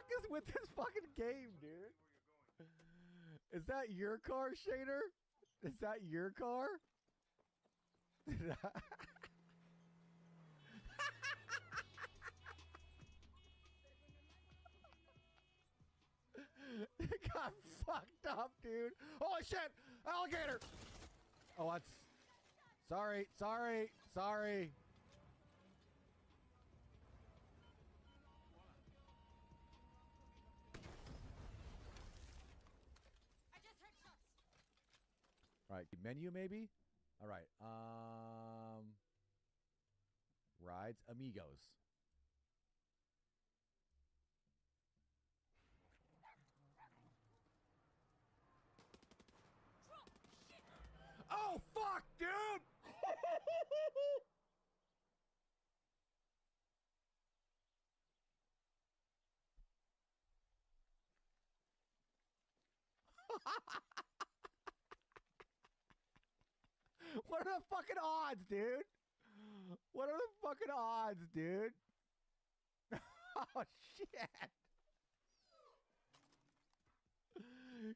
is with this fucking game, dude? Is that your car, Shader? Is that your car? It got fucked up, dude. Holy shit! Alligator! Oh, that's... Sorry. All right, menu maybe? All right. Rides, amigos. Oh, fuck, dude! What are the fucking odds, dude? What are the fucking odds, dude? Oh, shit.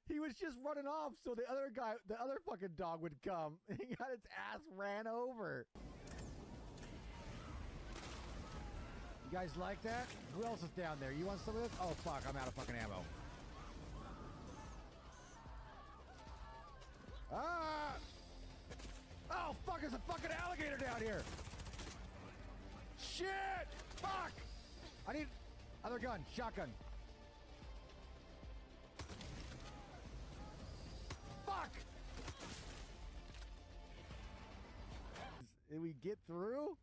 He was just running off so the other guy, the other fucking dog would come. And he got its ass ran over. You guys like that? Who else is down there? You want some of this? Oh, fuck. I'm out of fucking ammo. Ah! Oh, fuck. There's a fucking alligator down here. Shit! Fuck! I need other gun. Shotgun. Fuck! Did we get through?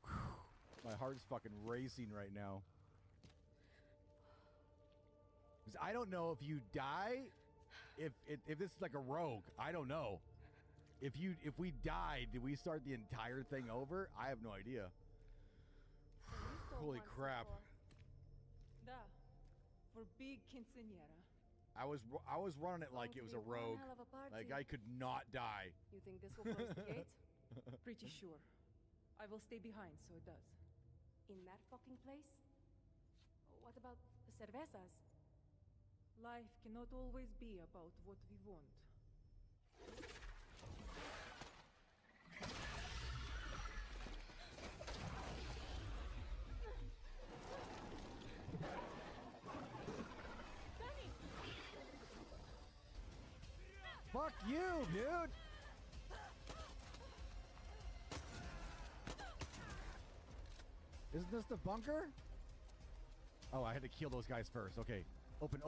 Whew. My heart's fucking racing right now. Because I don't know if you die, if this is like a rogue. I don't know. If we died, did we start the entire thing over? I have no idea. Holy crap. Da, for big quinceañera. I was running it like it was a rogue. Like I could not die. You think this will close the gate? Pretty sure. I will stay behind, so it does. In that fucking place? What about the cervezas? Life cannot always be about what we want. Fuck you, dude! Isn't this the bunker? Oh, I had to kill those guys first. Okay. Open.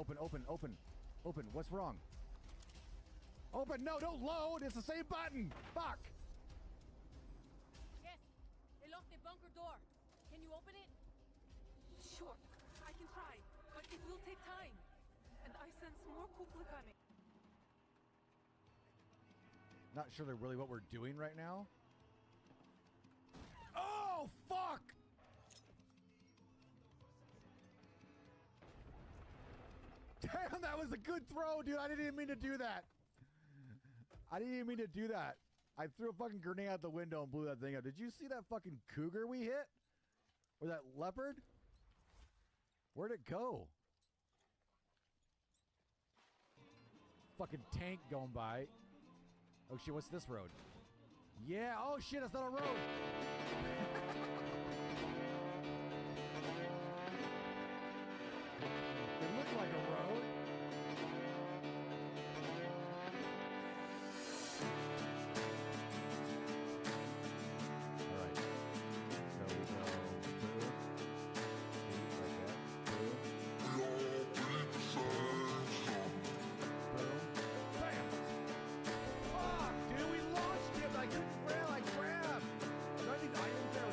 What's wrong? Open! No, don't load! It's the same button! Fuck! Yes! They locked the bunker door. Can you open it? Sure, I can try, but it will take time. And I sense more 𝐸𝐸𝐬𝐬 coming. Not sure really what we're doing right now. Oh, fuck! Damn, that was a good throw, dude. I didn't even mean to do that. I threw a fucking grenade out the window and blew that thing up. Did you see that fucking cougar we hit? Or that leopard? Where'd it go? Fucking tank going by. Oh shit, what's this road? Yeah, oh shit, it's not a road! It looked like a road. Alright. So we go boom. Like that. Boom. Boom. Bam! Fuck, dude, we launched him! I couldn't grab! Are there any items there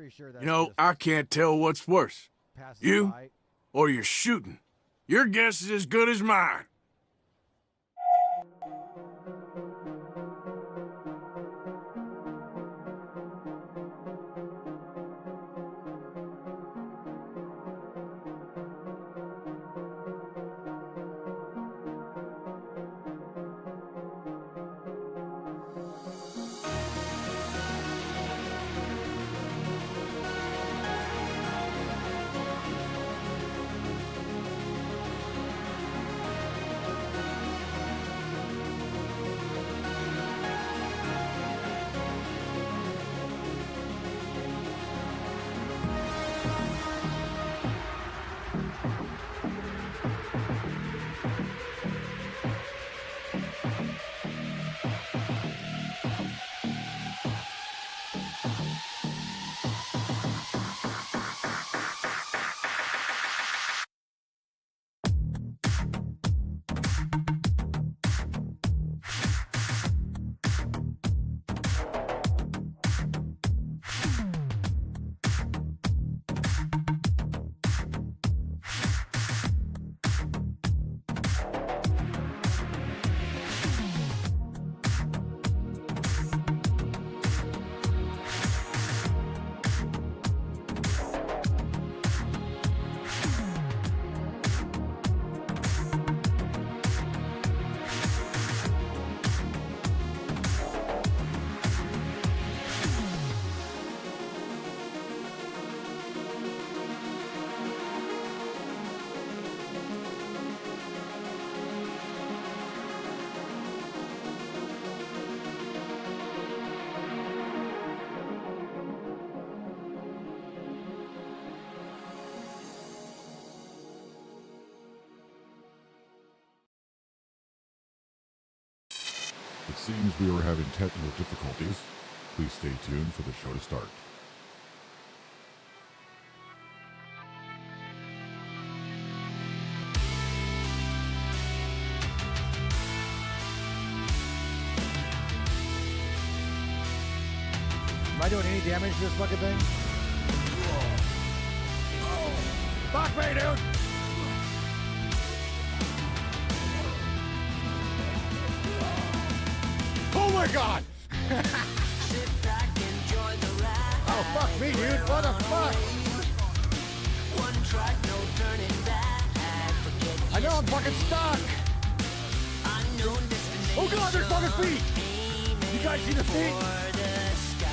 pretty sure that You know, I can't tell what's worse. You by. or your shooting. Your guess is as good as mine. It seems we are having technical difficulties. Please stay tuned for the show to start. Am I doing any damage to this fucking thing? Fuck me, dude! Oh my god! Oh fuck me, dude! What the fuck? I know I'm fucking stuck! Oh god, there's fucking feet! You guys see the feet?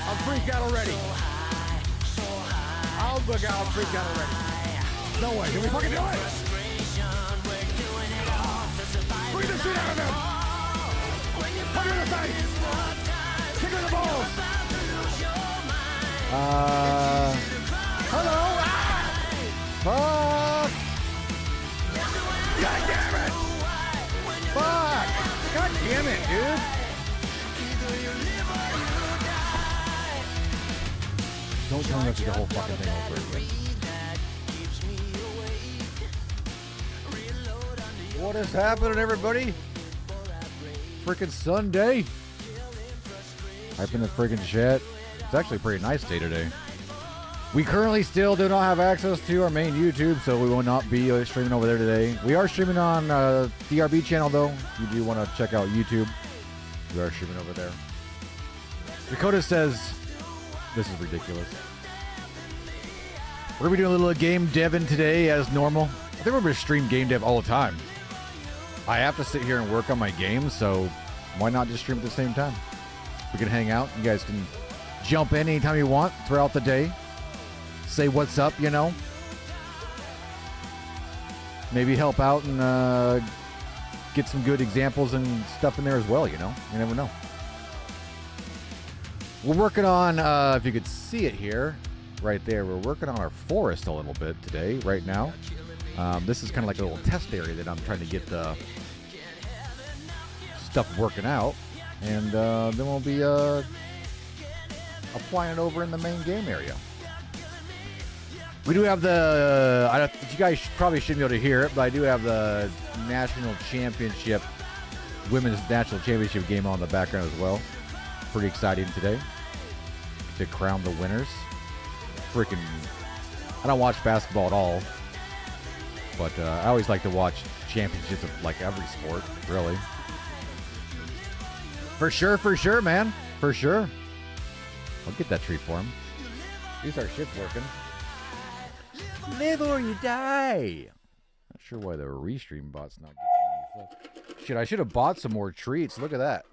I'm freaked out already. Oh look out, I'm freaked out already. No way, can we fucking do it? Bring the shit out of them! Put her in the face! Kick her in the balls! Hello! Ah! Fuck! God damn it! Fuck! God damn it, dude! Don't tell me that's the whole fucking thing over again. What is happening, everybody? Freaking Sunday. Type in the freaking chat. It's actually a pretty nice day today. We currently still do not have access to our main YouTube, so we will not be streaming over there today. We are streaming on DRB channel, though. If you do want to check out YouTube, we are streaming over there. Dakota says, this is ridiculous. We're going to be doing a little game deving today as normal. I think we're going to stream game dev all the time. I have to sit here and work on my games, so why not just stream at the same time? We can hang out. You guys can jump in anytime you want throughout the day. Say what's up, you know. Maybe help out and get some good examples and stuff in there as well, you know. You never know. We're working on, if you could see it here, right there, we're working on our forest a little bit today, right now. This is kind of like a little test area that I'm trying to get the stuff working out. And then we'll be applying it over in the main game area. We do have the, you guys probably shouldn't be able to hear it, but I do have the National Championship, Women's National Championship game on the background as well. Pretty exciting today to crown the winners. freaking... I don't watch basketball at all. But I always like to watch championships of, like, every sport, really. For sure, man. For sure. I'll get that tree for him. At least our shit's working. Live or you die. Not sure why the restream bot's not giving me stuff. Shit, I should have bought some more treats. Look at that.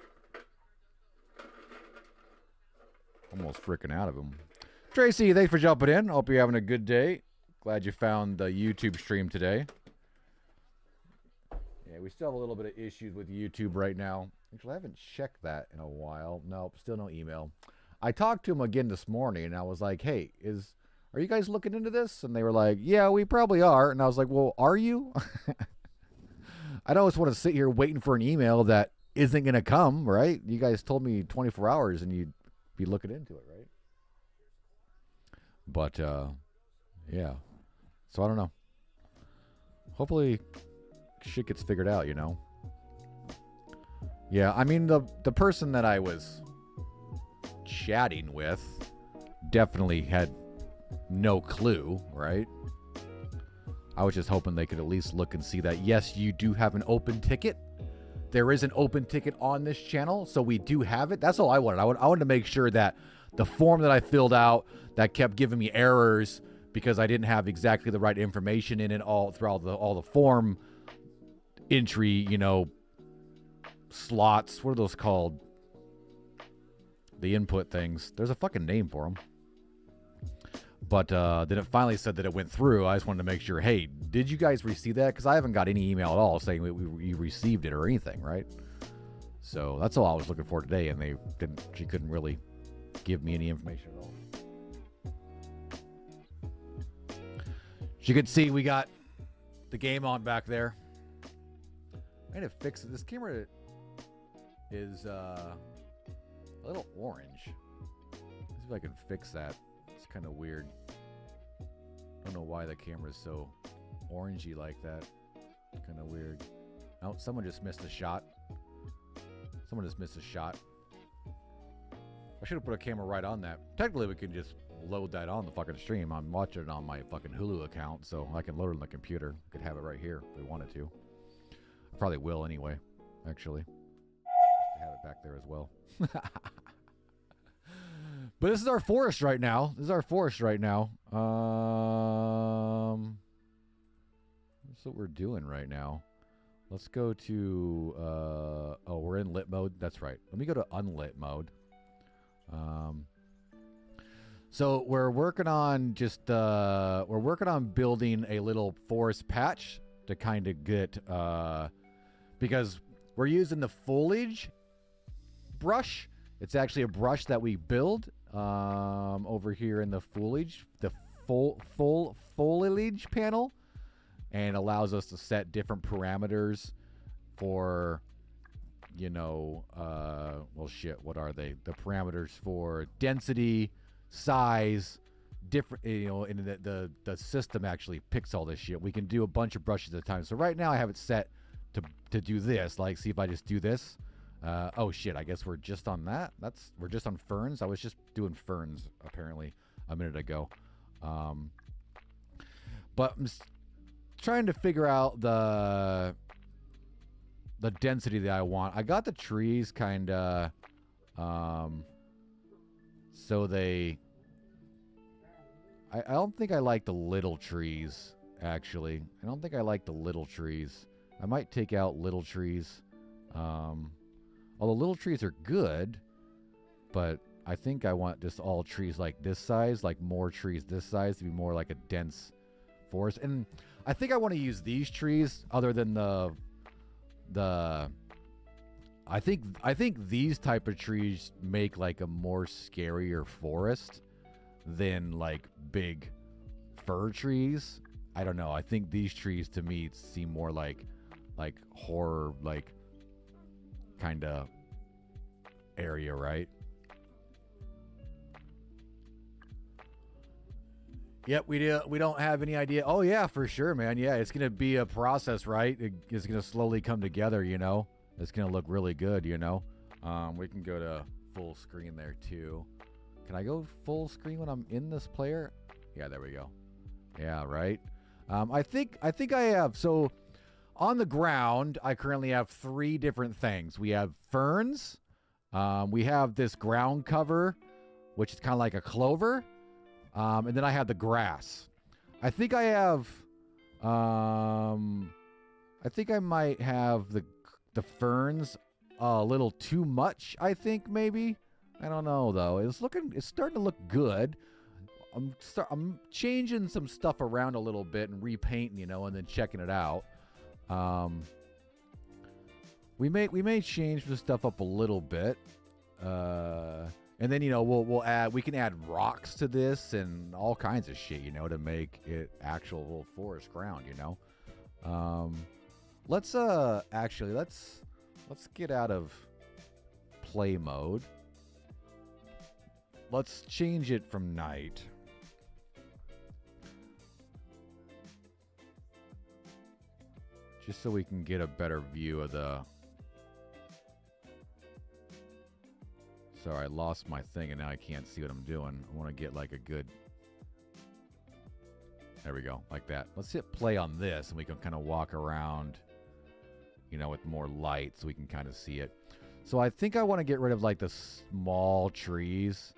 Almost freaking out of them. Tracy, thanks for jumping in. Hope you're having a good day. Glad you found the YouTube stream today. Yeah, we still have a little bit of issues with YouTube right now. Actually, I haven't checked that in a while. Nope, still no email. I talked to him again this morning, and I was like, hey, are you guys looking into this? And they were like, yeah, we probably are. And I was like, well, are you? I don't just want to sit here waiting for an email that isn't going to come, right? You guys told me 24 hours, and you'd be looking into it, right? But, yeah. So, I don't know. Hopefully, shit gets figured out, you know? Yeah, I mean, the person that I was chatting with definitely had no clue, right? I was just hoping they could at least look and see that, yes, you do have an open ticket. There is an open ticket on this channel, so we do have it. That's all I wanted. I wanted to make sure that the form that I filled out that kept giving me errors because I didn't have exactly the right information in it all throughout all the form entry, you know, slots. What are those called? The input things. There's a fucking name for them. But then it finally said that it went through. I just wanted to make sure, hey, did you guys receive that? Because I haven't got any email at all saying we received it or anything, right? So that's all I was looking for today, and she couldn't really give me any information at all. As you can see, we got the game on back there. I need to fix it. This camera is a little orange. Let's see if I can fix that. It's kind of weird. I don't know why the camera is so orangey like that. Kind of weird. Oh, someone just missed a shot. Someone just missed a shot. I should have put a camera right on that. Technically, we can just load that on the fucking stream. I'm watching it on my fucking Hulu account, so I can load it on the computer. Could have it right here if we wanted to. I probably will anyway, actually. Just to have it back there as well. But this is our forest right now. That's what we're doing right now. Let's go to, oh, we're in lit mode. That's right. Let me go to unlit mode. So we're working on building a little forest patch to kind of get, because we're using the foliage brush. It's actually a brush that we build over here in the foliage, the foliage panel, and allows us to set different parameters for, you know, well, shit, what are they? The parameters for density, size, different, you know, and the system actually picks all this shit. We can do a bunch of brushes at a time. So right now I have it set to do this. Like, see if I just do this. Oh shit, I guess we're just on that. We're just on ferns. I was just doing ferns apparently a minute ago. But I'm trying to figure out the density that I want. I got the trees kind of so they I don't think I like the little trees, actually. I don't think I like the little trees. I might take out little trees. Although little trees are good, but I think I want just all trees like this size, like more trees this size to be more like a dense forest. And I think I want to use these trees other than I think these type of trees make like a more scarier forest than like big fir trees. I don't know. I think these trees to me seem more like horror, like kind of area, right? Yep, we don't have any idea. Oh yeah, for sure, man. Yeah, it's gonna be a process, right? It's gonna slowly come together, you know. It's gonna look really good, you know. We can go to full screen there too. Can I go full screen when I'm in this player? Yeah, there we go. Yeah, right. I think I have, so on the ground, I currently have 3 different things. We have ferns. We have this ground cover, which is kind of like a clover. And then I have the grass. I think I have, I think I might have the ferns a little too much, I think, maybe. I don't know, though. It's starting to look good. I'm changing some stuff around a little bit and repainting, and then checking it out. We may change the stuff up a little bit. And then, we can add rocks to this and all kinds of shit, to make it actual little forest ground, Let's get out of play mode. Let's change it from night. Just so we can get a better view of the... Sorry, I lost my thing and now I can't see what I'm doing. I want to get like a good... There we go, like that. Let's hit play on this and we can kind of walk around, with more light so we can kind of see it. So I think I want to get rid of like the small trees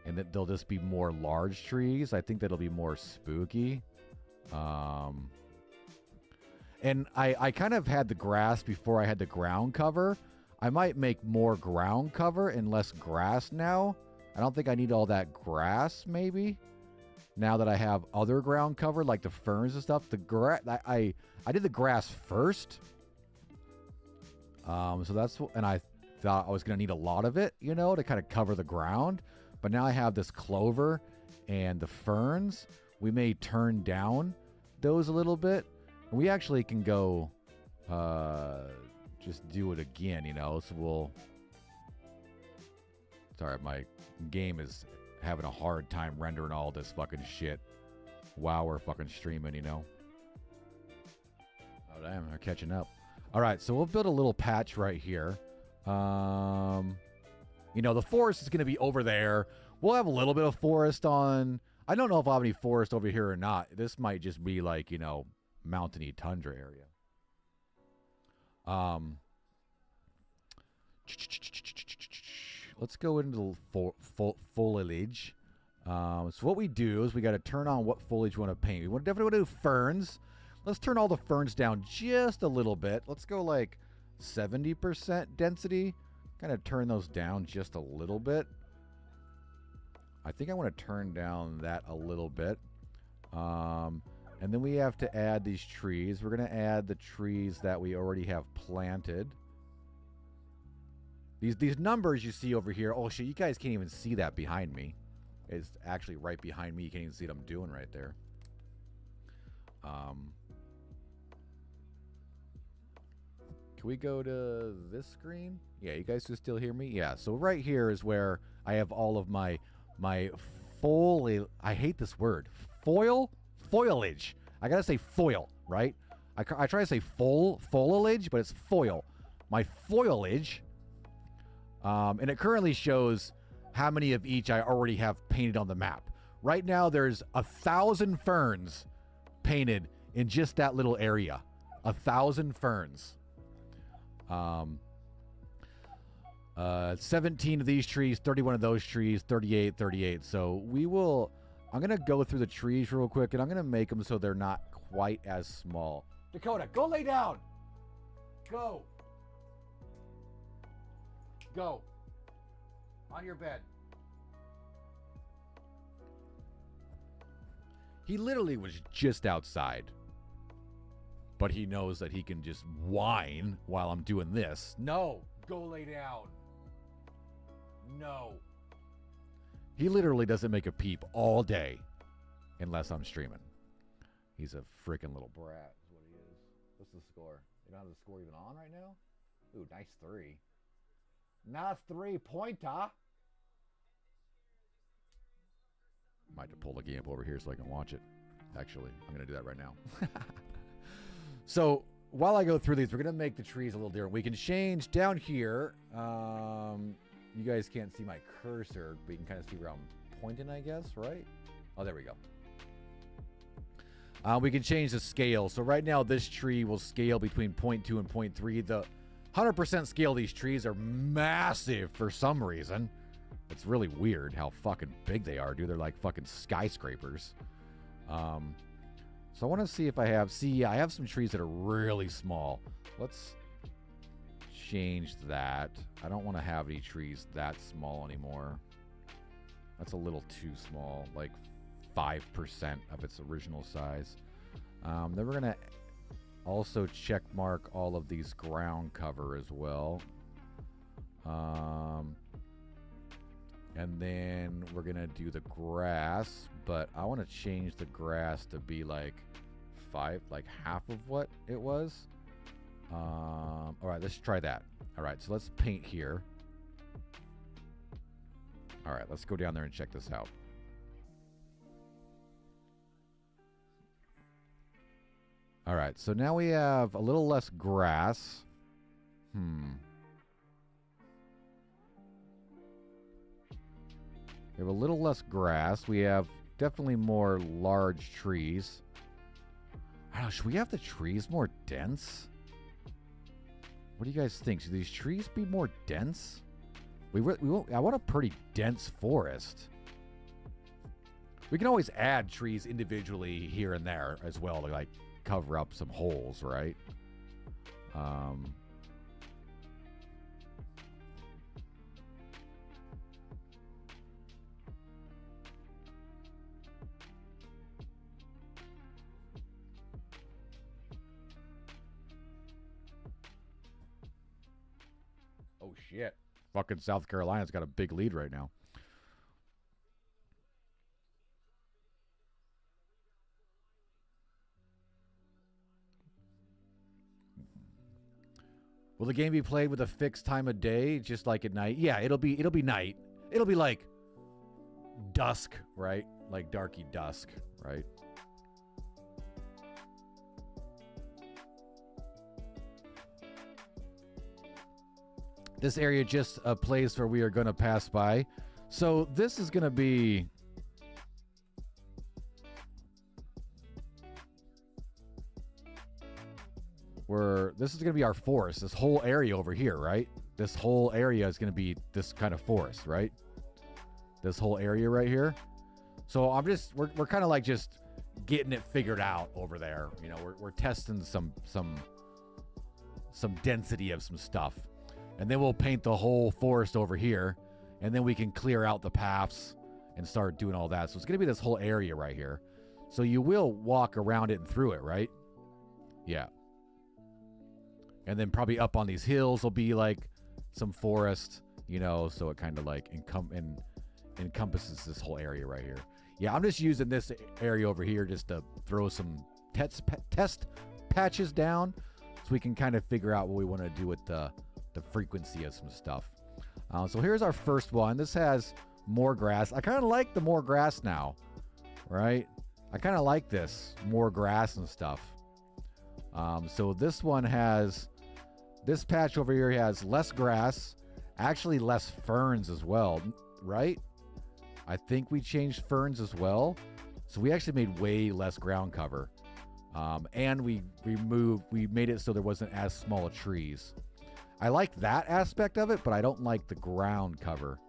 and that they'll just be more large trees. I think that'll be more spooky. And I kind of had the grass before I had the ground cover. I might make more ground cover and less grass now. I don't think I need all that grass, maybe. Now that I have other ground cover, like the ferns and stuff. I did the grass first. So that's... And I thought I was going to need a lot of it, to kind of cover the ground. But now I have this clover and the ferns. We may turn down those a little bit. We actually can go just do it again, So we'll... Sorry, my game is having a hard time rendering all this fucking shit while we're fucking streaming, Oh, damn, they're catching up. All right, so we'll build a little patch right here. The forest is going to be over there. We'll have a little bit of forest on... I don't know if I'll have any forest over here or not. This might just be like, mountainy tundra area. Let's go into foliage. So what we do is we got to turn on what foliage we want to paint. We definitely want to do ferns. Let's turn all the ferns down just a little bit. Let's go like 70% density. Kind of turn those down just a little bit. I think I want to turn down that a little bit. And then we have to add these trees. We're going to add the trees that we already have planted. These numbers you see over here. Oh, shit, you guys can't even see that behind me. It's actually right behind me. You can't even see what I'm doing right there. Can we go to this screen? Yeah, you guys can still hear me? Yeah, so right here is where I have all of my foliage. I hate this word. Foliage. I gotta say foil, right? I try to say foliage, but it's foil. My foliage. And it currently shows how many of each I already have painted on the map. Right now, there's 1,000 ferns painted in just that little area. 1,000 ferns. 17 of these trees, 31 of those trees, 38. So I'm going to go through the trees real quick, and I'm going to make them so they're not quite as small. Dakota, go lay down. Go. On your bed. He literally was just outside. But he knows that he can just whine while I'm doing this. No, go lay down. No. He literally doesn't make a peep all day unless I'm streaming. He's a freaking little brat is what he is. What's the score? You don't have the score even on right now? Ooh, nice 3. Nice 3-pointer. Might have to pull the game up over here so I can watch it. Actually, I'm going to do that right now. So while I go through these, we're going to make the trees a little different. We can change down here. You guys can't see my cursor, but you can kind of see where I'm pointing, I guess, right? Oh, there we go. We can change the scale. So right now this tree will scale between 0.2 and 0.3. The 100% scale of these trees are massive for some reason. It's really weird how fucking big they are, dude. They're like fucking skyscrapers. So I want to see if I have... See, I have some trees that are really small. Let's change that. I don't want to have any trees that small anymore. That's a little too small. Like 5% of its original size. Then we're going to also check mark all of these ground cover as well. And then we're going to do the grass, but I want to change the grass to be like half of what it was. All right, let's try that. All right, so let's paint here. All right, let's go down there and check this out. All right, so now we have a little less grass. We have a little less grass. We have definitely more large trees. I don't know, should we have the trees more dense? What do you guys think? Should these trees be more dense? I want a pretty dense forest. We can always add trees individually here and there as well to like cover up some holes, right? Oh shit. Fucking South Carolina's got a big lead right now. Will the game be played with a fixed time of day, just like at night? Yeah, it'll be night. It'll be like dusk, right? Like darky dusk, right? This area just a place where we are going to pass by. So this is going to be... This is going to be our forest. This whole area over here, right? This whole area is going to be this kind of forest, right? This whole area right here. So we're kind of like just getting it figured out over there. You know, we're testing some density of some stuff. And then we'll paint the whole forest over here. And then we can clear out the paths and start doing all that. So it's going to be this whole area right here. So you will walk around it and through it, right? Yeah. And then probably up on these hills will be like some forest, you know, so it kind of like encompasses this whole area right here. Yeah, I'm just using this area over here just to throw some test patches down so we can kind of figure out what we want to do with the frequency of some stuff. So here's our first one. This has more grass. I kind of like the more grass now, right? I kind of like this, more grass and stuff. So this one has... This patch over here has less grass, actually less ferns as well, right? I think we changed ferns as well. So we actually made way less ground cover. And we made it so there wasn't as small trees. I like that aspect of it, but I don't like the ground cover.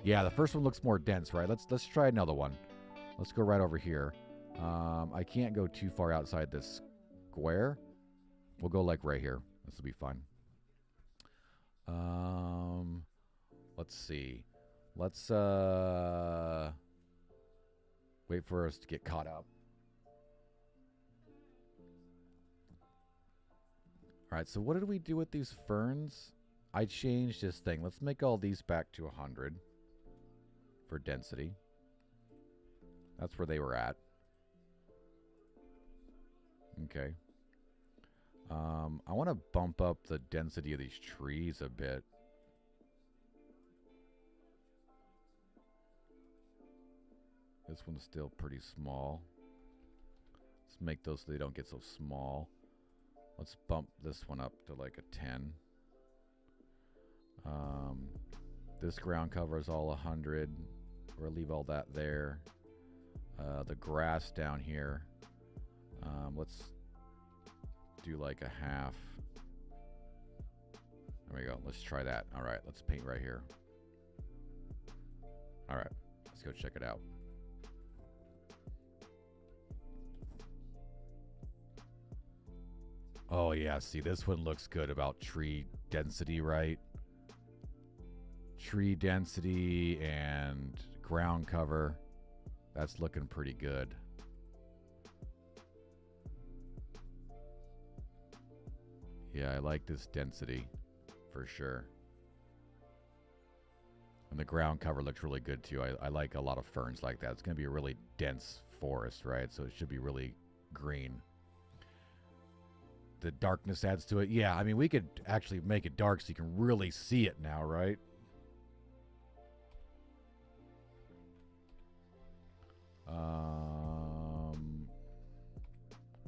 Yeah, the first one looks more dense, right? Let's try another one. Let's go right over here. I can't go too far outside this square. We'll go like right here. This will be fun. Let's see. Let's wait for us to get caught up. All right, so what did we do with these ferns? I changed this thing. Let's make all these back to 100 for density. That's where they were at. Okay. I want to bump up the density of these trees a bit. This one's still pretty small. Let's make those so they don't get so small. Let's bump this one up to like a 10. This ground cover is all 100. We'll leave all that there. The grass down here Let's do like a half. There we go. Let's try that. All right, let's paint right here. All right, let's go check it out. Oh yeah, see, this one looks good about tree density, right? Tree density and ground cover. That's looking pretty good. Yeah, I like this density for sure. And the ground cover looks really good too. I like a lot of ferns like that. It's going to be a really dense forest, right? So it should be really green. The darkness adds to it. Yeah, I mean, we could actually make it dark so you can really see it now, right?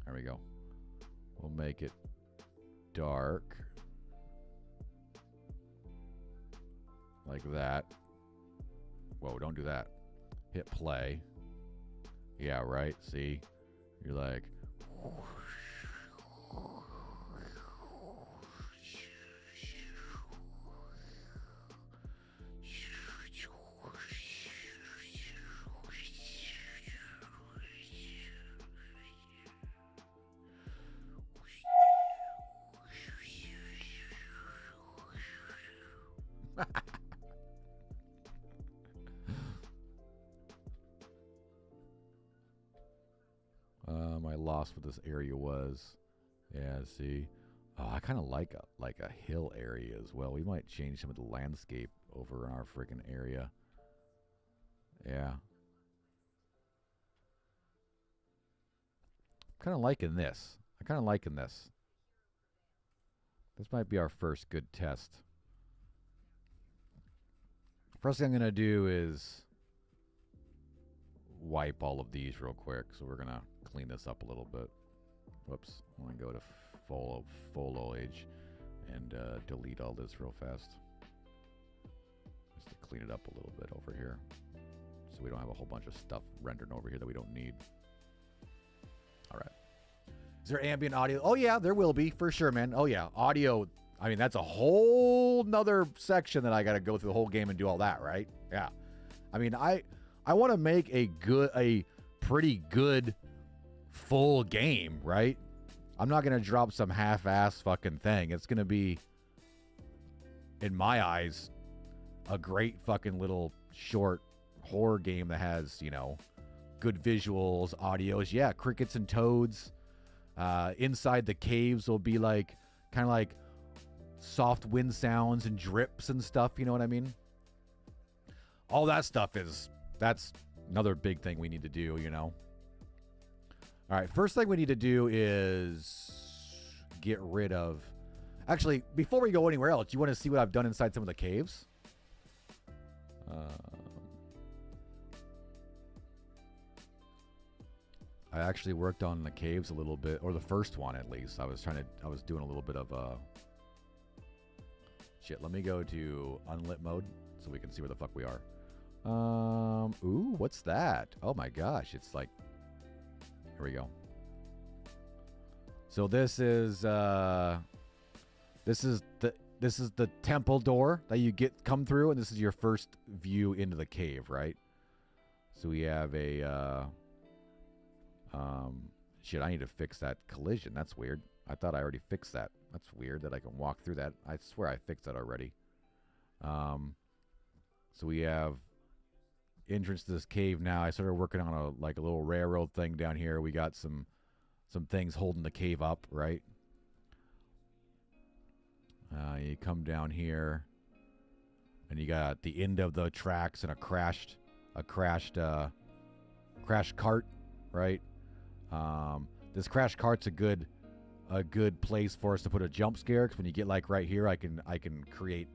There we go. We'll make it dark. Like that. Whoa, don't do that. Hit play. Yeah, right? See? You're like... I lost what this area was. Yeah, see. Oh, I kind of like a hill area as well. We might change some of the landscape over in our freaking area. Yeah. Kind of liking this. I'm kind of liking this. This might be our first good test. First thing I'm going to do is wipe all of these real quick. So we're going to clean this up a little bit. Whoops. I'm going to go to foliage and delete all this real fast. Just to clean it up a little bit over here. So we don't have a whole bunch of stuff rendered over here that we don't need. All right. Is there ambient audio? Oh, yeah, there will be for sure, man. Oh, yeah. Audio. I mean, that's a whole nother section that I got to go through the whole game and do all that, right? Yeah. I mean, I want to make a pretty good full game, right? I'm not going to drop some half-ass fucking thing. It's going to be, in my eyes, a great fucking little short horror game that has, you know, good visuals, audios. Yeah, crickets and toads. Inside the caves will be like, kind of like soft wind sounds and drips and stuff. You know what I mean? All that stuff that's another big thing we need to do, you know? All right, first thing we need to do is get rid of... Actually, before we go anywhere else, you want to see what I've done inside some of the caves? I actually worked on the caves a little bit, or the first one at least. I was doing a little bit of shit. Let me go to unlit mode so we can see where the fuck we are. Ooh, what's that? Oh my gosh, it's like, here we go. So this is the temple door that you come through, and this is your first view into the cave, right? So we have a shit, I need to fix that collision. That's weird. I thought I already fixed that. That's weird that I can walk through that. I swear I fixed that already. So we have entrance to this cave now. I started working on a little railroad thing down here. We got some things holding the cave up, right? You come down here, and you got the end of the tracks and a crashed cart, right? This crash cart's a good place for us to put a jump scare, because when you get like right here, I can create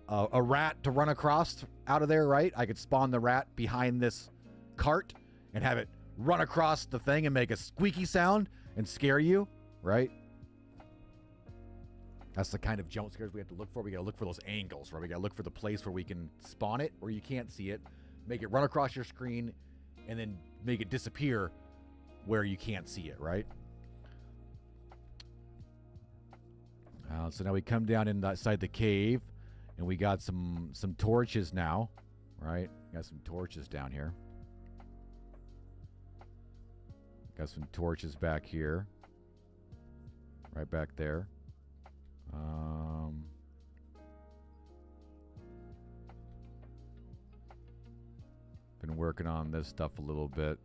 a rat to run across out of there, right? I could spawn the rat behind this cart and have it run across the thing and make a squeaky sound and scare you, right? That's the kind of jump scares we have to look for. We got to look for those angles, right? We got to look for the place where we can spawn it, where you can't see it, make it run across your screen, and then make it disappear where you can't see it, right? So now we come down inside the cave, and we got some torches now, right? Got some torches down here. Got some torches back here. Right back there. Been working on this stuff a little bit.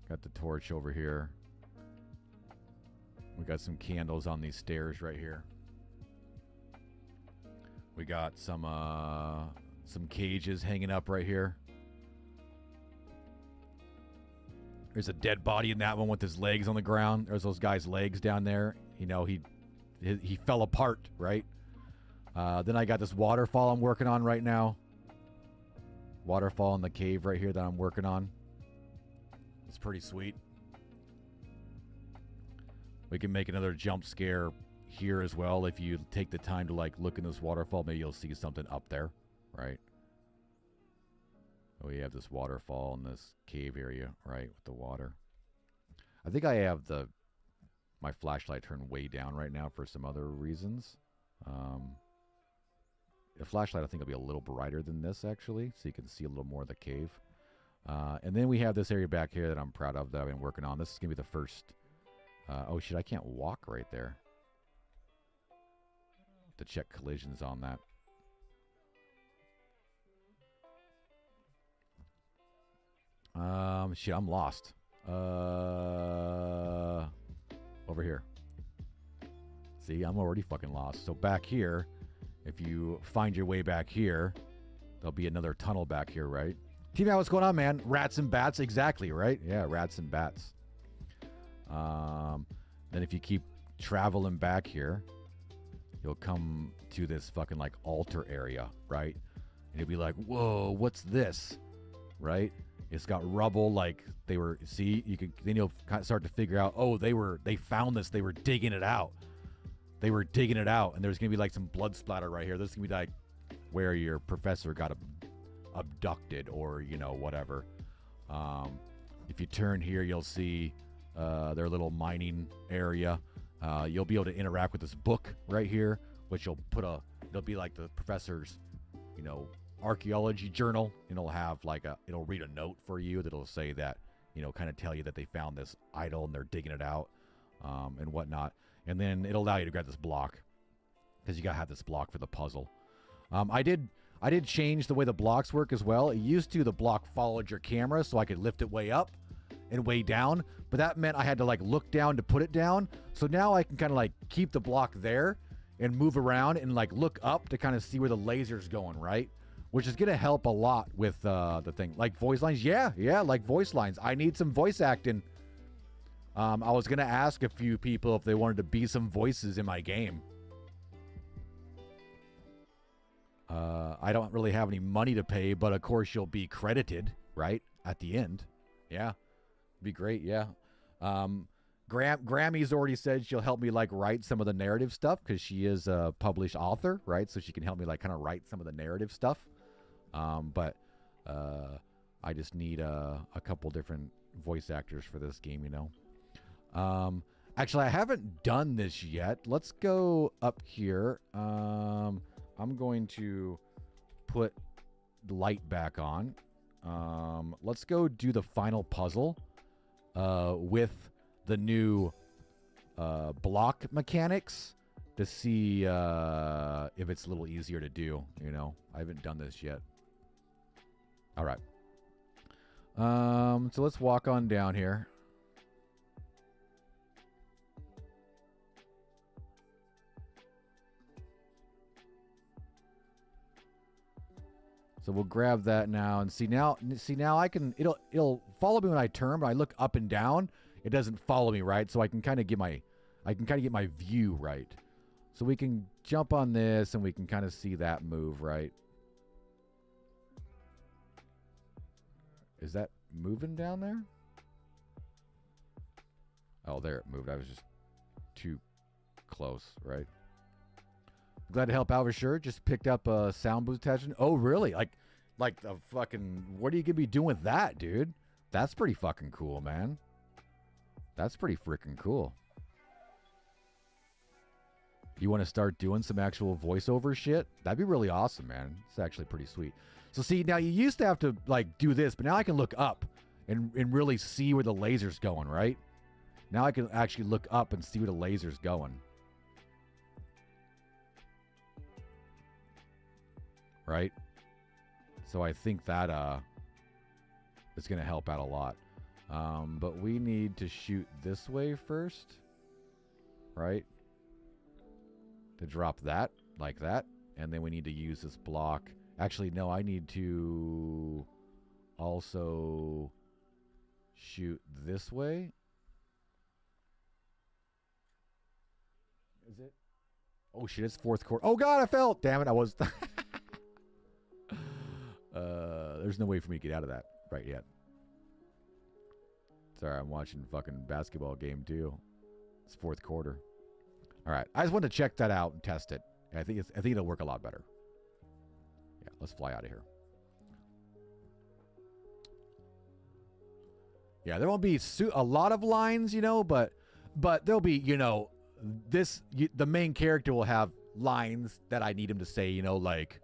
Got the torch over here. We got some candles on these stairs right here. We got some cages hanging up right here. There's a dead body in that one with his legs on the ground. There's those guys' legs down there. You know, he fell apart, right? Then I got this waterfall I'm working on right now. Waterfall in the cave right here that I'm working on. It's pretty sweet. We can make another jump scare here as well. If you take the time to like look in this waterfall, maybe you'll see something up there, right? We have this waterfall in this cave area, right, with the water. I think I have my flashlight turned way down right now for some other reasons. The flashlight, I think, will be a little brighter than this, actually, so you can see a little more of the cave. And then we have this area back here that I'm proud of that I've been working on. This is going to be the first... oh, shit, I can't walk right there. To check collisions on that. Shit, I'm lost. Over here. See, I'm already fucking lost. So back here, if you find your way back here, there'll be another tunnel back here, right? T-Man, what's going on, man? Rats and bats, exactly, right? Yeah, rats and bats. Then if you keep traveling back here, you'll come to this fucking like altar area, right? And you'll be like, whoa, what's this? Right? It's got rubble, like they were, see, you can, then you'll kind of start to figure out, oh, they found this, they were digging it out. They were digging it out, and there's going to be like some blood splatter right here. This is going to be like where your professor got abducted or, you know, whatever. If you turn here, you'll see their little mining area. You'll be able to interact with this book right here, which it'll be like the professor's, you know, archaeology journal, and it'll have like it'll read a note for you that'll say that, you know, kind of tell you that they found this idol and they're digging it out, and whatnot. And then it'll allow you to grab this block because you gotta have this block for the puzzle. I did change the way the blocks work as well. It used to, the block followed your camera, so I could lift it way up and way down, but that meant I had to like look down to put it down. So now I can kind of like keep the block there and move around and like look up to kind of see where the laser's going, right? Which is going to help a lot with the thing. Like voice lines. Yeah, like voice lines. I need some voice acting. I was going to ask a few people if they wanted to be some voices in my game. I don't really have any money to pay, but of course you'll be credited, right? At the end. Yeah. Be great, yeah. Grammy's already said she'll help me like write some of the narrative stuff because she is a published author, right? So she can help me like kind of write some of the narrative stuff. But I just need a couple different voice actors for this game, you know. Actually, I haven't done this yet. Let's go up here. I'm going to put the light back on. Let's go do the final puzzle with the new block mechanics to see if it's a little easier to do, you know. I haven't done this yet. All right. So let's walk on down here. So we'll grab that now and see now I can, it'll follow me when I turn, but I look up and down, it doesn't follow me, right? So I can kind of get my view right. So we can jump on this and we can kind of see that move, right? Is that moving down there? Oh, there it moved. I was just too close, right? Glad to help out for sure. Just picked up a sound booth attachment. Oh, really? Like the fucking, what are you going to be doing with that, dude? That's pretty fucking cool, man. That's pretty freaking cool. You want to start doing some actual voiceover shit? That'd be really awesome, man. It's actually pretty sweet. So see, now you used to have to like do this, but now I can look up and really see where the laser's going, right? Now I can actually look up and see where the laser's going. Right? So I think that is going to help out a lot. But we need to shoot this way first. Right? To drop that, like that. And then we need to use this block. Actually, no, I need to also shoot this way. Is it? Oh, shit, it's fourth quarter. Oh, God, I fell. Damn it, I was... there's no way for me to get out of that right yet. Sorry, I'm watching fucking basketball game, too. It's fourth quarter. All right, I just wanted to check that out and test it. I think it'll work a lot better. Yeah, let's fly out of here. Yeah, there won't be a lot of lines, you know, but there'll be, you know, the main character will have lines that I need him to say, you know, like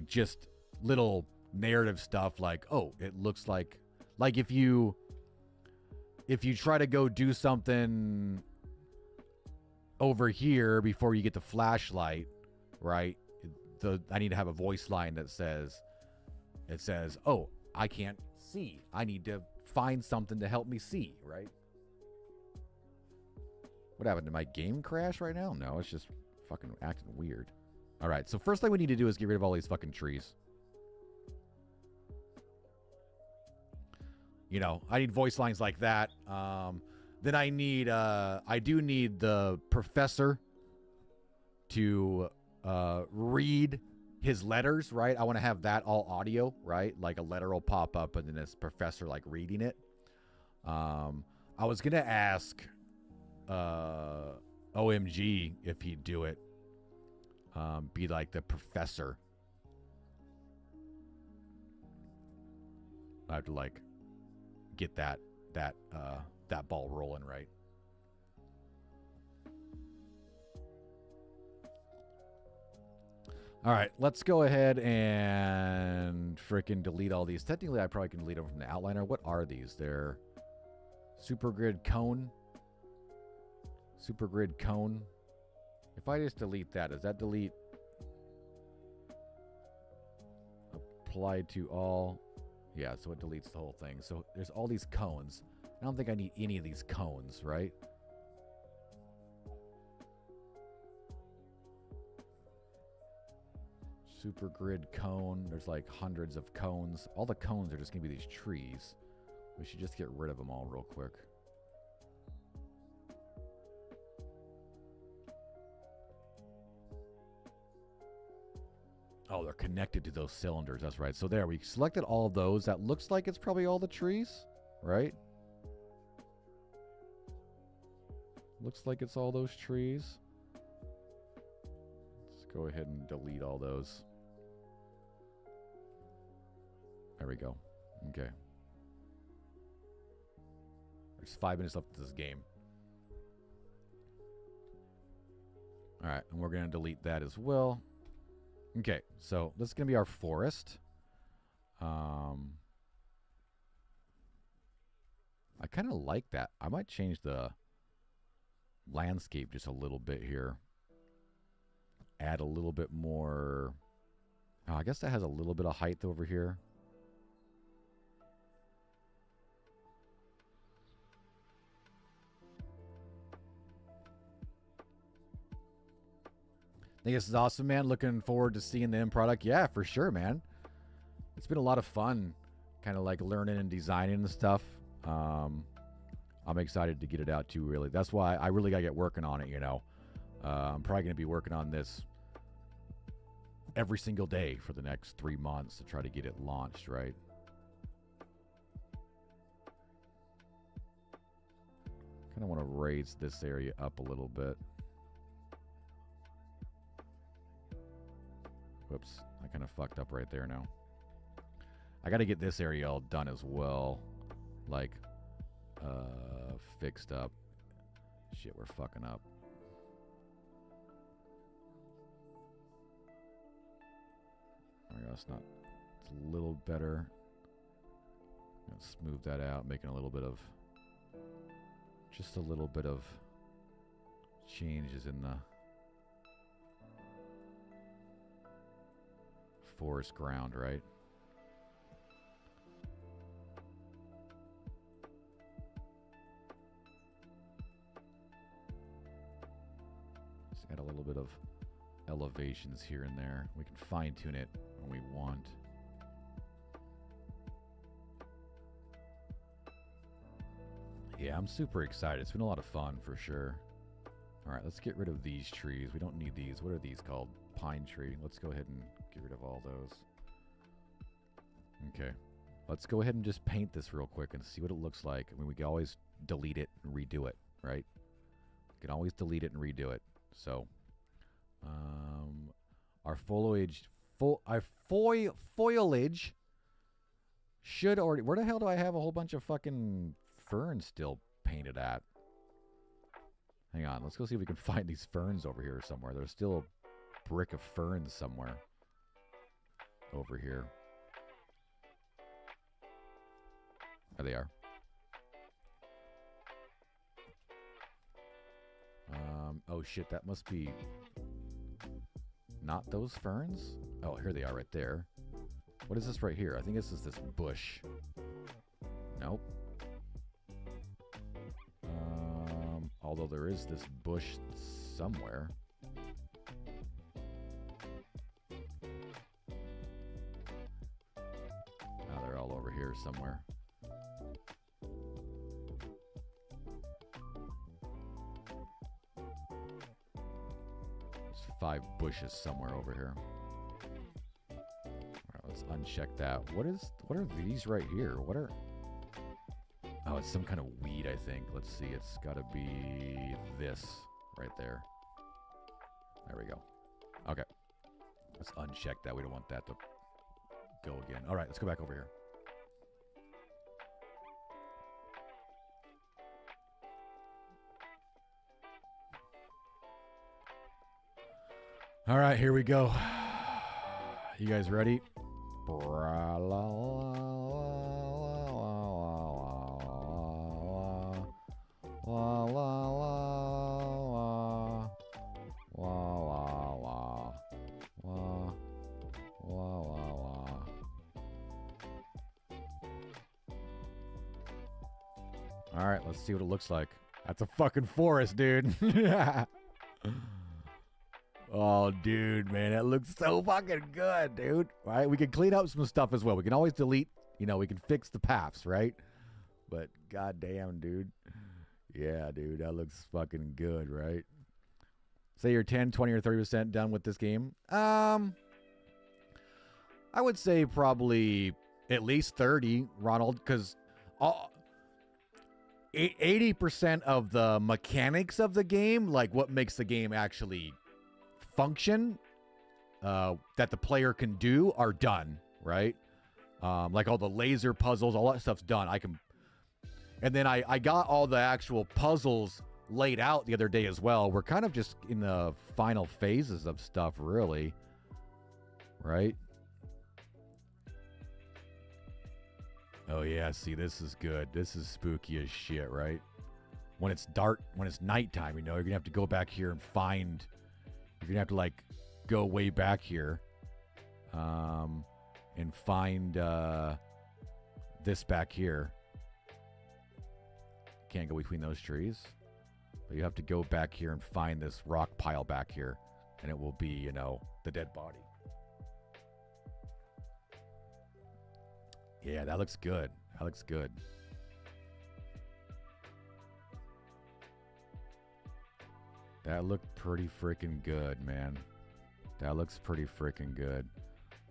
just little narrative stuff like, oh, it looks like if you try to go do something over here before you get the flashlight, right? I need to have a voice line that says, oh, I can't see. I need to find something to help me see, right? What happened? Did my game crash right now? No, it's just fucking acting weird. All right, so first thing we need to do is get rid of all these fucking trees. You know, I need voice lines like that. Then I do need the professor to read his letters, right? I want to have that all audio, right? Like a letter will pop up and then this professor like reading it. I was going to ask OMG if he'd do it. Be like the professor. I have to like get that ball rolling, right? All right, let's go ahead and freaking delete all these. Technically, I probably can delete them from the outliner. What are these? They're super grid cone. Super grid cone. If I just delete that, does that delete? Apply to all. Yeah, so it deletes the whole thing. So there's all these cones. I don't think I need any of these cones, right? Super grid cone. There's like hundreds of cones. All the cones are just going to be these trees. We should just get rid of them all real quick. Oh, they're connected to those cylinders. That's right. So there, we selected all of those. That looks like it's probably all the trees, right? Looks like it's all those trees. Let's go ahead and delete all those. There we go. Okay. There's 5 minutes left of this game. All right, and we're going to delete that as well. Okay, so this is going to be our forest. I kind of like that. I might change the landscape just a little bit here. Add a little bit more. Oh, I guess that has a little bit of height over here. I think this is awesome, man. Looking forward to seeing the end product. Yeah, for sure, man. It's been a lot of fun kind of like learning and designing and stuff. I'm excited to get it out too, really. That's why I really got to get working on it, you know. I'm probably going to be working on this every single day for the next 3 months to try to get it launched, right? Kind of want to raise this area up a little bit. Whoops, I kind of fucked up right there now. I got to get this area all done as well. Like, fixed up. Shit, we're fucking up. There we go. It's not. It's a little better. Let's smooth that out, making a little bit of, just a little bit of changes in the forest ground, right? Just got a little bit of elevations here and there. We can fine tune it when we want. Yeah, I'm super excited. It's been a lot of fun for sure. All right, let's get rid of these trees. We don't need these. What are these called? Pine tree. Let's go ahead and get rid of all those. Okay. Let's go ahead and just paint this real quick and see what it looks like. I mean, we can always delete it and redo it, right? We can always delete it and redo it. So, our foliage, foliage should already... Where the hell do I have a whole bunch of fucking ferns still painted at? Hang on, let's go see if we can find these ferns over here somewhere. There's still a brick of ferns somewhere over here. There they are. Oh shit, that must be not those ferns? Oh, here they are right there. What is this right here? I think this is this bush. Nope. Although there is this bush somewhere. Oh, they're all over here somewhere. There's 5 bushes somewhere over here. All right, let's uncheck that. What are these right here? What are... Oh, it's some kind of weed, I think. Let's see. It's got to be this right there. There we go. Okay. Let's uncheck that. We don't want that to go again. All right, let's go back over here. All right, here we go. You guys ready? La la la la la la la la la la. All right, let's see what it looks like. That's a fucking forest, dude. Oh, dude, man, that looks so fucking good, dude. All right, we can clean up some stuff as well. We can always delete, you know, we can fix the paths, right? But goddamn, dude. Yeah, dude, that looks fucking good, right? Say you're 10, 20, or 30% done with this game. I would say probably at least 30, Ronald, because 80% of the mechanics of the game, like what makes the game actually function, that the player can do, are done, right? Like all the laser puzzles, all that stuff's done. And then I got all the actual puzzles laid out the other day as well. We're kind of just in the final phases of stuff, really. Right? Oh, yeah. See, this is good. This is spooky as shit, right? When it's dark, when it's nighttime, you know, you're going to have to go back here and find... You're going to have to, like, go way back here. And find this back here. Can't go between those trees, but you have to go back here and find this rock pile back here, and it will be, you know, the dead body. Yeah, that looks good. That looks good. That looked pretty freaking good, man. That looks pretty freaking good.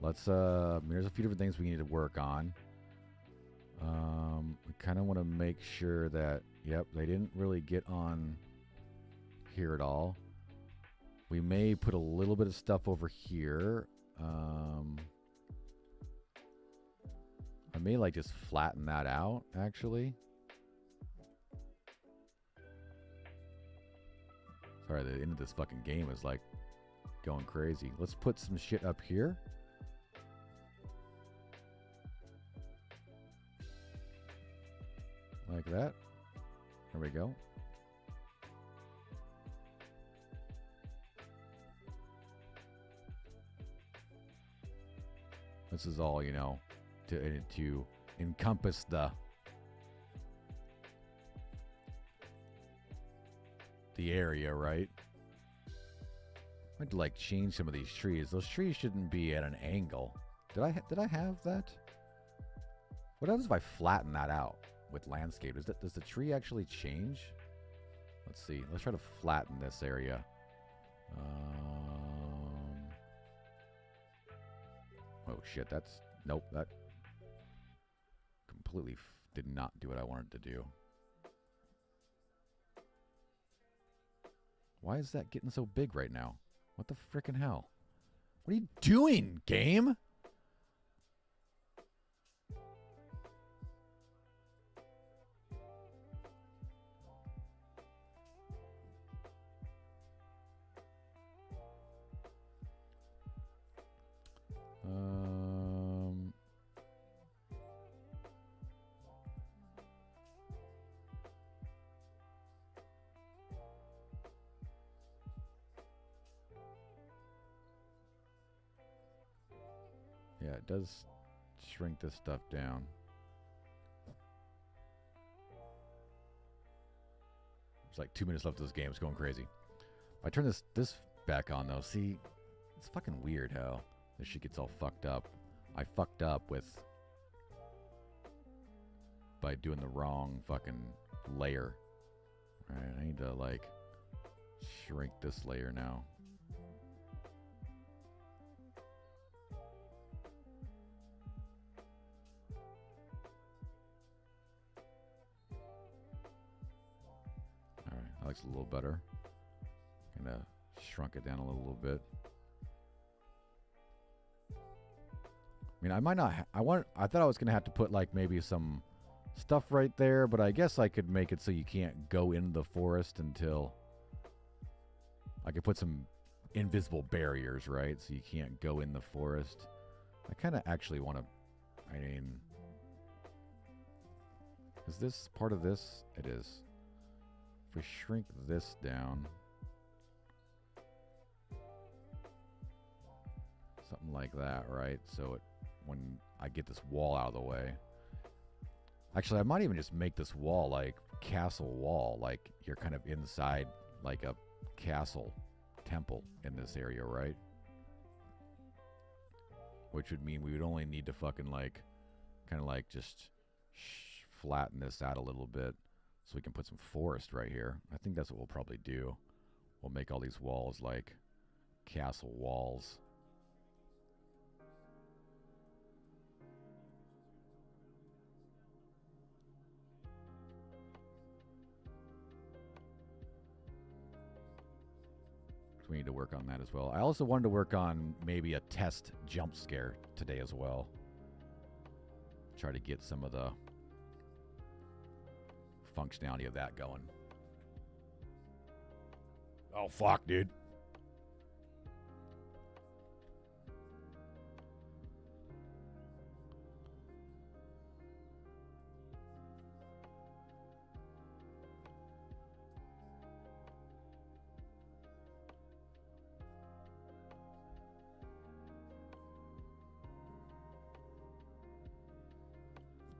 Let's, there's a few different things we need to work on. We kind of want to make sure that, yep, they didn't really get on here at all. We may put a little bit of stuff over here. I may like just flatten that out, actually. Sorry, the end of this fucking game is like going crazy. Let's put some shit up here. Like that. There we go. This is all, you know, to encompass the area, right? I'd like change some of these trees. Those trees shouldn't be at an angle. Did I have that? What happens if I flatten that out with landscape? Does the tree actually change? Let's see. Let's try to flatten this area. Oh shit, that's nope, that completely did not do what I wanted to do. Why is that getting so big right now? What the frickin' hell? What are you doing, game? Yeah, it does shrink this stuff down. There's like 2 minutes left of this game. It's going crazy. If I turn this back on, though, see, it's fucking weird how this shit gets all fucked up. I fucked up by doing the wrong fucking layer. All right, I need to, like, shrink this layer now. That looks a little better. Kind of shrunk it down a little bit. I mean, I might not. I thought I was gonna have to put like maybe some stuff right there, but I guess I could make it so you can't go in the forest until. I could put some invisible barriers, right? So you can't go in the forest. I kind of actually want to. I mean, is this part of this? It is. If we shrink this down, something like that, right? So when I get this wall out of the way, actually, I might even just make this wall like castle wall, like you're kind of inside like a castle temple in this area, right? Which would mean we would only need to fucking like, kind of like just flatten this out a little bit. So we can put some forest right here. I think that's what we'll probably do. We'll make all these walls like castle walls. We need to work on that as well. I also wanted to work on maybe a test jump scare today as well. Try to get some of the functionality of that going. Oh, fuck, dude.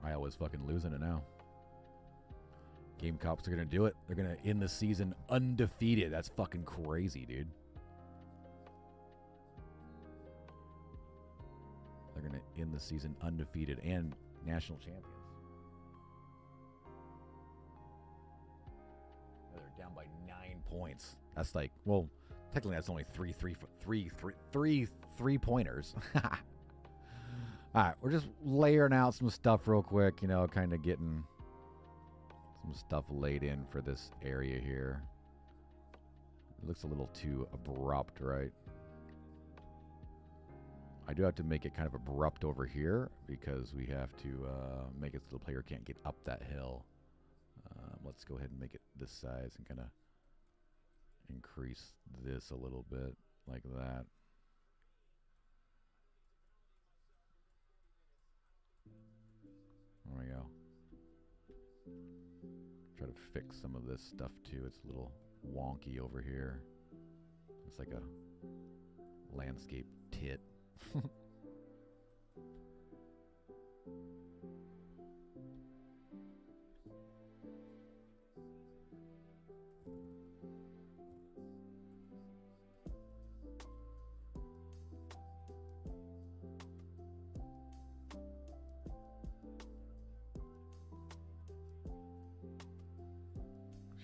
I always fucking losing it now. Game Cops are going to do it. They're going to end the season undefeated. That's fucking crazy, dude. They're going to end the season undefeated and national champions. They're down by 9 points. That's like, well, technically that's only three pointers. All right, we're just layering out some stuff real quick, you know, kind of getting some stuff laid in for this area here. It looks a little too abrupt, right? I do have to make it kind of abrupt over here because we have to make it so the player can't get up that hill. Let's go ahead and make it this size and kind of increase this a little bit like that. There we go. Try to fix some of this stuff too. It's a little wonky over here. It's like a landscape tit. Shit,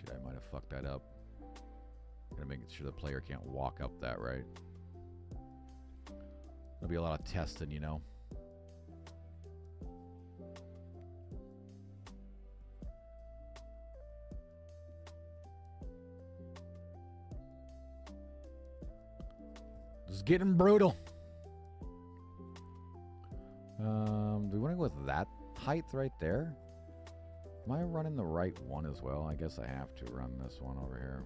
I might have fucked that up. Gotta make sure the player can't walk up that, right? There'll be a lot of testing, you know. It's getting brutal. Do we want to go with that height right there? Am I running the right one as well? I guess I have to run this one over here.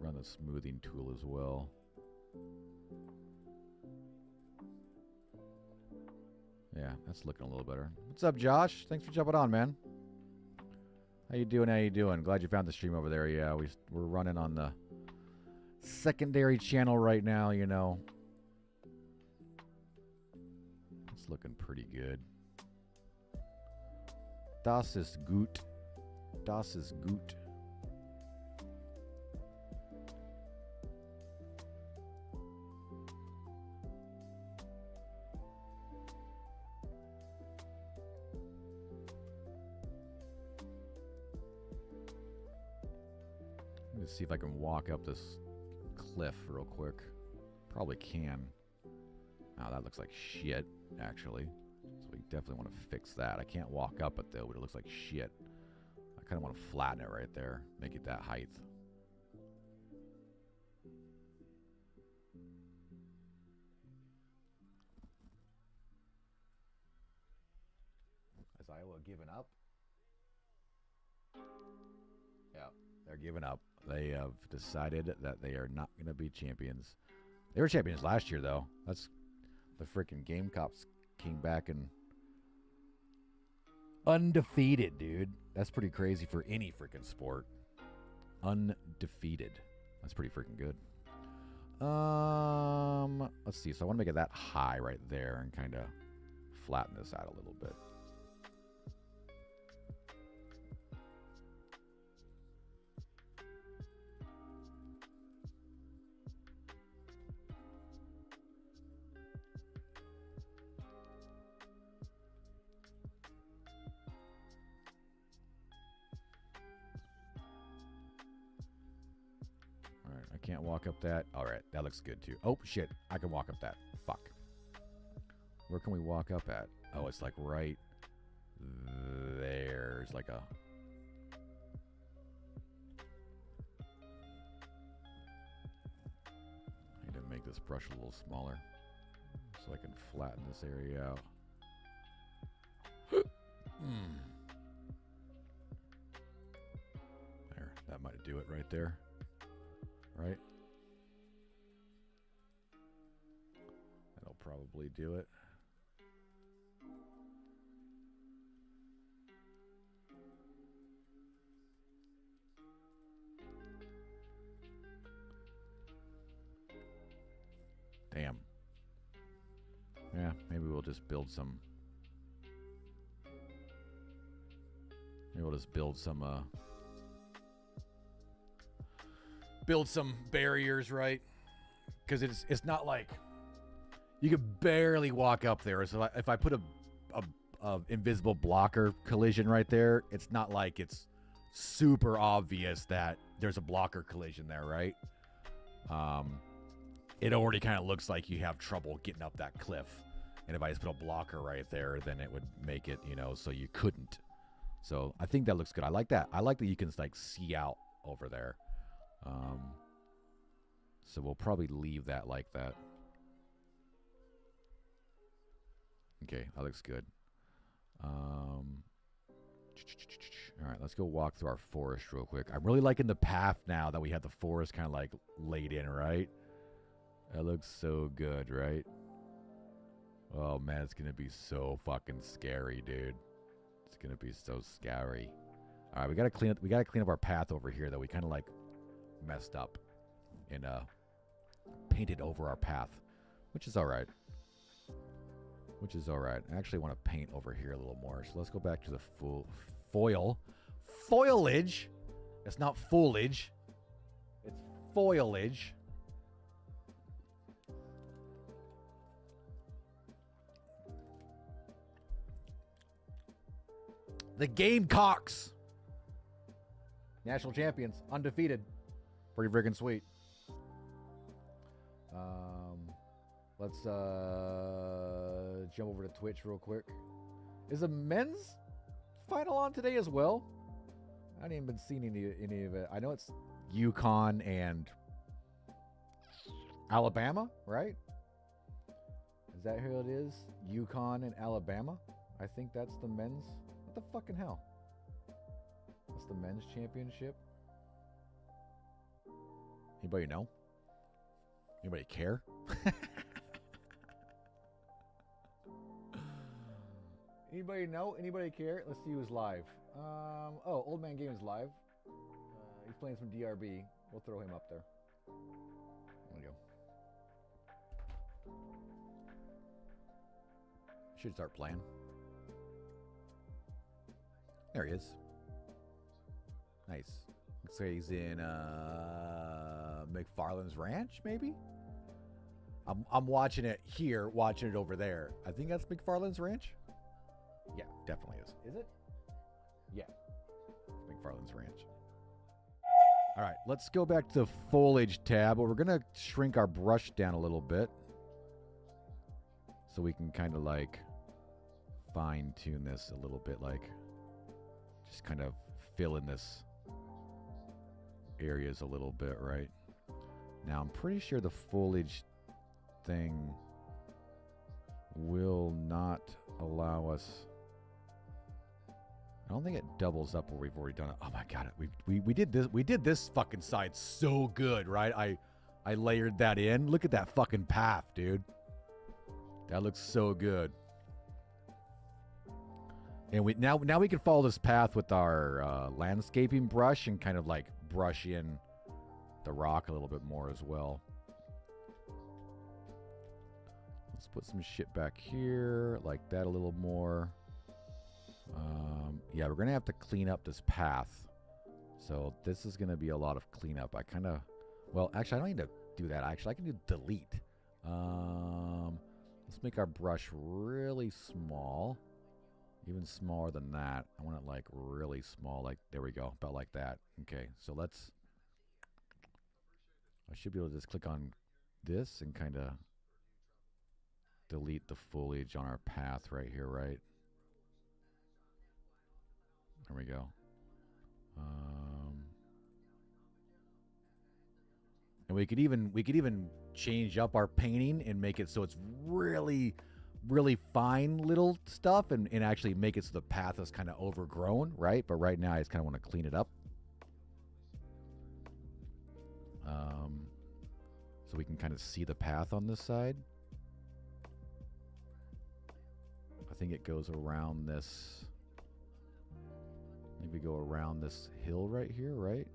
Run the smoothing tool as well. Yeah, that's looking a little better. What's up, Josh? Thanks for jumping on, man. How you doing? How you doing? Glad you found the stream over there. Yeah, we're running on the secondary channel right now, you know. It's looking pretty good. Das ist gut. Das ist gut. Let's see if I can walk up this cliff real quick. Probably can. Oh, that looks like shit, actually. So we definitely want to fix that. I can't walk up it, though, but it looks like shit. I kind of want to flatten it right there. Make it that height. Is Iowa giving up? Yeah, they're giving up. They have decided that they are not going to be champions. They were champions last year, though. That's the freaking Gamecocks came back and undefeated, dude. That's pretty crazy for any freaking sport. Undefeated. That's pretty freaking good. Let's see. So I want to make it that high right there and kind of flatten this out a little bit. Can't walk up that. All right, that looks good too. Oh shit, I can walk up that. Fuck. Where can we walk up at? Oh, it's like right there's like a. I need to make this brush a little smaller so I can flatten this area out. There, that might do it right there. Right? That'll probably do it. Damn. Yeah, maybe we'll just build some. Maybe we'll just build some barriers, right? Because it's not like you could barely walk up there. So if I put a invisible blocker collision right there, it's not like it's super obvious that there's a blocker collision there, right? It already kind of looks like you have trouble getting up that cliff. And if I just put a blocker right there, then it would make it, you know, so you couldn't. So I think that looks good. I like that. I like that you can like see out over there. So we'll probably leave that like that. Okay, that looks good. All right, let's go walk through our forest real quick. I'm really liking the path now that we have the forest kind of like laid in, right? That looks so good, right? Oh man, it's gonna be so fucking scary, dude. It's gonna be so scary. All right, we gotta clean up our path over here that we kind of like messed up and painted over our path, which is all right. Which is all right. I actually want to paint over here a little more. So let's go back to the foliage. It's not foliage. It's foliage. The Gamecocks. National champions. Undefeated. Pretty freaking sweet. Let's jump over to Twitch real quick. Is the men's final on today as well? I haven't even been seeing any of it. I know it's UConn and Alabama, right? Is that who it is? UConn and Alabama? I think that's the men's. What the fucking hell? That's the men's championship. Anybody know? Anybody care? Anybody know? Anybody care? Let's see who's live. Oh, Old Man Game is live. He's playing some DRB. We'll throw him up there. There we go. Should start playing. There he is. Nice. Looks like he's in McFarland's Ranch, maybe? I'm watching it here, watching it over there. I think that's McFarland's Ranch. Yeah, definitely is. Is it? Yeah. It's McFarland's Ranch. All right, let's go back to the foliage tab. But we're going to shrink our brush down a little bit so we can kind of like fine tune this a little bit, like just kind of fill in this areas a little bit, right? Now, I'm pretty sure the foliage thing will not allow us. I don't think it doubles up where we've already done it. Oh my god, we did this. We did this fucking side so good, right? I layered that in. Look at that fucking path, dude. That looks so good. And we now we can follow this path with our landscaping brush and kind of like brush in the rock a little bit more as well. Let's put some shit back here, like that a little more. Yeah, we're going to have to clean up this path. So this is going to be a lot of cleanup. I kind of, well, actually, I don't need to do that. Actually, I can do delete. Let's make our brush really small. Even smaller than that. I want it like really small. Like, there we go. About like that. Okay, so let's, I should be able to just click on this and kind of delete the foliage on our path right here, right? There we go. And we could even change up our painting and make it so it's really, really fine little stuff and actually make it so the path is kind of overgrown, right? But right now I just kind of want to clean it up. So we can kind of see the path on this side. I think it goes around this. Maybe go around this hill right here, right?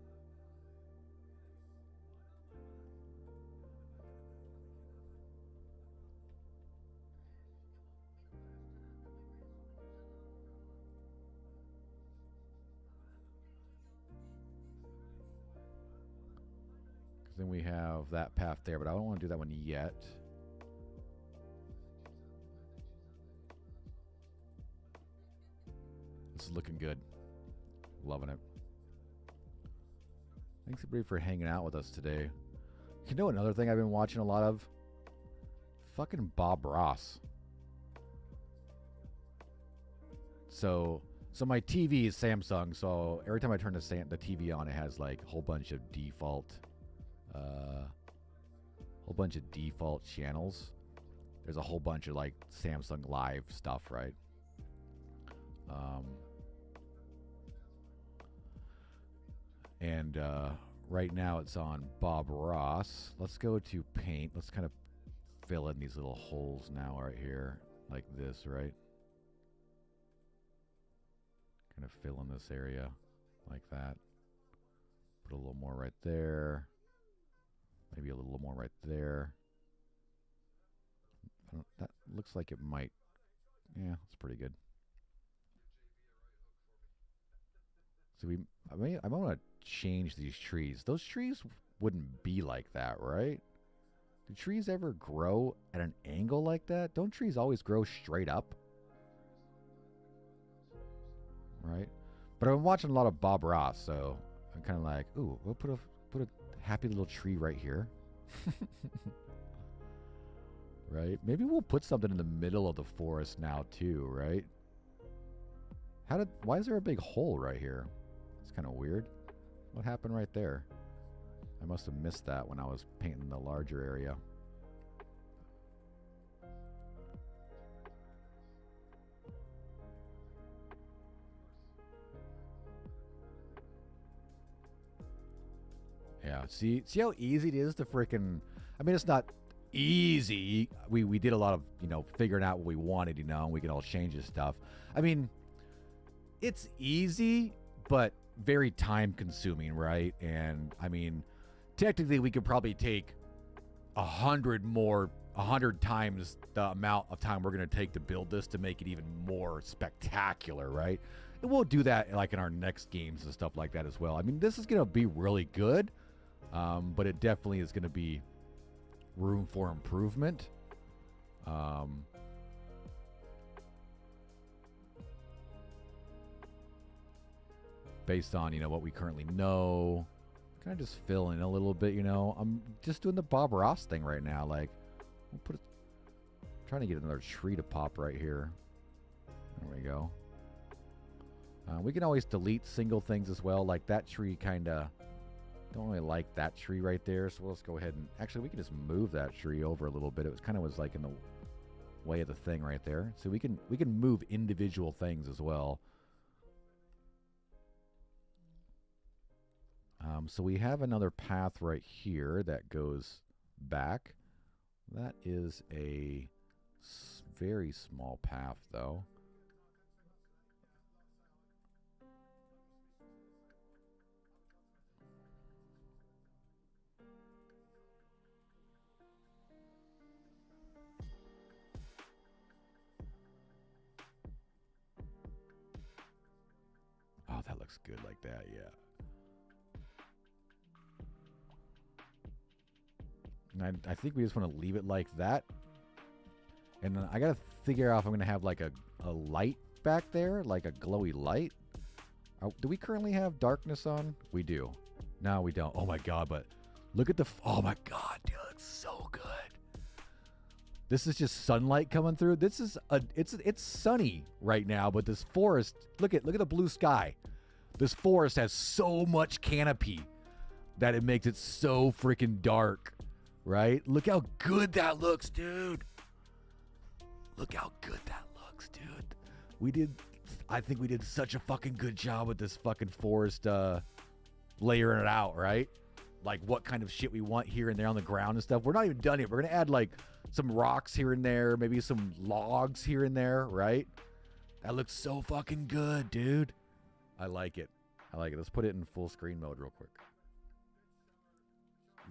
Because then we have that path there, but I don't want to do that one yet. This is looking good. Loving it. Thanks everybody for hanging out with us today. You know another thing I've been watching a lot of? Fucking Bob Ross. So So my TV is Samsung, so every time I turn the TV on, it has like a whole bunch of default channels. There's a whole bunch of like Samsung Live stuff, right? And right now it's on Bob Ross. Let's go to paint. Let's kind of fill in these little holes now right here, like this, right? Kind of fill in this area like that. Put a little more right there. Maybe a little more right there. That looks like it might. Yeah, it's pretty good. So I want to change these trees. Those trees wouldn't be like that, right? Do trees ever grow at an angle like that? Don't trees always grow straight up? Right? But I've been watching a lot of Bob Ross, so I'm kind of like, ooh, we'll put a happy little tree right here. Right? Maybe we'll put something in the middle of the forest now too, right? Why is there a big hole right here? It's kind of weird. What happened right there? I must have missed that when I was painting the larger area. Yeah, see how easy it is to freaking... I mean, it's not easy. We did a lot of, figuring out what we wanted, and we can all change this stuff. I mean, it's easy, but very time consuming, right? And I mean, technically we could probably take 100 times the amount of time we're going to take to build this to make it even more spectacular, right? And we'll do that like in our next games and stuff like that as well. I mean, this is going to be really good, but it definitely is going to be room for improvement. Based on, what we currently know. Can I just fill in a little bit, I'm just doing the Bob Ross thing right now. Like, we'll trying to get another tree to pop right here. There we go. We can always delete single things as well. Like that tree kind of, don't really like that tree right there. So let's go ahead and, actually we can just move that tree over a little bit. It was kind of like in the way of the thing right there. So we can move individual things as well. So we have another path right here that goes back. That is a very small path, though. Oh, that looks good like that, yeah. And I think we just want to leave it like that. And then I got to figure out if I'm going to have like a light back there, like a glowy light. Do we currently have darkness on? We do. No, we don't. Oh my God, but look at oh my God, dude, it looks so good. This is just sunlight coming through. This is it's sunny right now, but this forest, look at the blue sky. This forest has so much canopy that it makes it so freaking dark. Right? Look how good that looks, dude. Look how good that looks, dude. I think we did such a fucking good job with this fucking forest layering it out, right? Like what kind of shit we want here and there on the ground and stuff. We're not even done yet. We're going to add like some rocks here and there, maybe some logs here and there, right? That looks so fucking good, dude. I like it. Let's put it in full screen mode real quick.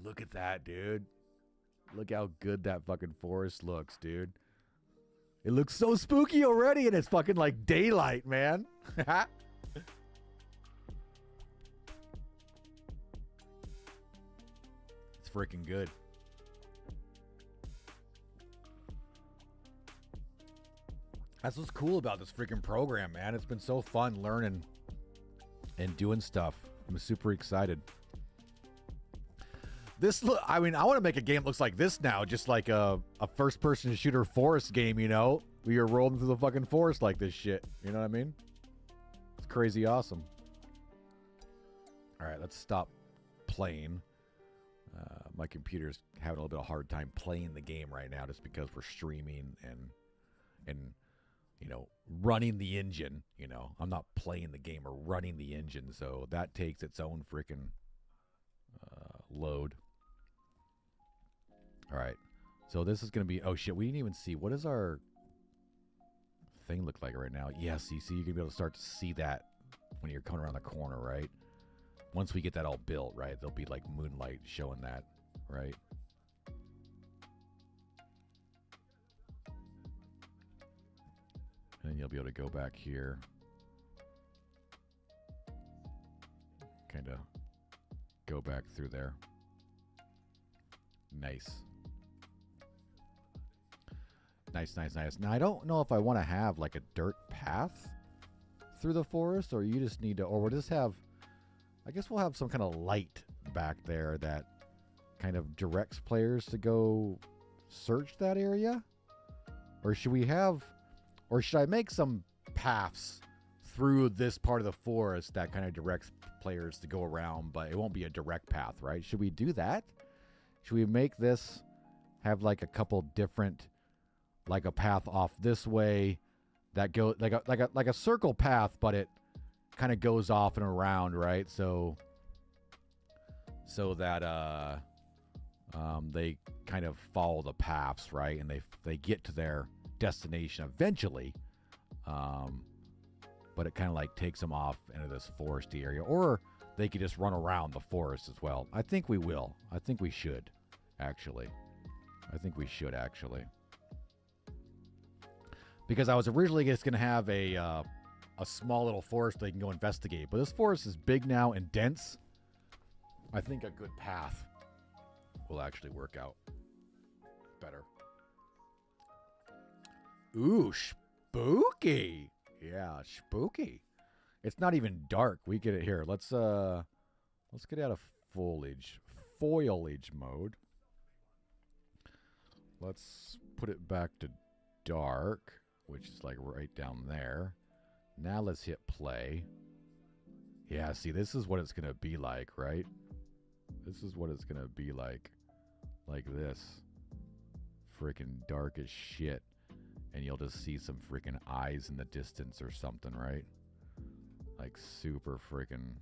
Look at that, dude. Look how good that fucking forest looks, dude. It looks so spooky already, and it's fucking like daylight, man. It's freaking good. That's what's cool about this freaking program, man. It's been so fun learning and doing stuff. I'm super excited. I want to make a game that looks like this now, just like a first-person shooter forest game, where you're rolling through the fucking forest like this shit. You know what I mean? crazy awesome. All right, let's stop playing. My computer's having a little bit of a hard time playing the game right now just because we're streaming and you know, running the engine. You know, I'm not playing the game or running the engine, so that takes its own freaking load. All right, so this is going to be, oh shit, we didn't even see, what does our thing look like right now? Yes, you see, you're going to be able to start to see that when you're coming around the corner, right? Once we get that all built, right, there'll be like moonlight showing that, right? And then you'll be able to go back here. Kind of go back through there. Nice. Nice, nice, nice. Now, I don't know if I want to have like a dirt path through the forest, or you just need to, or we'll just have, I guess we'll have some kind of light back there that kind of directs players to go search that area. Or should we have, or should I make some paths through this part of the forest that kind of directs players to go around, but it won't be a direct path, right? Should we do that? Should we make this have like a couple different, like a path off this way that go like a circle path, but it kind of goes off and around, right? So that they kind of follow the paths, right? And they get to their destination eventually, but it kind of like takes them off into this foresty area, or they could just run around the forest as well. I think we will. I think we should, actually. I think we should, actually. Because I was originally just going to have a small little forest they can go investigate, but this forest is big now and dense. I think a good path will actually work out better. Ooh, spooky. Yeah, spooky. It's not even dark. We get it here. Let's get out of foliage mode. Let's put it back to dark, which is like right down there. Now let's hit play. Yeah, see, this is what it's going to be like, right? This is what it's going to be like. Like this. Freaking dark as shit. And you'll just see some freaking eyes in the distance or something, right? Like super freaking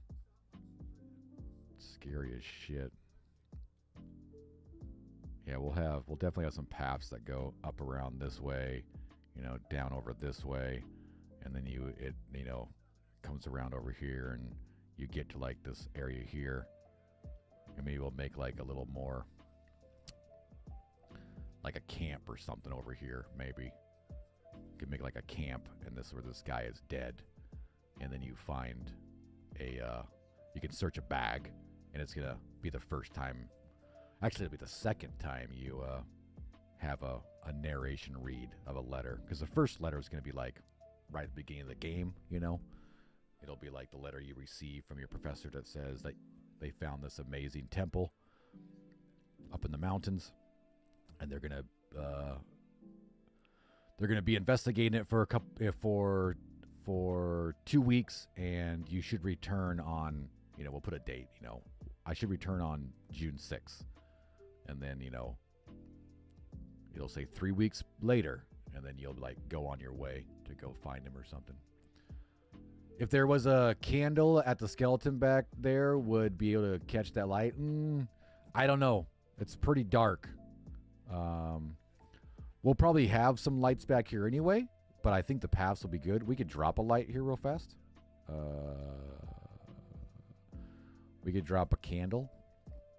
scary as shit. Yeah, we'll definitely have some paths that go up around this way, you know, down over this way, and then it comes around over here and you get to like this area here. And maybe we'll make like a little more like a camp or something over here, maybe. Could make like a camp, and this is where this guy is dead, and then you find you can search a bag, and it's gonna be the first time, actually it'll be the second time you have a narration read of a letter, because the first letter is gonna be like right at the beginning of the game, you know. It'll be like the letter you receive from your professor that says that they found this amazing temple up in the mountains, and they're gonna be investigating it for for 2 weeks, and you should return on, you know, we'll put a date, you know, I should return on June 6th. And then, you know, it'll say 3 weeks later, and then you'll like go on your way to go find him or something. If there was a candle at the skeleton back there, would be able to catch that light. I don't know. It's pretty dark. We'll probably have some lights back here anyway, but I think the paths will be good. We could drop a light here real fast. We could drop a candle.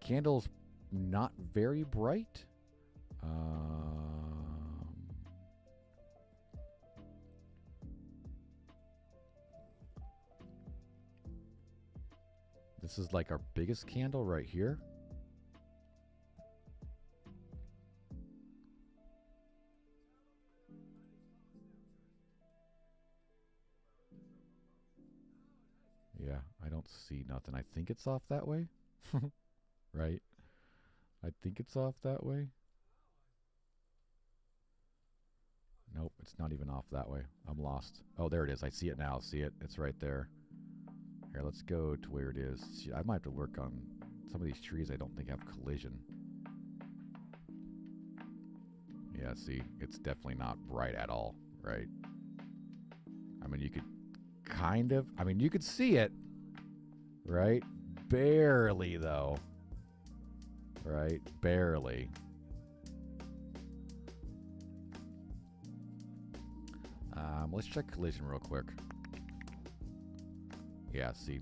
Candle's not very bright. This is like our biggest candle right here. Yeah, I don't see nothing. I think it's off that way. Right? I think it's off that way. Nope, it's not even off that way. I'm lost. Oh, there it is. I see it now. See it? It's right there. Here, let's go to where it is. See, I might have to work on some of these trees I don't think have collision. Yeah, see, it's definitely not bright at all, right? I mean, you could kind of, I mean, you could see it, right? Barely, though. Right? Barely. Let's check collision real quick. Yeah, see.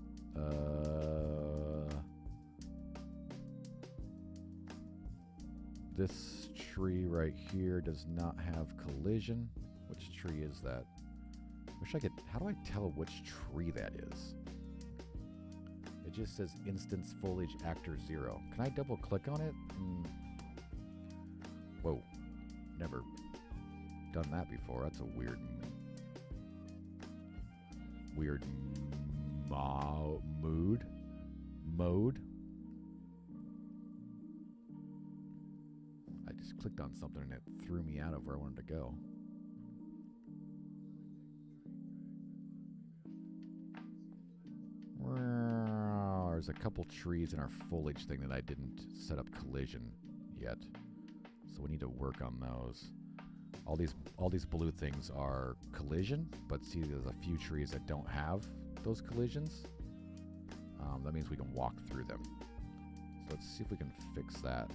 This tree right here does not have collision. Which tree is that? Wish I could. How do I tell which tree that is? It just says instance foliage actor 0. Can I double click on it? Whoa. Never done that before. That's a weird mode. I just clicked on something and it threw me out of where I wanted to go. There's a couple trees in our foliage thing that I didn't set up collision yet, so we need to work on those. All these blue things are collision, but see, there's a few trees that don't have those collisions. That means we can walk through them. So let's see if we can fix that.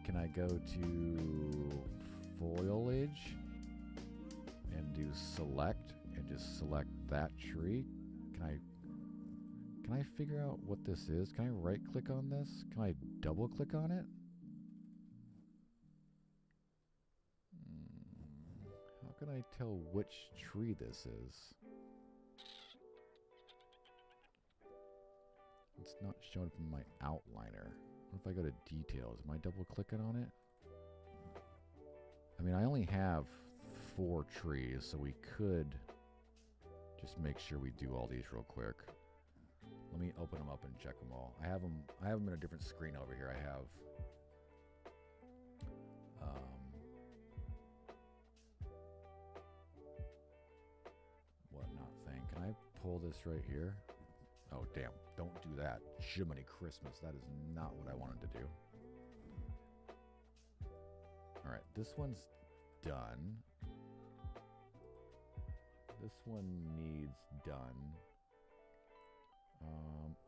Can I go to foliage and do select and just select that tree? Can I figure out what this is? Can I right click on this? Can I double click on it? How can I tell which tree this is? It's not showing up in my outliner. What if I go to details? Am I double clicking on it? I mean, I only have 4 trees, so we could just make sure we do all these real quick. Let me open them up and check them all. I have them in a different screen over here. I have whatnot thing. Can I pull this right here? Oh, damn. Don't do that. Jiminy Christmas. That is not what I wanted to do. All right. This one's done. This one needs done.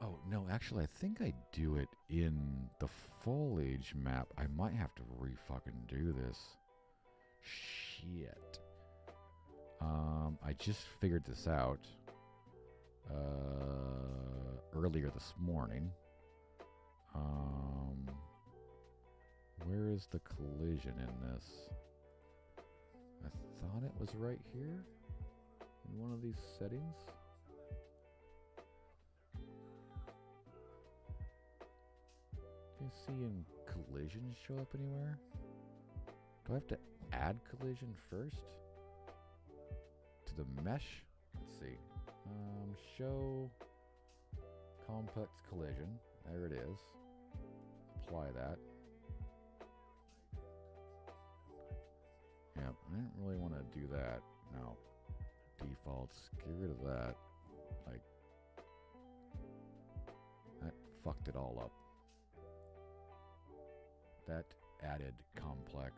Oh, no. Actually, I think I do it in the foliage map. I might have to re-fucking do this. Shit. I just figured this out. Earlier this morning. Where is the collision in this? I thought it was right here in one of these settings. Can you see in collision show up anywhere? Do I have to add collision first? To the mesh? Let's see. Show complex collision. There it is. Apply that. Yeah, I didn't really want to do that. No. Defaults. Get rid of that. Like, that fucked it all up. That added complex.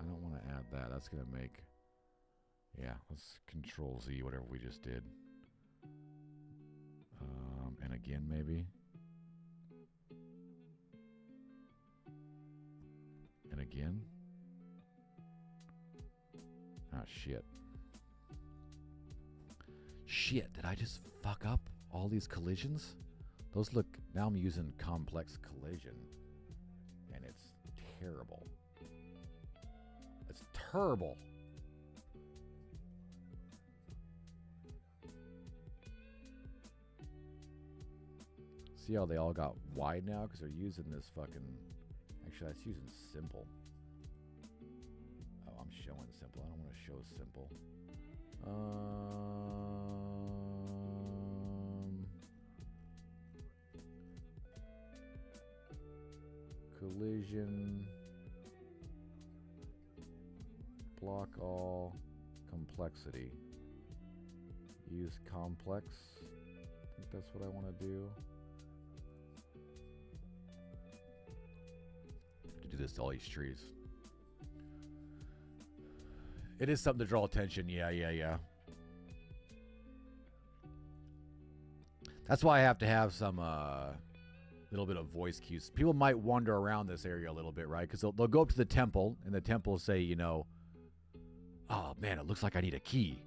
I don't want to add that. That's going to make... Yeah, let's Control Z, whatever we just did. And again, maybe. And again. Ah, shit. Shit, did I just fuck up all these collisions? Those look... Now I'm using complex collision. And it's terrible. It's terrible. See how they all got wide now? Because they're using this fucking... Actually, that's using simple. Oh, I'm showing simple. I don't want to show simple. Collision. Block all. Complexity. Use complex. I think that's what I want to do. To do this to all these trees. It is something to draw attention. Yeah. That's why I have to have some little bit of voice cues. People might wander around this area a little bit, right? Because they'll go up to the temple, and the temple will say, you know, oh man, it looks like I need a key.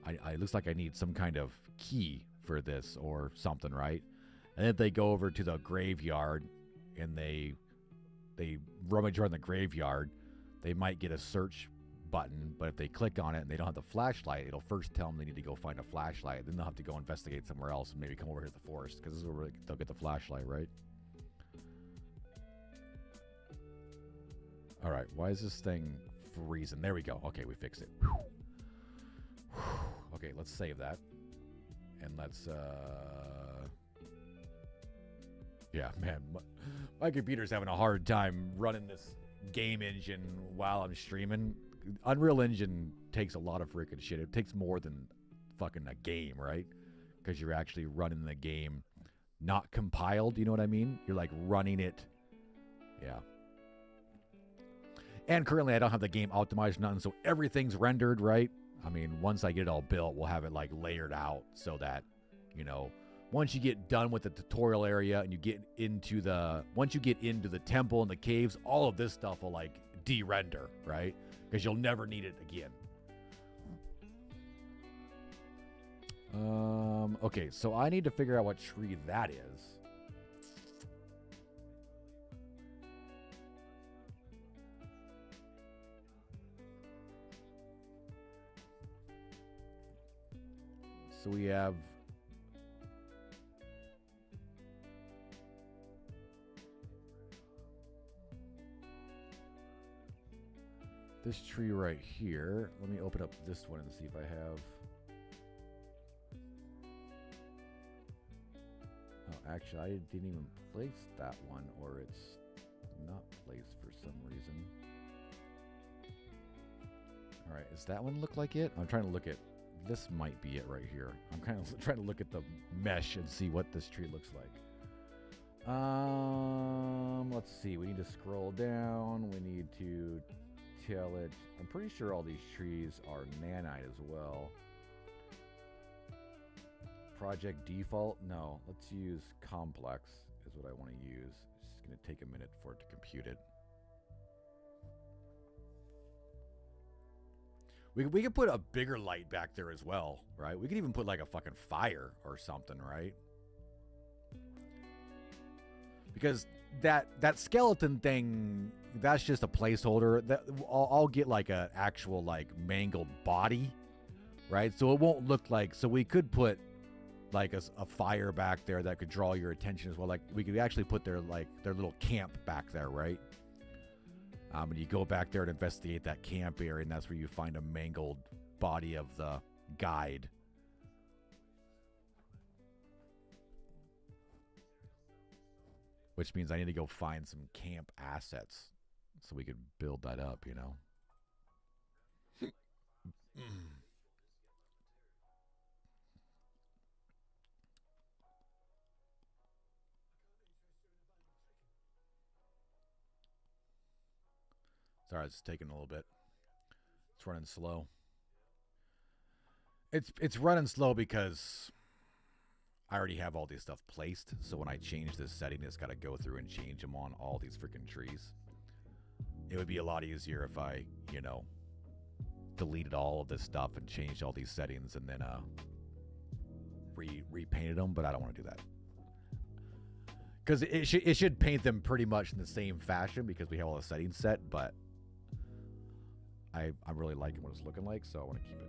It looks like I need some kind of key for this or something, right? And if they go over to the graveyard and they rummage around the graveyard, they might get a search button, but if they click on it and they don't have the flashlight, it'll first tell them they need to go find a flashlight. Then they'll have to go investigate somewhere else and maybe come over here to the forest, because this is where they'll get the flashlight, right? All right, why is this thing freezing? There we go. Okay, we fixed it. Whew. Okay, let's save that. And let's, yeah, man, my computer's having a hard time running this game engine while I'm streaming. Unreal Engine takes a lot of freaking shit. It takes more than fucking a game, right? Because you're actually running the game not compiled, you know what I mean? You're like running it. Yeah. And currently I don't have the game optimized, nothing, so everything's rendered, right? I mean, once I get it all built, we'll have it like layered out so that, you know, once you get done with the tutorial area and you get into the, once you get into the temple and the caves, all of this stuff will like de-render, right? Because you'll never need it again. Okay, so I need to figure out what tree that is. So we have this tree right here. Let me open up this one and see if I have. Oh, actually, I didn't even place that one, or it's not placed for some reason. All right, does that one look like it? I'm trying to look at. This might be it right here. I'm kind of trying to look at the mesh and see what this tree looks like. Let's see. We need to scroll down. We need to tell it. I'm pretty sure all these trees are nanite as well. Project default? No. Let's use complex is what I want to use. It's just going to take a minute for it to compute it. We could put a bigger light back there as well, right? We could even put like a fucking fire or something, right? Because that skeleton thing, that's just a placeholder. That I'll get like an actual like mangled body, right? So it won't look like. So we could put like a fire back there that could draw your attention as well. Like we could actually put their little camp back there, right? And you go back there and investigate that camp area, and that's where you find a mangled body of the guide. Which means I need to go find some camp assets so we could build that up, you know? Sorry, it's taking a little bit. It's running slow. It's running slow because I already have all this stuff placed. So when I change this setting, it's got to go through and change them on all these freaking trees. It would be a lot easier if I, you know, deleted all of this stuff and changed all these settings and then repainted them. But I don't want to do that. Because it should paint them pretty much in the same fashion because we have all the settings set, but I'm really liking what it's looking like, so I want to keep it.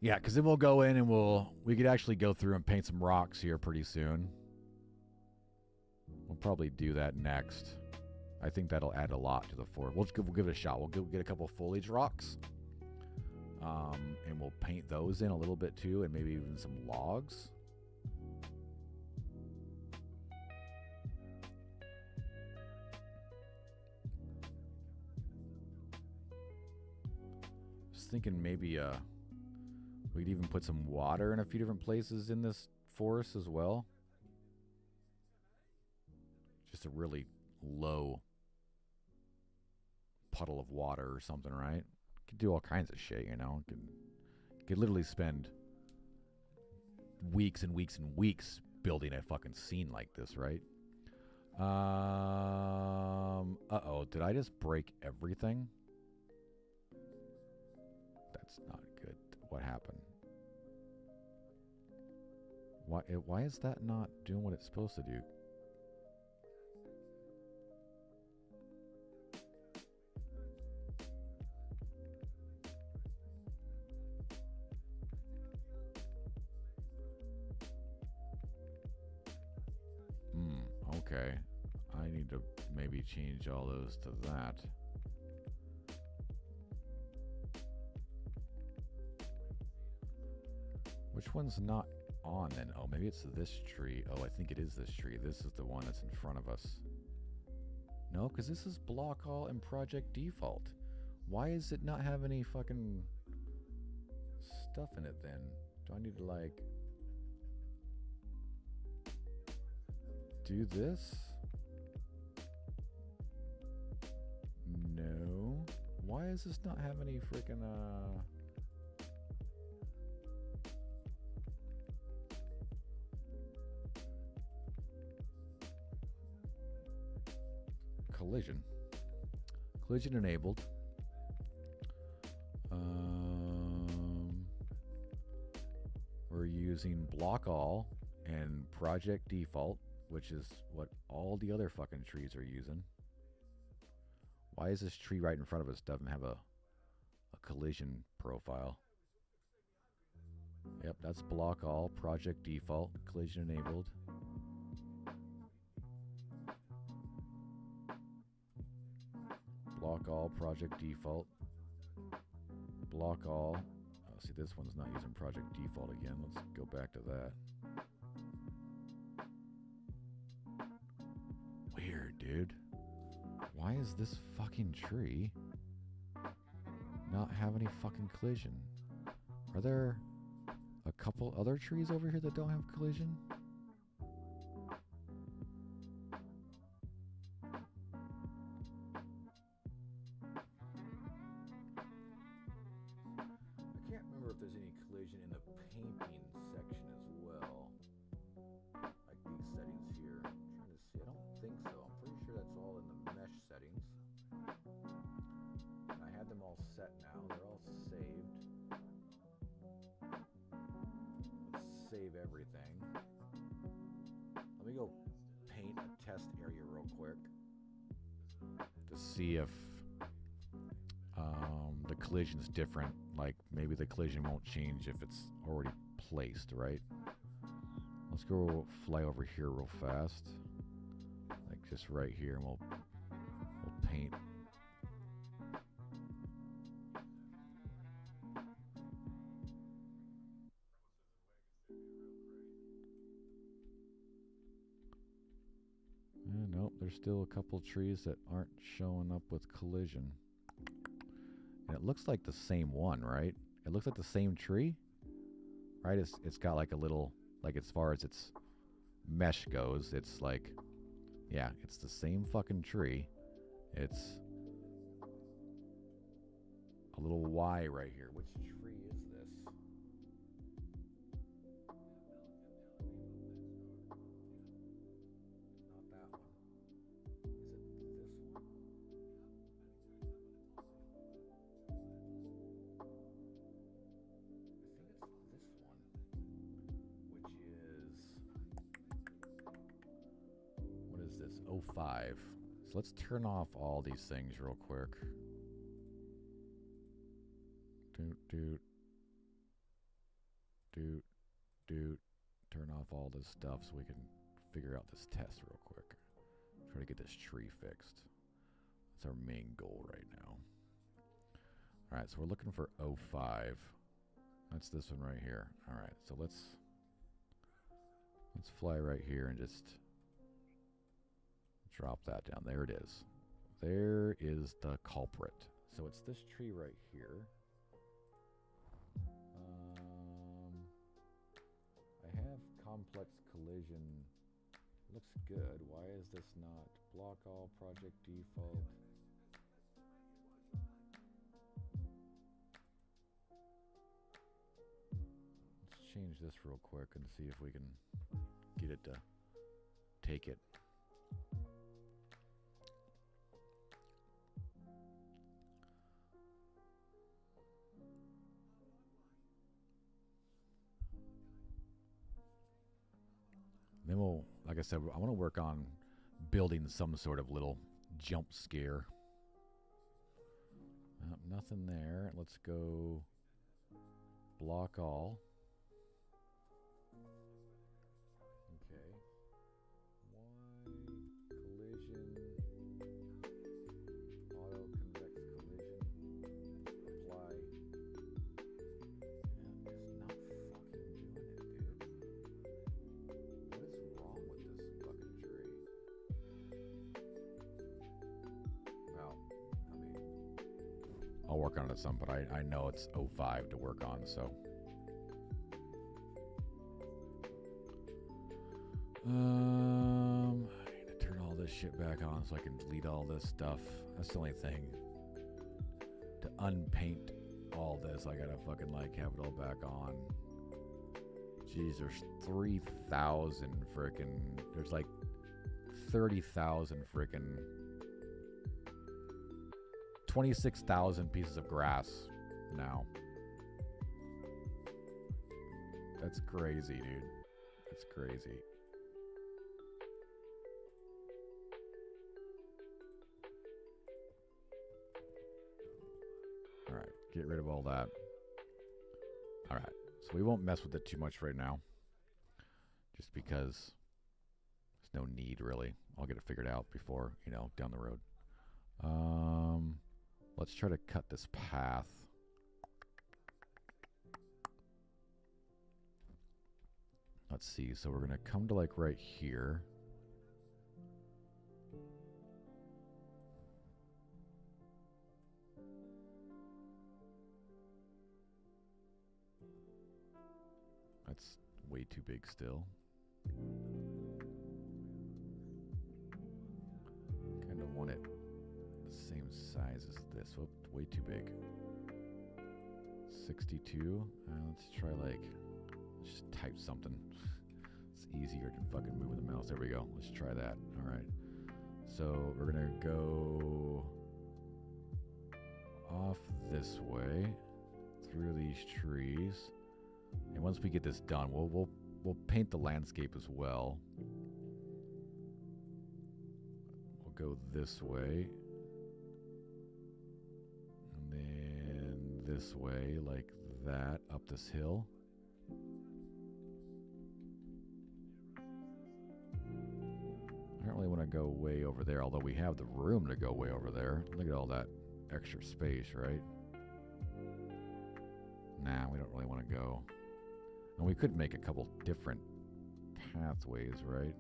Yeah, because then we'll go in and we could actually go through and paint some rocks here pretty soon. We'll probably do that next. I think that'll add a lot to the forest. We'll give it a shot. We'll get a couple of foliage rocks. And we'll paint those in a little bit too, and maybe even some logs. Just thinking maybe we'd even put some water in a few different places in this forest as well. Just a really low puddle of water or something, right? Could do all kinds of shit, you know. Could literally spend weeks and weeks and weeks building a fucking scene like this, right? Uh-oh, did I just break everything? That's not good. What happened? Why is that not doing what it's supposed to do? Okay, I need to maybe change all those to that. Which one's not on then? Oh, maybe it's this tree. Oh, I think it is this tree. This is the one that's in front of us. No, because this is block all and project default. Why does it not have any fucking stuff in it then? Do I need to like do this? No. Why does this not have any freaking collision? Collision enabled. We're using block all and project default, which is what all the other fucking trees are using. Why is this tree right in front of us doesn't have a collision profile? Yep, that's block all, project default, collision enabled. Block all, project default. Block all. Oh, see, this one's not using project default again. Let's go back to that. Weird, dude. Why is this fucking tree not have any fucking collision? Are there a couple other trees over here that don't have collision? I can't remember if there's any collision in the painting section as well. Like these settings here. I'm trying to see. I don't think so. I'm pretty sure that's all in the mesh settings. And I had them all set now. They're all saved. Let's save everything. Let me go paint a test area real quick to see if the collision is different. Like maybe the collision won't change if it's already placed, right? Let's go fly over here real fast, like just right here, and we'll paint. Nope, there's still a couple trees that aren't showing up with collision. And it looks like the same one, right? It looks like the same tree, right? It's got like a little, like as far as its mesh goes, it's like, yeah, it's the same fucking tree. It's a little Y right here. Which tree is this? Not that one. Is it this one? What is this? 05. So let's turn off all these things real quick. Doot, doot. Doot, doot. Turn off all this stuff so we can figure out this test real quick. Try to get this tree fixed. That's our main goal right now. All right, so we're looking for 05. That's this one right here. All right, so let's fly right here and just drop that down. There it is. There is the culprit. So it's this tree right here. I have complex collision. Looks good. Why is this not? Block all, project default. Let's change this real quick and see if we can get it to take it. Then we'll, like I said, I want to work on building some sort of little jump scare. Nothing there. Let's go block all. Okay. Why collision, auto convex collision, apply. It's not fucking doing it, dude. What is wrong with this fucking tree? Well, I mean, I'll work on it some, but I know it's 05 to work on, so. I need to turn all this shit back on so I can delete all this stuff. That's the only thing. To unpaint all this, I gotta fucking like have it all back on. Jeez, there's 3,000 frickin'. There's like 30,000 frickin'. 26,000 pieces of grass now. That's crazy, dude. That's crazy. All right, get rid of all that. All right, so we won't mess with it too much right now, just because there's no need really. I'll get it figured out before, you know, down the road. Let's try to cut this path. Let's see, so we're gonna come to like right here. That's way too big still. Kind of want it the same size as this. Whoop, way too big. 62. Let's try like, let's just type something. It's easier than fucking moving the mouse. There we go. Let's try that. All right. So we're gonna go off this way through these trees. And once we get this done, we'll paint the landscape as well. We'll go this way. And then this way, like that, up this hill. I don't really want to go way over there, although we have the room to go way over there. Look at all that extra space, right? Nah, we don't really want to go. And we could make a couple different pathways, right?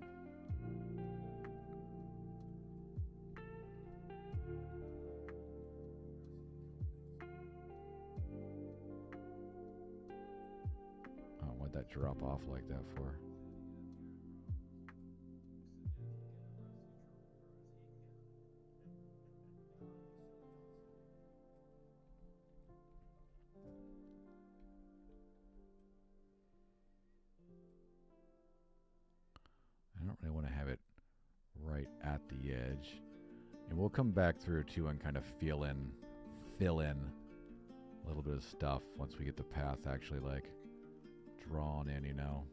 Oh, why'd that drop off like that for? I don't really want to have it right at the edge. And we'll come back through too and kind of fill in a little bit of stuff once we get the path actually like drawn in, you know.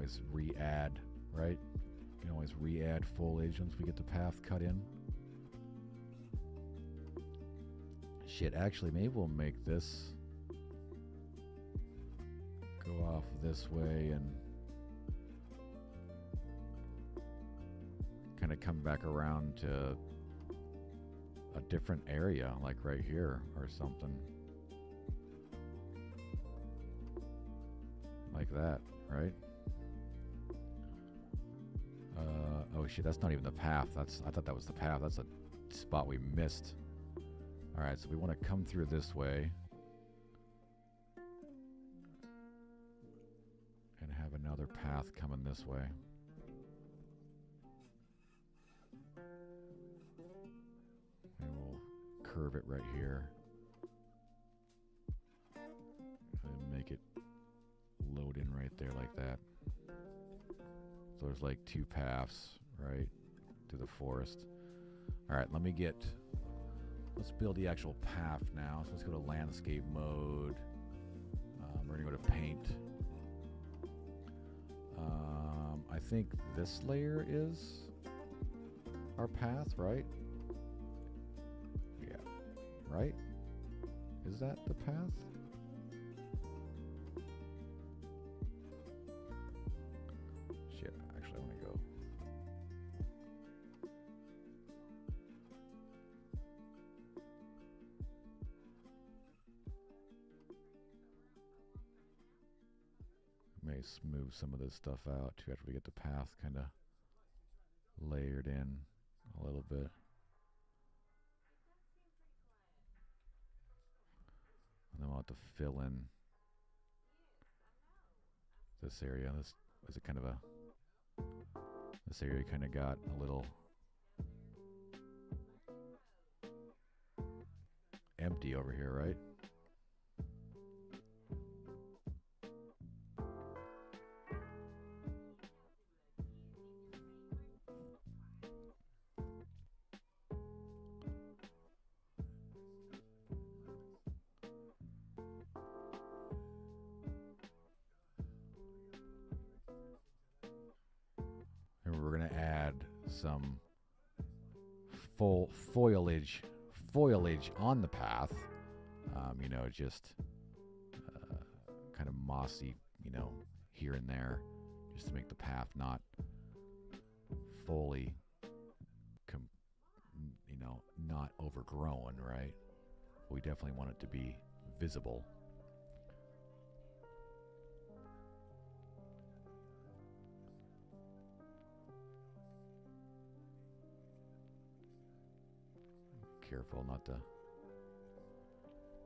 always re-add, right? You can always re-add foliage once we get the path cut in. Shit, actually, maybe we'll make this go off this way and kind of come back around to a different area, like right here or something. Like that, right? Oh shit, that's not even the path. I thought that was the path. That's a spot we missed. All right, so we want to come through this way and have another path coming this way. And we'll curve it right here and make it load in right there like that. So there's like two paths, right, to the forest. All right, let's build the actual path now. So let's go to landscape mode. We're gonna go to paint. I think this layer is our path, right? Yeah, right? Is that the path? Shit, actually I want to go. May smooth some of this stuff out too after we get the path kind of layered in a little bit. And then we'll have to fill in this area. This was a kind of a, this area kind of got a little empty over here, right? We're going to add some foliage on the path. You know, just kind of mossy, you know, here and there, just to make the path not fully, you know, not overgrown, right? We definitely want it to be visible. Careful not to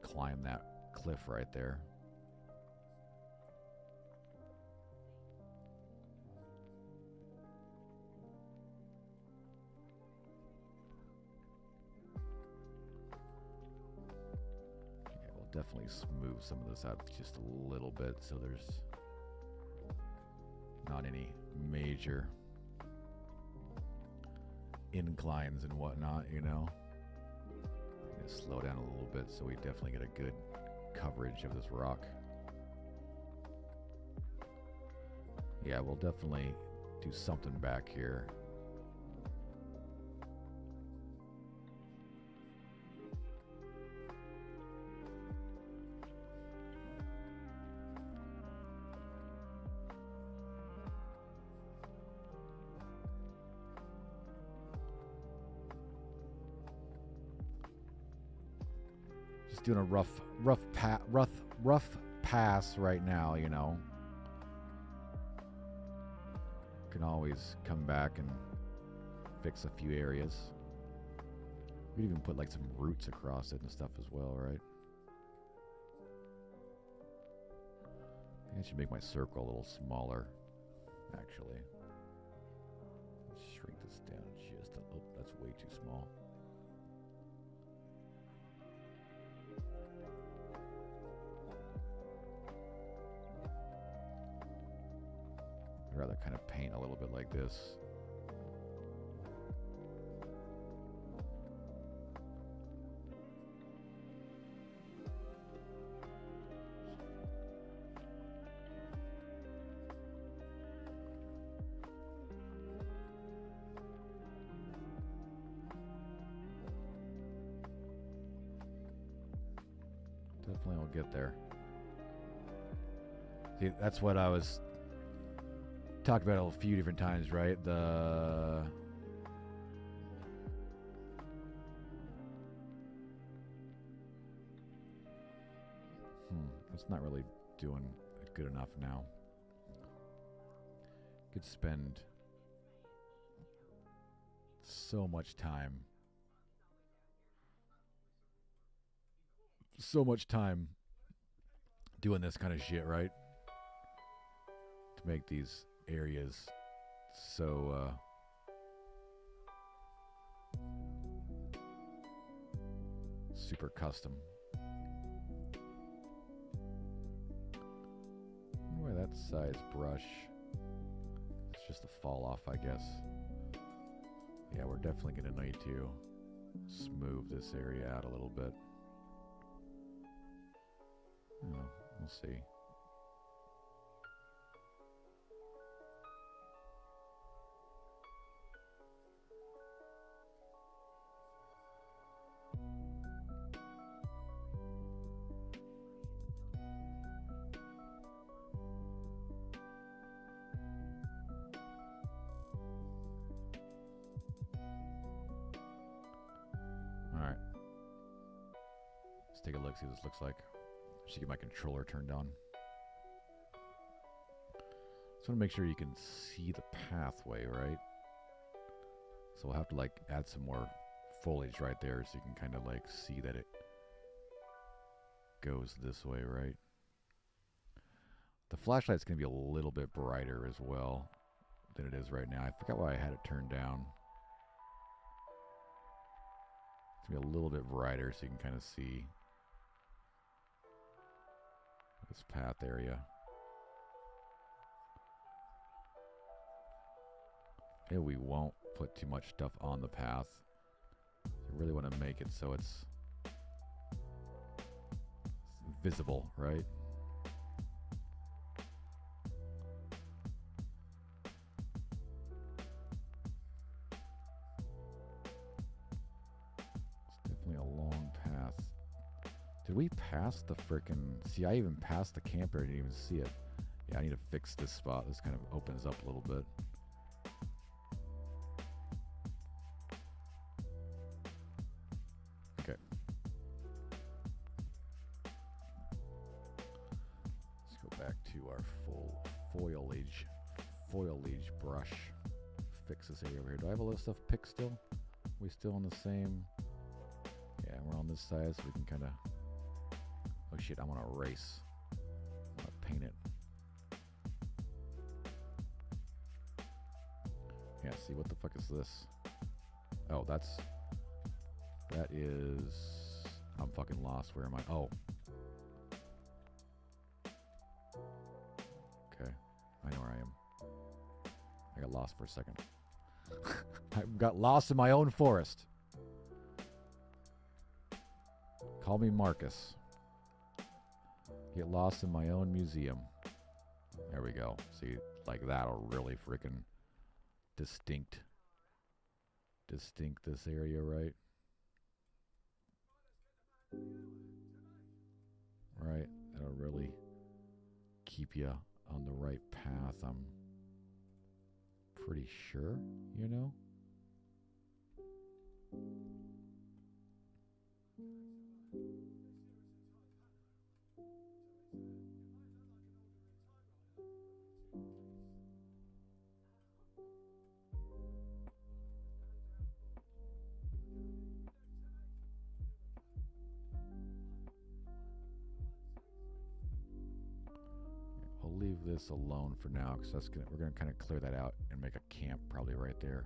climb that cliff right there. Yeah, we'll definitely smooth some of this out just a little bit so there's not any major inclines and whatnot, you know. Slow down a little bit so we definitely get a good coverage of this rock. Yeah, we'll definitely do something back here. Doing a rough pass right now, you know. Can always come back and fix a few areas. We could even put like some roots across it and stuff as well, right? I think I should make my circle a little smaller, actually. Let's shrink this down just a little. That's way too small. I'd rather kind of paint a little bit like this. Definitely will get there. See, that's what I was talked about a few different times, right? It's not really doing it good enough now. Could spend so much time. So much time doing this kind of shit, right? To make these areas so super custom. Why that size brush? It's just a fall off, I guess. Yeah, we're definitely going to need to smooth this area out a little bit. We'll see. Alright. Let's take a look, see what this looks like. I should get my controller turned on. Just want to make sure you can see the pathway, right? So we'll have to like add some more foliage right there so you can kind of like see that it goes this way, right? The flashlight's going to be a little bit brighter as well than it is right now. I forgot why I had it turned down. It's going to be a little bit brighter so you can kind of see this path area. Yeah, we won't put too much stuff on the path. I really want to make it so it's visible, right? It's definitely a long path. Did we pass the frickin'... See, I even passed the camper. I didn't even see it. Yeah, I need to fix this spot. This kind of opens up a little bit. Okay. Let's go back to our full foliage brush. Fix this area over here. Do I have all this stuff picked still? We still on the same... Yeah, we're on this side so we can kind of... Oh shit, I want to erase. I want to paint it. Yeah, see, what the fuck is this? Oh, that is... I'm fucking lost. Where am I? Oh. Okay. I know where I am. I got lost for a second. I got lost in my own forest. Call me Marcus. Get lost in my own museum. There we go. See, like that'll really freaking distinct this area, right? Right. That'll really keep you on the right path. I'm pretty sure, you know? We'll leave this alone for now because we're gonna kind of clear that out and make a camp probably right there.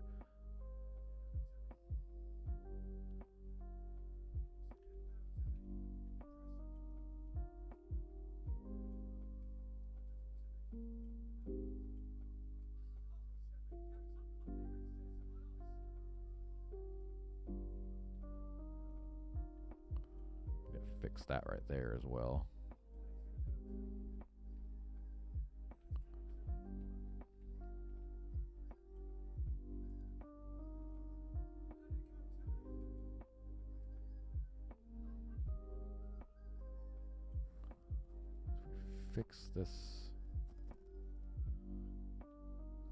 Fix that right there as well. fix this? I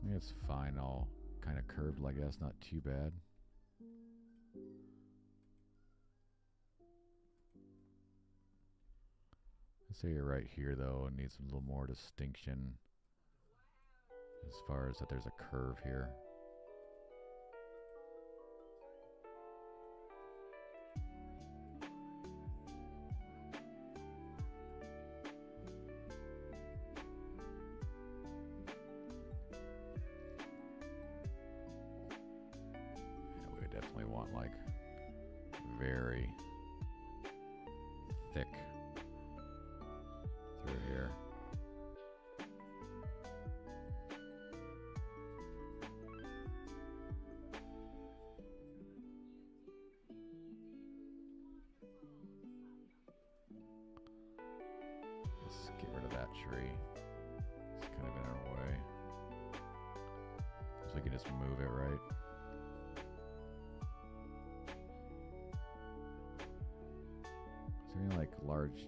think it's fine. All kind of curved, I guess. Not too bad. I'd say right here, though, it needs a little more distinction as far as that there's a curve here. Want like very thick through here. Let's get rid of that tree. It's kind of in our way. So we can just move it, right? Any like large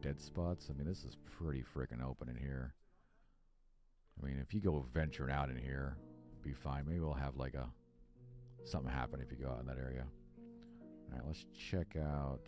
dead spots? I mean, this is pretty freaking open in here. I mean, if you go venturing out in here, be fine. Maybe we'll have like something happen if you go out in that area. All right, let's check out.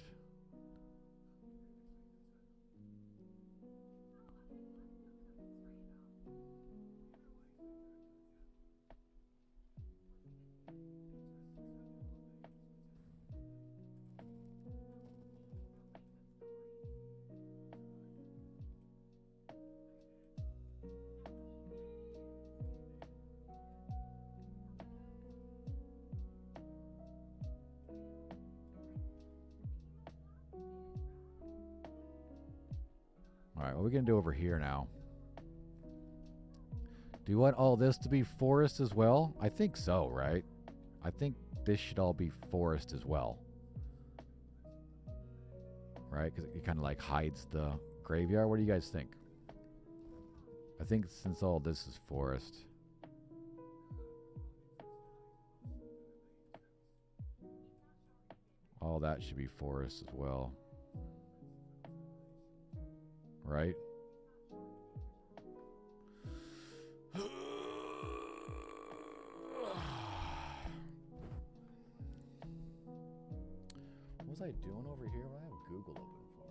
All right, what are we going to do over here now? Do you want all this to be forest as well? I think so, right? I think this should all be forest as well. Right? Because it kind of like hides the graveyard. What do you guys think? I think since all this is forest. All that should be forest as well. Right? What was I doing over here? What do I have Google open for?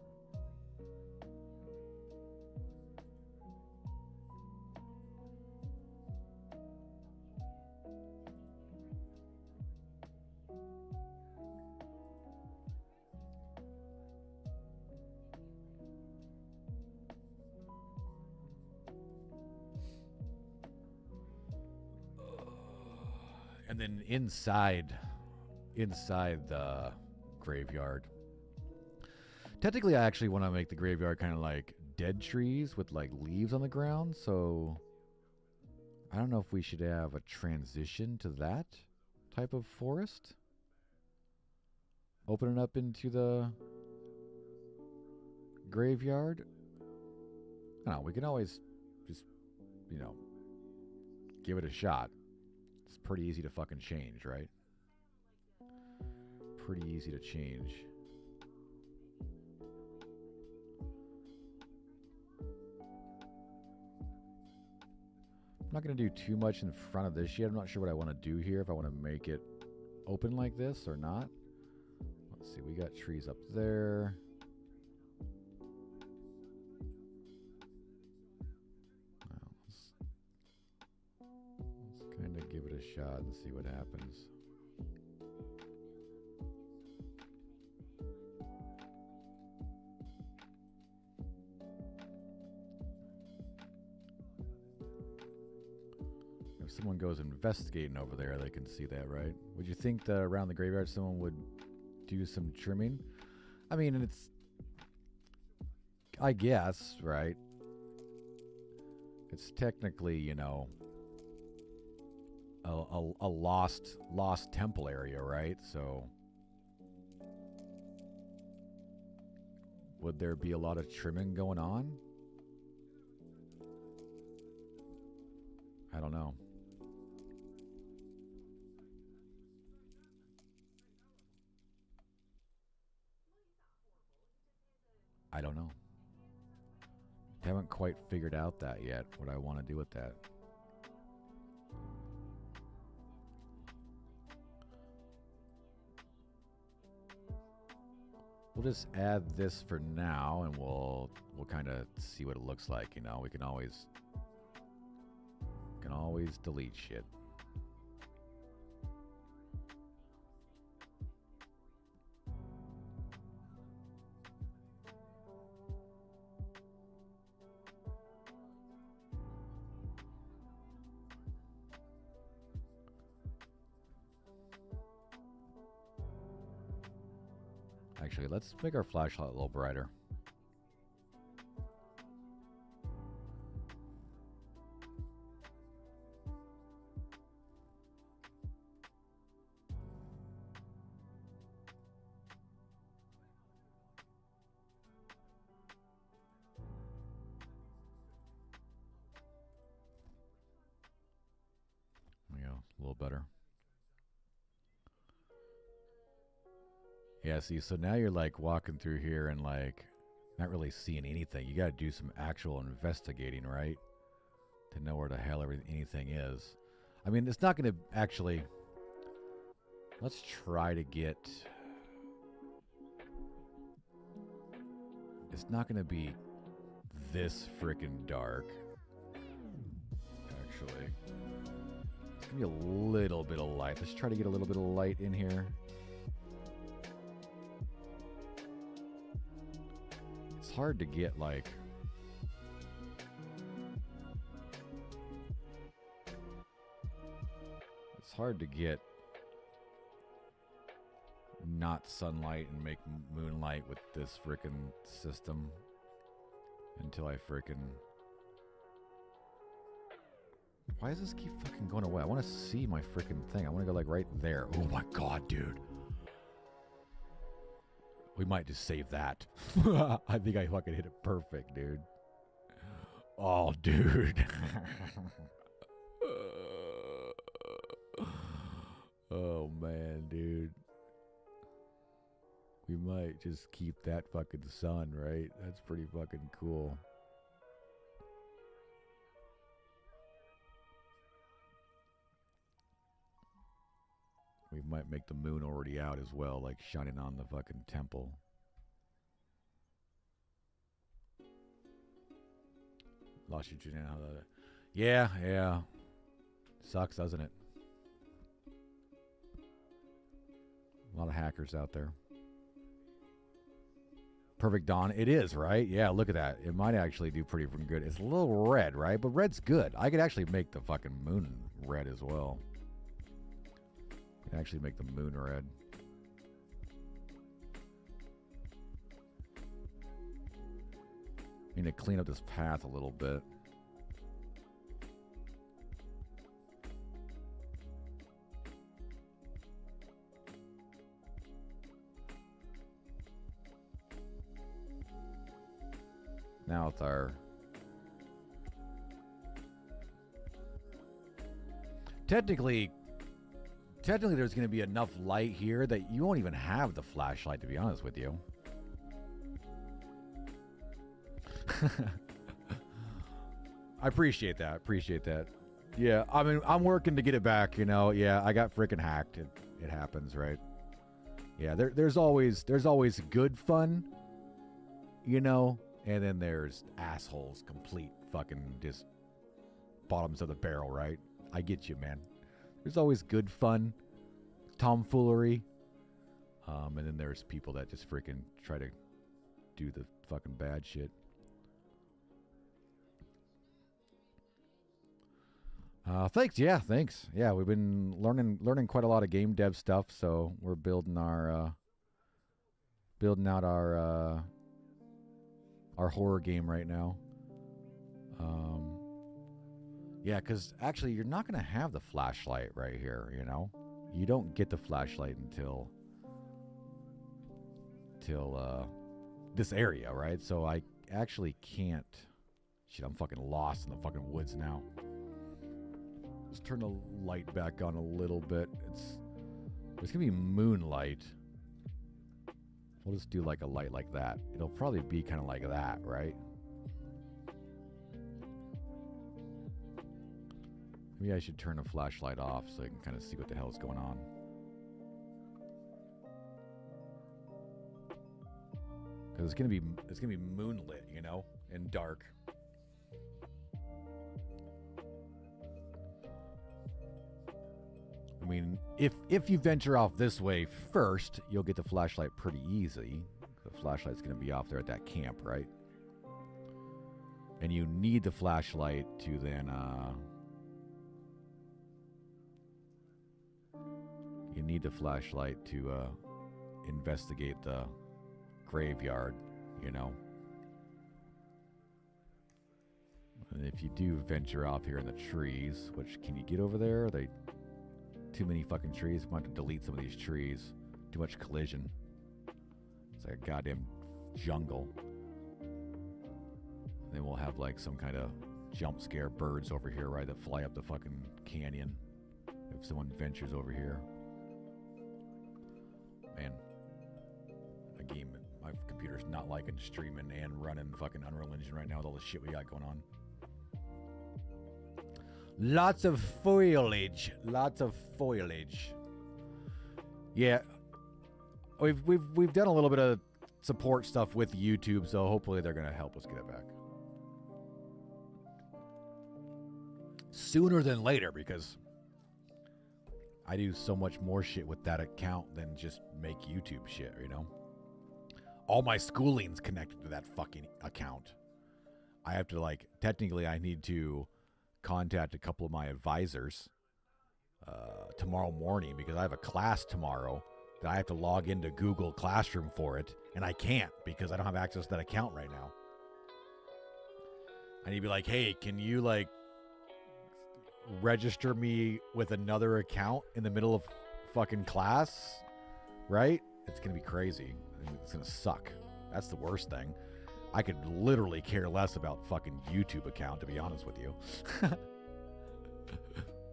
And then inside the graveyard. Technically, I actually want to make the graveyard kind of like dead trees with like leaves on the ground. So I don't know if we should have a transition to that type of forest. Open it up into the graveyard. I don't know, we can always just, you know, give it a shot. It's pretty easy to fucking change, right? Pretty easy to change. I'm not going to do too much in front of this yet. I'm not sure what I want to do here. If I want to make it open like this or not. Let's see. We got trees up there. Let's kind of give it a shot and see what happens. If someone goes investigating over there, they can see that, right? Would you think that around the graveyard someone would do some trimming? I mean, it's, I guess, right? It's technically, you know, a lost temple area, right? So would there be a lot of trimming going on? I don't know. I don't know. Haven't quite figured out that yet, what I want to do with that. We'll just add this for now, and we'll kind of see what it looks like. You know, we can always delete shit. Actually, let's make our flashlight a little brighter. There we go, a little better. Yeah, see, so now you're like walking through here and like not really seeing anything. You got to do some actual investigating, right? To know where the hell anything is. I mean, it's not going to actually... Let's try to get... It's not going to be this freaking dark. Actually. It's going to be a little bit of light. Let's try to get a little bit of light in here. It's hard to get like not sunlight and make moonlight with this frickin' system until I frickin'... Why does this keep fucking going away? I want to see my frickin' thing. I want to go like right there. Oh my god, dude. We might just save that. I think I fucking hit it perfect, dude. Oh, dude. Oh, man, dude. We might just keep that fucking sun, right? That's pretty fucking cool. We might make the moon already out as well, like shining on the fucking temple. Lost you now. Yeah, yeah. Sucks, doesn't it? A lot of hackers out there. Perfect dawn. It is, right? Yeah, look at that. It might actually do pretty good. It's a little red, right? But red's good. I could actually make the fucking moon red as well. Actually make the moon red. Need to clean up this path a little bit. Now it's our... Technically there's going to be enough light here that you won't even have the flashlight, to be honest with you. I appreciate that. Yeah, I mean, I'm working to get it back, you know. Yeah, I got freaking hacked. It happens, right? Yeah, there's always good fun, you know, and then there's assholes, complete fucking just bottoms of the barrel, right? I get you, man. There's always good fun, tomfoolery, and then there's people that just freaking try to do the fucking bad shit. Thanks. Yeah, thanks. Yeah, we've been learning quite a lot of game dev stuff, so we're building out our horror game right now. Yeah, because actually you're not going to have the flashlight right here, you know? You don't get the flashlight until this area, right? So I actually can't... Shit, I'm fucking lost in the fucking woods now. Let's turn the light back on a little bit. There's going to be moonlight. We'll just do like a light like that. It'll probably be kind of like that, right? Maybe I should turn the flashlight off so I can kind of see what the hell is going on. Because it's gonna be moonlit, you know, and dark. I mean, if you venture off this way first, you'll get the flashlight pretty easy. The flashlight's gonna be off there at that camp, right? And you need the flashlight to then investigate the graveyard, you know. And if you do venture off here in the trees, which, can you get over there? Are they too many fucking trees? I'm going to delete some of these trees. Too much collision. It's like a goddamn jungle. And then we'll have like some kind of jump scare birds over here, right, that fly up the fucking canyon if someone ventures over here. Man, a game, my computer's not liking streaming and running fucking Unreal Engine right now with all the shit we got going on. Lots of foliage. Lots of foliage. Yeah. We've done a little bit of support stuff with YouTube, so hopefully they're gonna help us get it back. Sooner than later, because I do so much more shit with that account than just make YouTube shit, you know? All my schooling's connected to that fucking account. I have to, like, technically I need to contact a couple of my advisors tomorrow morning, because I have a class tomorrow that I have to log into Google Classroom for it, and I can't because I don't have access to that account right now. I need to be like, hey, can you, like, register me with another account in the middle of fucking class, right? It's gonna be crazy. It's gonna suck. That's the worst thing. I could literally care less about fucking YouTube account, to be honest with you.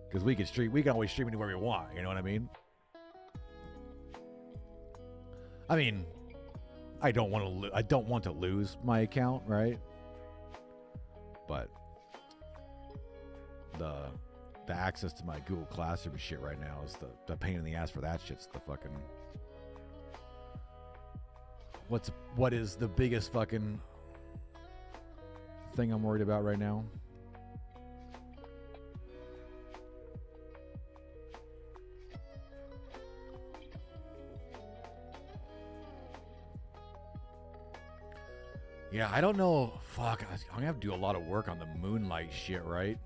Because we can always stream anywhere we want, you know what I mean? I mean, I don't want to lose my account, right? But the access to my Google Classroom shit right now is the pain in the ass for that shit's the fucking... What is the biggest fucking thing I'm worried about right now? Yeah, I don't know. Fuck, I'm gonna have to do a lot of work on the moonlight shit, right?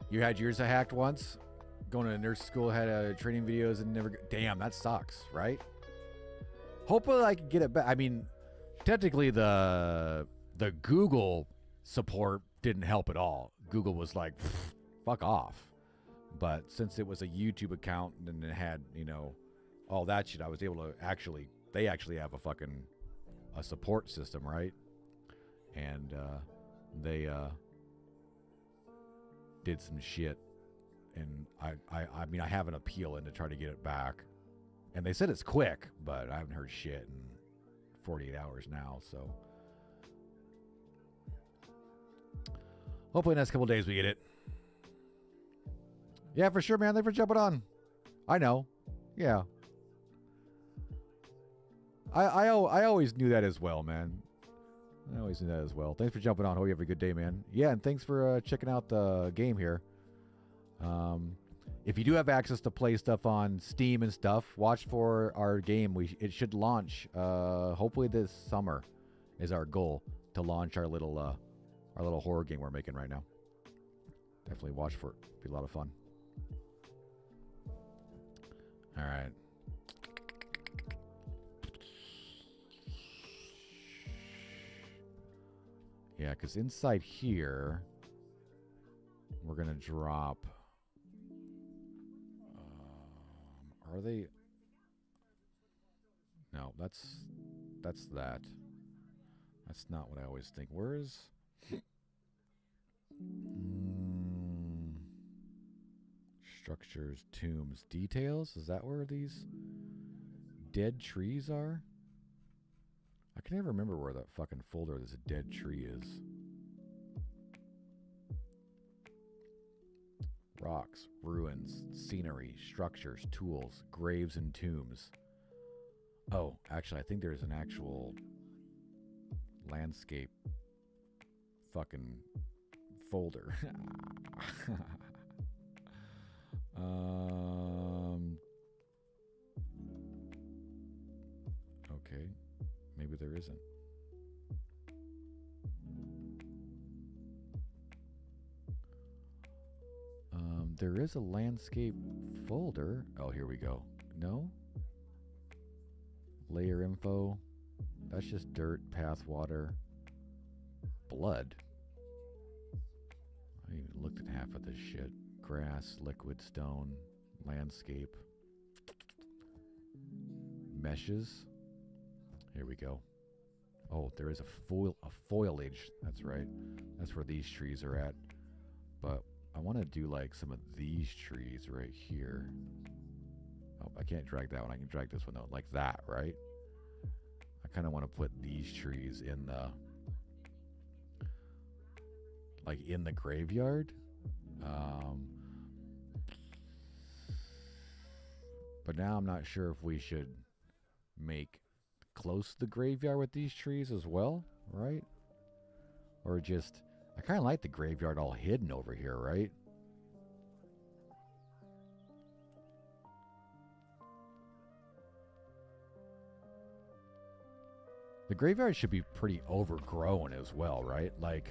You had yours hacked once? Going to nurse school, had training videos and never... Damn, that sucks, right? Hopefully I can get it back. I mean, technically the Google support didn't help at all. Google was like, fuck off. But since it was a YouTube account and it had, you know, all that shit, I was able to actually... They actually have a support system, right? And they did some shit. And I mean, I have an appeal in to try to get it back. And they said it's quick, but I haven't heard shit in 48 hours now, so. Hopefully in the next couple days we get it. Yeah, for sure, man. Thanks for jumping on. I know. Yeah. I always knew that as well, man. I always knew that as well. Thanks for jumping on. Hope you have a good day, man. Yeah, and thanks for checking out the game here. If you do have access to play stuff on Steam and stuff, watch for our game. It should launch hopefully this summer is our goal, to launch our little horror game we're making right now. Definitely watch for it. Be a lot of fun. All right. Yeah, because inside here we're gonna drop. Are they? No, that's that. That's not what I always think. Where is? Structures, tombs, details. Is that where these dead trees are? I can never remember where that fucking folder this dead tree is. rocks, ruins, scenery, structures, tools, graves, and tombs. Oh, actually, I think there's an actual landscape fucking folder. Okay, maybe there isn't. There is a landscape folder. Oh, here we go. No? Layer info. That's just dirt, path, water, blood. I even looked at half of this shit. Grass, liquid, stone, landscape. Meshes. Here we go. Oh, there is a foliage. That's right. That's where these trees are at. But I want to do like some of these trees right here. Oh, I can't drag that one. I can drag this one though, like that, right? I kind of want to put these trees in the, like in the graveyard. But now I'm not sure if we should make close to the graveyard with these trees as well, right? Or just, I kind of like the graveyard all hidden over here, right? The graveyard should be pretty overgrown as well, right? Like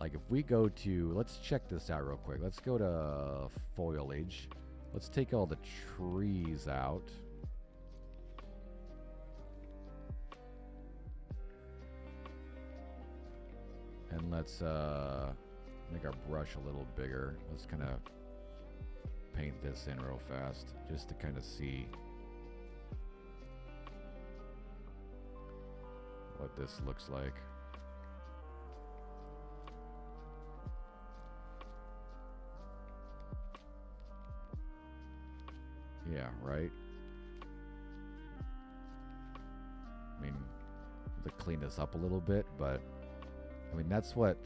if we go to, let's check this out real quick. Let's go to foliage. Let's take all the trees out. And let's make our brush a little bigger. Let's kind of paint this in real fast just to kind of see what this looks like. Yeah, right? I mean, to clean this up a little bit, but I mean, that's what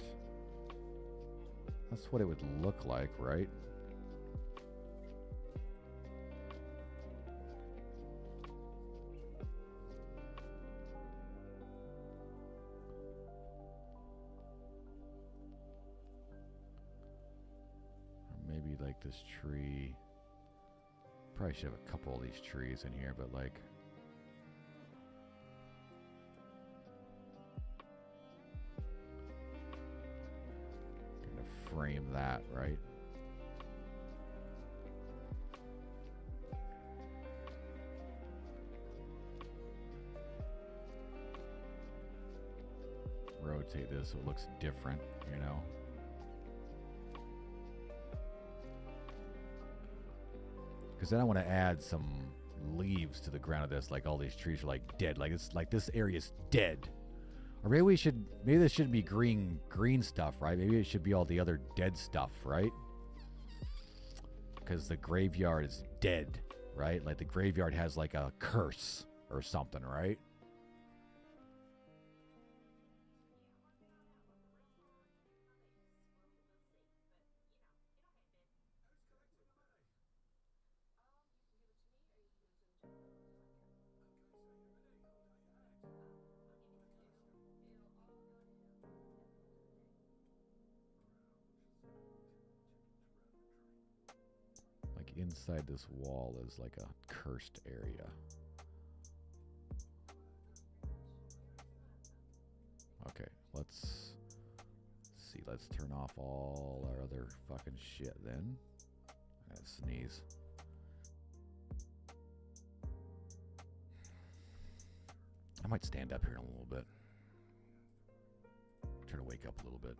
it would look like, right? Or maybe like this tree. Probably should have a couple of these trees in here, but like, frame that, right? Rotate this so it looks different, you know? Because then I want to add some leaves to the ground of this, like all these trees are like dead. Like it's like this area is dead. Or maybe this shouldn't be green stuff, right? Maybe it should be all the other dead stuff, right? Because the graveyard is dead, right? Like the graveyard has like a curse or something, right? Inside this wall is like a cursed area. Okay, let's see. Let's turn off all our other fucking shit then. I gotta sneeze. I might stand up here in a little bit. Try to wake up a little bit.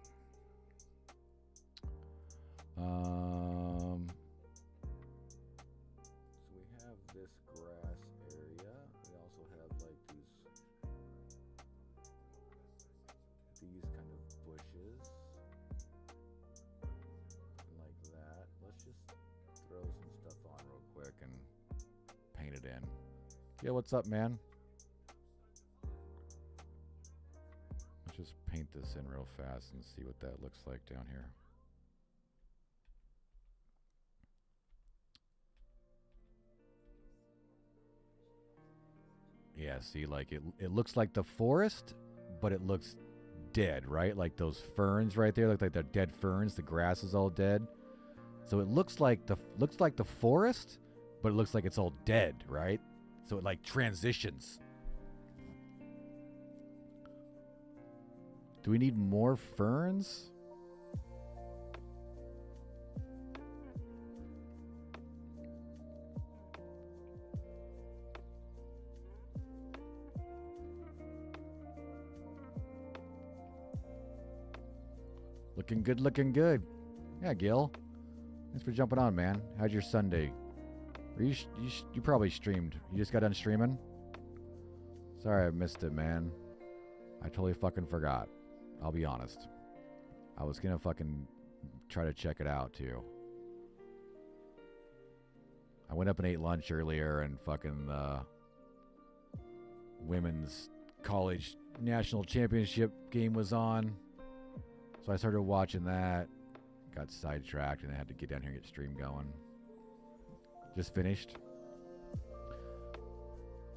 This grass area. We also have like these kind of bushes like that. Let's just throw some stuff on real quick and paint it in. Yeah, what's up, man? Let's just paint this in real fast and see what that looks like down here. Yeah, see, like it looks like the forest, but it looks dead, right? Like those ferns right there look like they're dead ferns. The grass is all dead. So it looks like the forest, but it looks like it's all dead, right? So it like transitions. Do we need more ferns? Looking good, looking good. Yeah, Gil. Thanks for jumping on, man. How's your Sunday? You probably streamed. You just got done streaming? Sorry I missed it, man. I totally fucking forgot. I'll be honest. I was gonna fucking try to check it out, too. I went up and ate lunch earlier and fucking the women's college national championship game was on. So I started watching that. Got sidetracked and I had to get down here and get stream going. Just finished.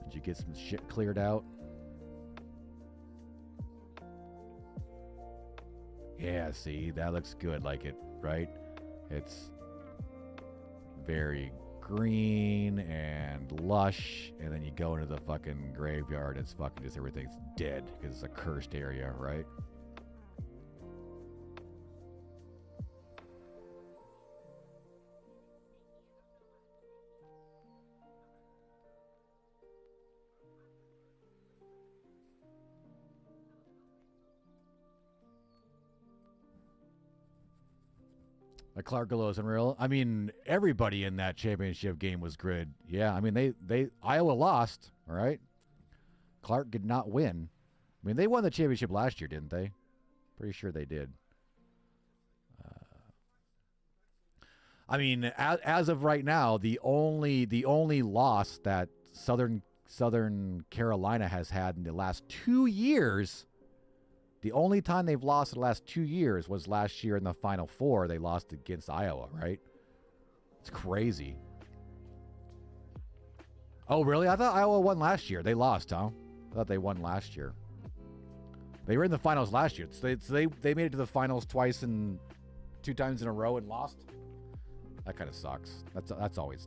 Did you get some shit cleared out? Yeah, see, that looks good, like it, right? It's very green and lush, and then you go into the fucking graveyard, it's fucking just everything's dead because it's a cursed area, right? Like Clark Gallo's unreal. I mean, everybody in that championship game was good. Yeah, I mean, they Iowa lost, all right? Clark did not win. I mean, they won the championship last year, didn't they? Pretty sure they did. I mean, as of right now, the only loss that Southern Carolina has had in the last 2 years. The only time they've lost in the last 2 years was last year in the Final Four. They lost against Iowa, right? It's crazy. Oh, really? I thought Iowa won last year. They lost, huh? I thought they won last year. They were in the finals last year. So they made it to the finals twice and 2 times in a row and lost. That kind of sucks. That's always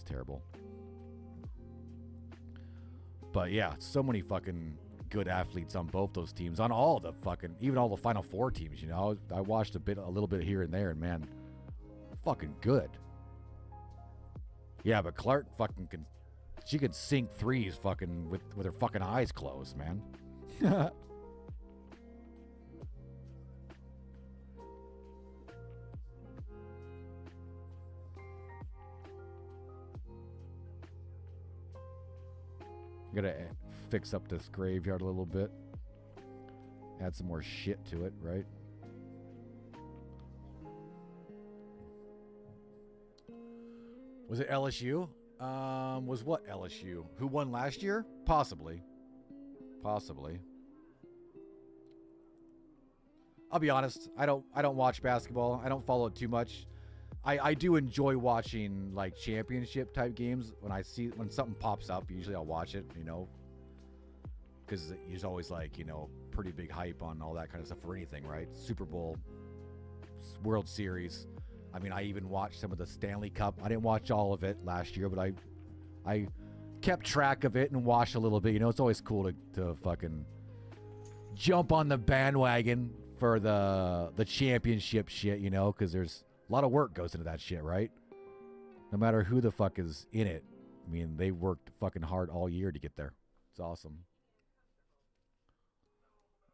terrible. But yeah, so many fucking good athletes on both those teams, on all the fucking, even all the Final Four teams, you know. I watched a little bit here and there, and man, fucking good. Yeah, but Clark fucking she could sink threes fucking with her fucking eyes closed, man. Gotta fix up this graveyard a little bit. Add some more shit to it, right? Was it LSU? Was what LSU? Who won last year? Possibly. Possibly. I'll be honest. I don't watch basketball. I don't follow it too much. I do enjoy watching like championship type games. When something pops up, usually I'll watch it, you know, because there's always like, you know, pretty big hype on all that kind of stuff for anything, right? Super Bowl, World Series. I mean, I even watched some of the Stanley Cup. I didn't watch all of it last year, but I kept track of it and watched a little bit. You know, it's always cool to fucking jump on the bandwagon for the championship shit, you know, because there's a lot of work goes into that shit, right? No matter who the fuck is in it. I mean, they worked fucking hard all year to get there. It's awesome.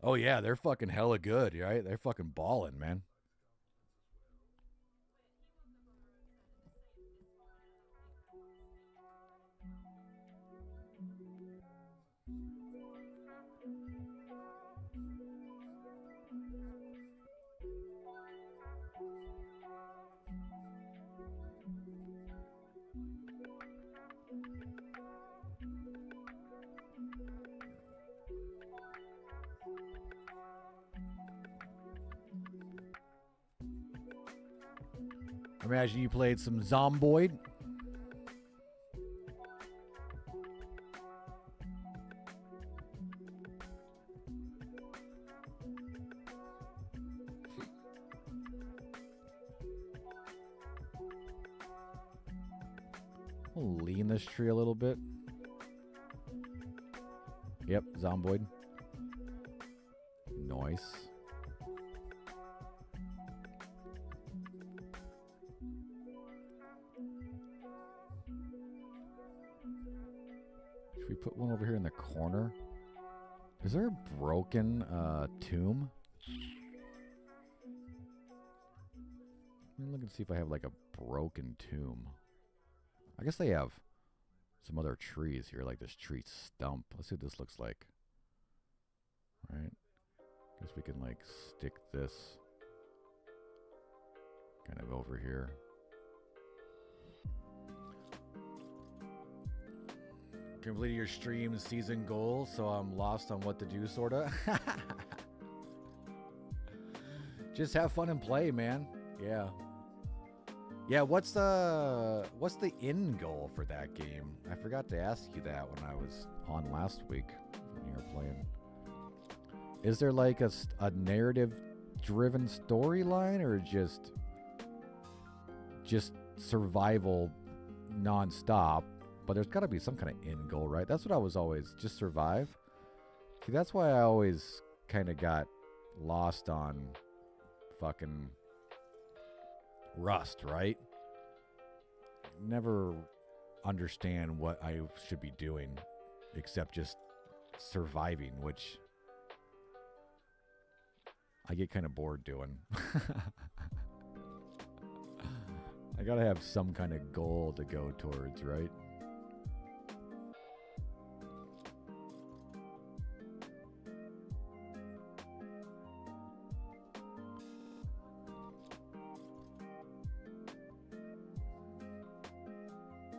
Oh, yeah, they're fucking hella good, right? They're fucking balling, man. Imagine you played some Zomboid. We'll lean this tree a little bit. Yep, zomboid. Nice. Should we put one over here in the corner? Is there a broken tomb? Let me look and see if I have like a broken tomb. I guess they have some other trees here, like this tree stump. Let's see what this looks like. Right? Guess we can like stick this kind of over here. Completed your stream season goal, so I'm lost on what to do, sorta. Just have fun and play, man. Yeah. Yeah, what's the end goal for that game? I forgot to ask you that when I was on last week when you were playing. Is there like a narrative-driven storyline, or just survival non-stop? But there's got to be some kind of end goal, right? That's what I was always, just survive. See, that's why I always kind of got lost on fucking Rust, right? Never understand what I should be doing except just surviving, which I get kind of bored doing. I gotta have some kind of goal to go towards, right?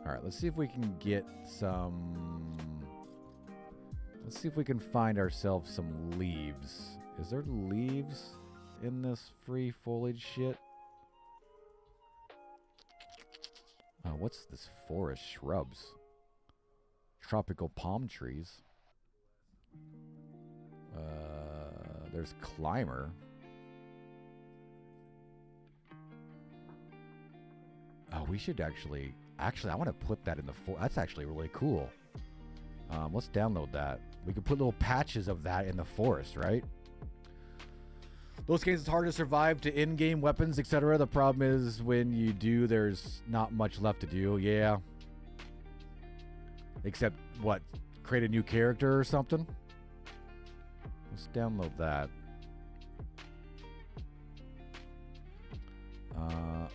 All right, let's see if we can get some... Let's see if we can find ourselves some leaves. Is there leaves in this free foliage shit? Oh, what's this forest? Shrubs. Tropical palm trees. There's climber. Oh, we should actually... Actually, I want to put that in the forest. That's actually really cool. Let's download that. We can put little patches of that in the forest, right? Those games, it's hard to survive to in-game weapons, etc. The problem is when you do, there's not much left to do. Yeah. Except, what? Create a new character or something? Let's download that.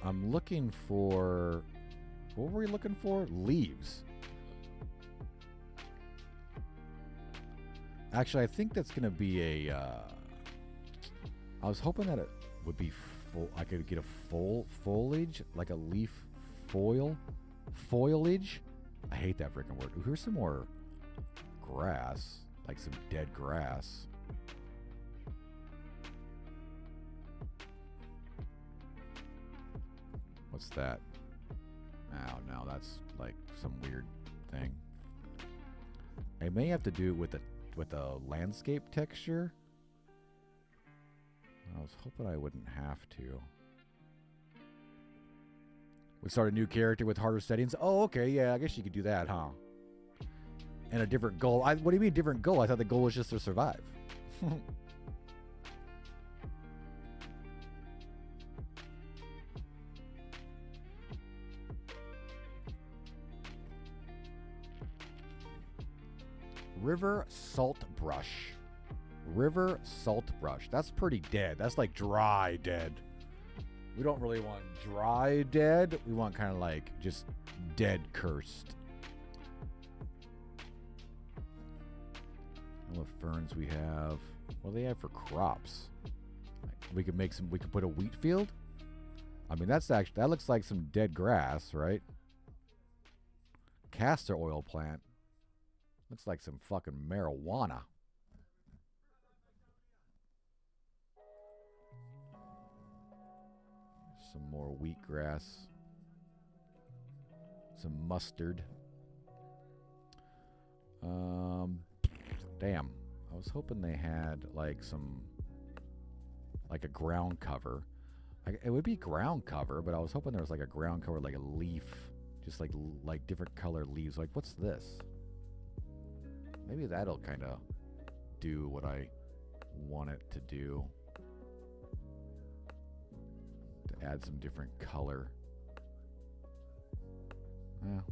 I'm looking for... What were we looking for? Leaves. Actually, I think that's going to be a... I was hoping that it would be full. I could get a foliage, like a leaf foliage. I hate that freaking word. Ooh, here's some more grass, like some dead grass. What's that? Oh, no, that's like some weird thing. I may have to do it with a landscape texture. I was hoping I wouldn't have to. We start a new character with harder settings. Oh, okay, yeah, I guess you could do that, huh? And a different goal. What do you mean different goal? I thought the goal was just to survive. River salt brush. River salt brush. That's pretty dead. That's like dry dead. We don't really want dry dead. We want kind of like just dead cursed. What ferns we have? What do they have for crops? We could make some. We could put a wheat field. I mean, that's actually, that looks like some dead grass, right? Castor oil plant. Looks like some fucking marijuana. Some more wheatgrass. Some mustard. Damn. I was hoping they had like some, like a ground cover. It would be ground cover, but I was hoping there was like a ground cover, like a leaf Just like different color leaves. Like, what's this? Maybe that'll kind of do what I want it to do. To add some different color.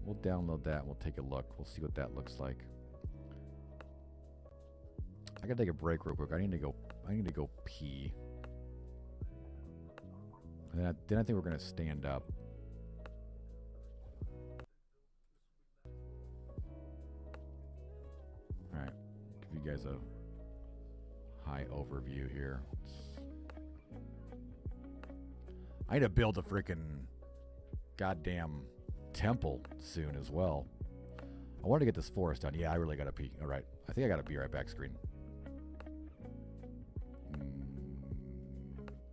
We'll download that and we'll take a look. We'll see what that looks like. I gotta take a break real quick. I need to go pee. And then I think we're gonna stand up. All right, give you guys a high overview here. I need to build a freaking goddamn temple soon as well. I want to get this forest done. Yeah, I really gotta pee. All right, I think I gotta be right back. Screen.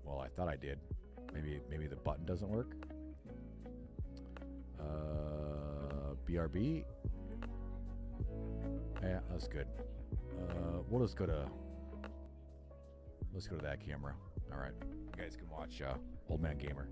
Well, I thought I did. Maybe the button doesn't work. BRB. Yeah, that's good. We'll just go to. Let's go to that camera. All right, you guys can watch Old Man Gamer.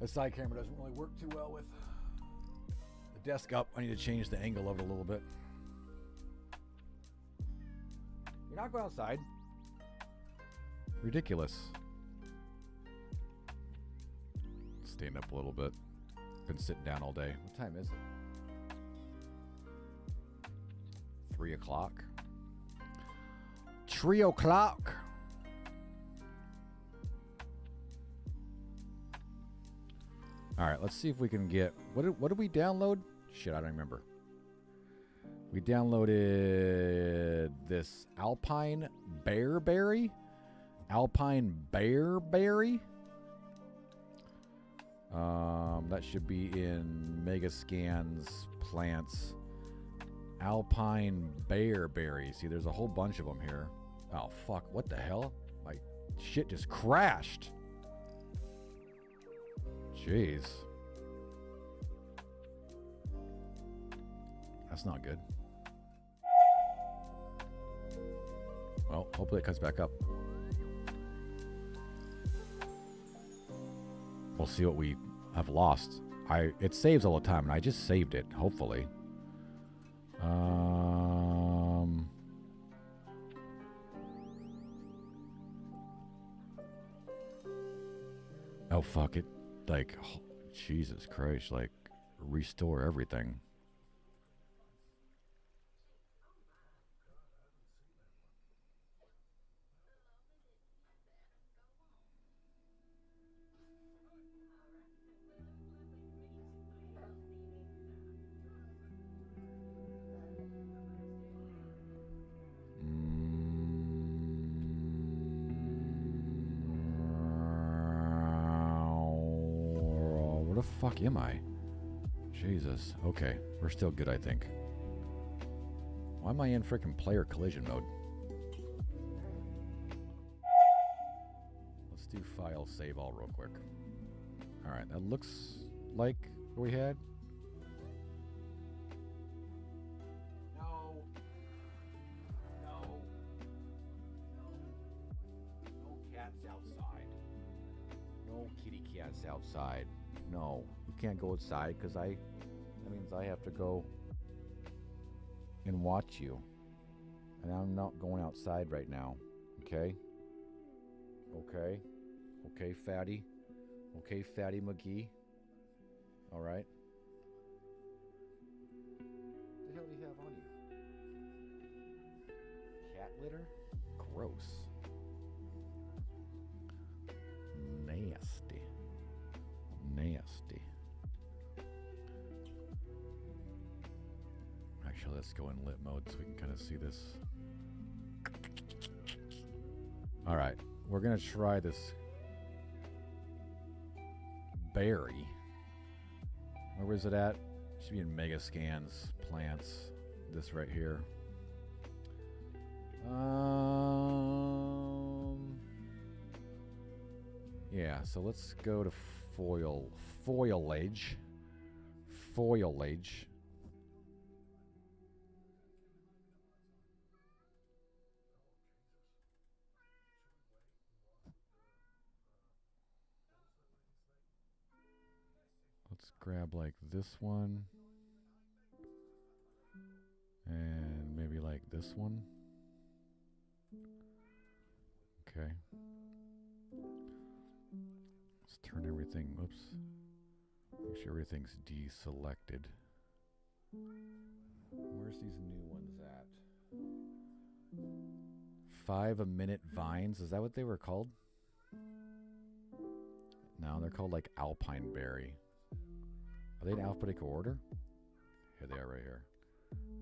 The side camera doesn't really work too well with the desk up. I need to change the angle of it a little bit. You're not going outside. Ridiculous. Stand up a little bit. Been sitting down all day. What time is it? 3 o'clock. 3 o'clock. All right, let's see if we can get... What did we download? Shit, I don't remember. We downloaded this Alpine Bearberry. Alpine Bearberry. That should be in Megascan's plants. Alpine Bearberry. See, there's a whole bunch of them here. Oh, fuck. What the hell? My shit just crashed. Jeez. That's not good. Well, hopefully it cuts back up. We'll see what we have lost. It saves all the time, and I just saved it, hopefully. Oh, fuck it. Like, oh, Jesus Christ, like, restore everything. Fuck am I? Jesus. Okay. We're still good, I think. Why am I in frickin' player collision mode? Let's do file save all real quick. All right, that looks like what we had. No. No. No cats outside. No kitty cats outside. No, you can't go outside because that means I have to go and watch you. And I'm not going outside right now. Okay? Okay? Okay, fatty? Okay, fatty McGee? Alright. What the hell do you have on you? Cat litter? Gross. Nasty. Nasty. Actually, let's go in lit mode so we can kind of see this. All right, we're gonna try this berry. Where was it at? Should be in Mega Scans, plants. This right here. Yeah, so let's go to foliage. Foliage. Let's grab like this one. And maybe like this one. Okay. Let's turn everything, oops. Make sure everything's deselected. Where's these new ones at? 5 a minute vines, is that what they were called? No, they're called like alpine berry. Are they in alphabetical order? Here they are right here.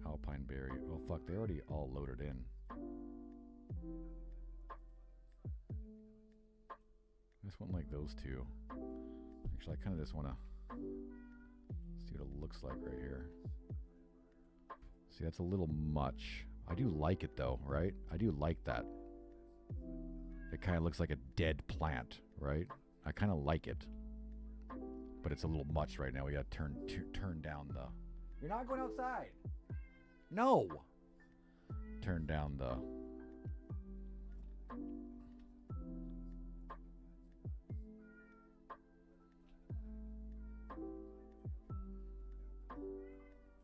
Alpine berry. Oh fuck, they're already all loaded in. I just want like those two. Actually, I kind of just want to see what it looks like right here. See, that's a little much. I do like it though, right? I do like that. It kind of looks like a dead plant, right? I kind of like it. But it's a little much right now. We got to turn down the... You're not going outside. No. Turn down the...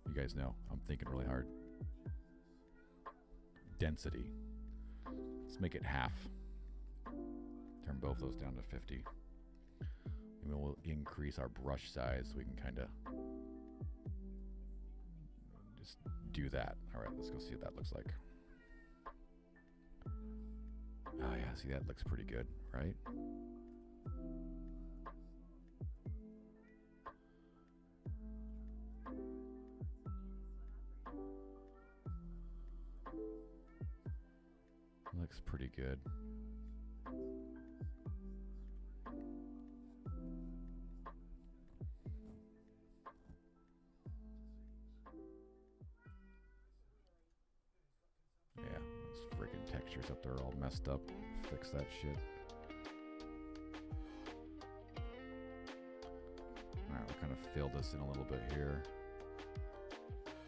You guys know, I'm thinking really hard. Density. Let's make it half. Turn both those down to 50. And we'll increase our brush size so we can kind of just do that. All right, let's go see what that looks like. Oh yeah, see, that looks pretty good, right? Looks pretty good. Yeah, those freaking textures up there are all messed up. Fix that shit. Alright, we'll kind of fill this in a little bit here.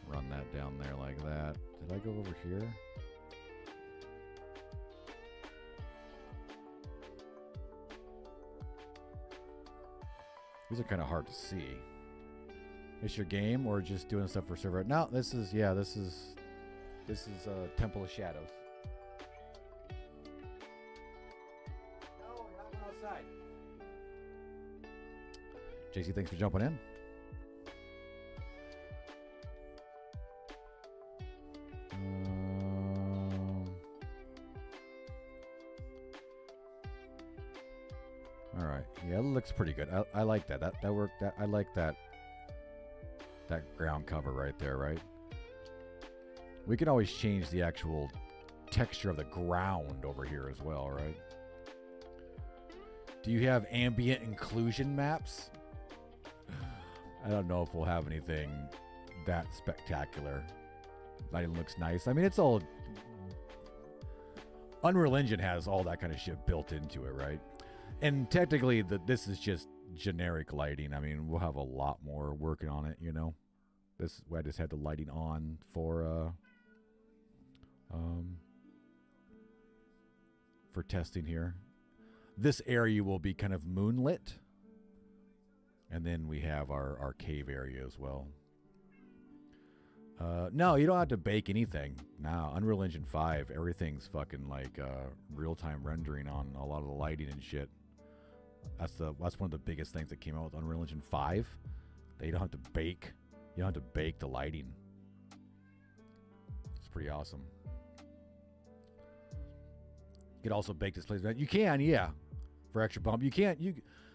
Run that down there like that. Did I go over here? These are kind of hard to see. Is your game or just doing stuff for server? No, this is, yeah, this is Temple of Shadows. No, you're not going outside. JC, thanks for jumping in. All right, yeah, it looks pretty good. I like that. That worked. I like that ground cover right there, right? We can always change the actual texture of the ground over here as well, right? Do you have ambient inclusion maps? I don't know if we'll have anything that spectacular. Lighting looks nice. I mean, it's all... Unreal Engine has all that kind of shit built into it, right? And technically, this is just generic lighting. I mean, we'll have a lot more working on it, you know. I just had the lighting on for testing here. This area will be kind of moonlit. And then we have our cave area as well. No, you don't have to bake anything. No, Unreal Engine 5, everything's fucking like real-time rendering on a lot of the lighting and shit. That's one of the biggest things that came out with Unreal Engine 5. That you don't have to bake. You don't have to bake the lighting. It's pretty awesome. You could also bake displays. You can, yeah, for extra bump. You can't.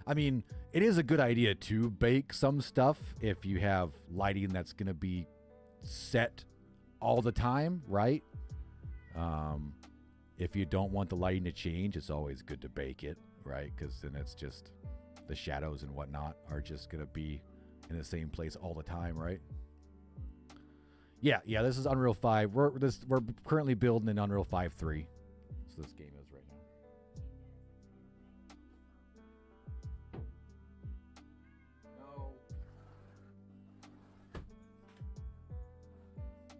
I mean, it is a good idea to bake some stuff if you have lighting that's going to be set all the time, right? If you don't want the lighting to change, it's always good to bake it, right? Because then it's just the shadows and whatnot are just going to be in the same place all the time, right? Yeah, this is Unreal 5. We're currently building in Unreal 5.3. So this game is right now. No.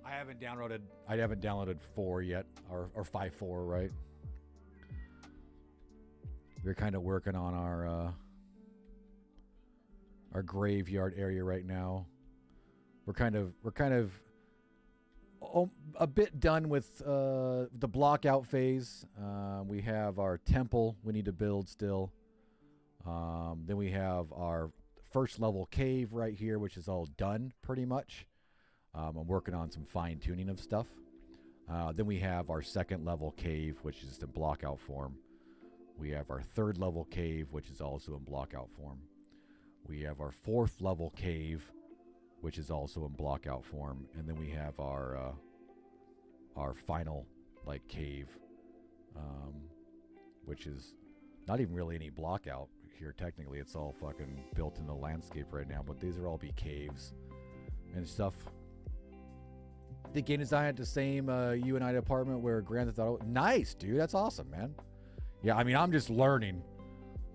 I haven't downloaded 4 yet, or 5.4, right? We're kind of working on our graveyard area right now. We're kind of a bit done with the block out phase. We have our temple we need to build still. Then we have our first level cave right here, which is all done pretty much. I'm working on some fine tuning of stuff. Then we have our second level cave, which is in block out form. We have our third level cave, which is also in block out form. We have our fourth level cave, which is also in block out form. And then we have our final like cave, which is not even really any block out here technically. It's all fucking built in the landscape right now, but these are all be caves and stuff. The game design at the same UNI department where Grand Theft Auto. Nice, dude. That's awesome, man. Yeah, I mean, I'm just learning.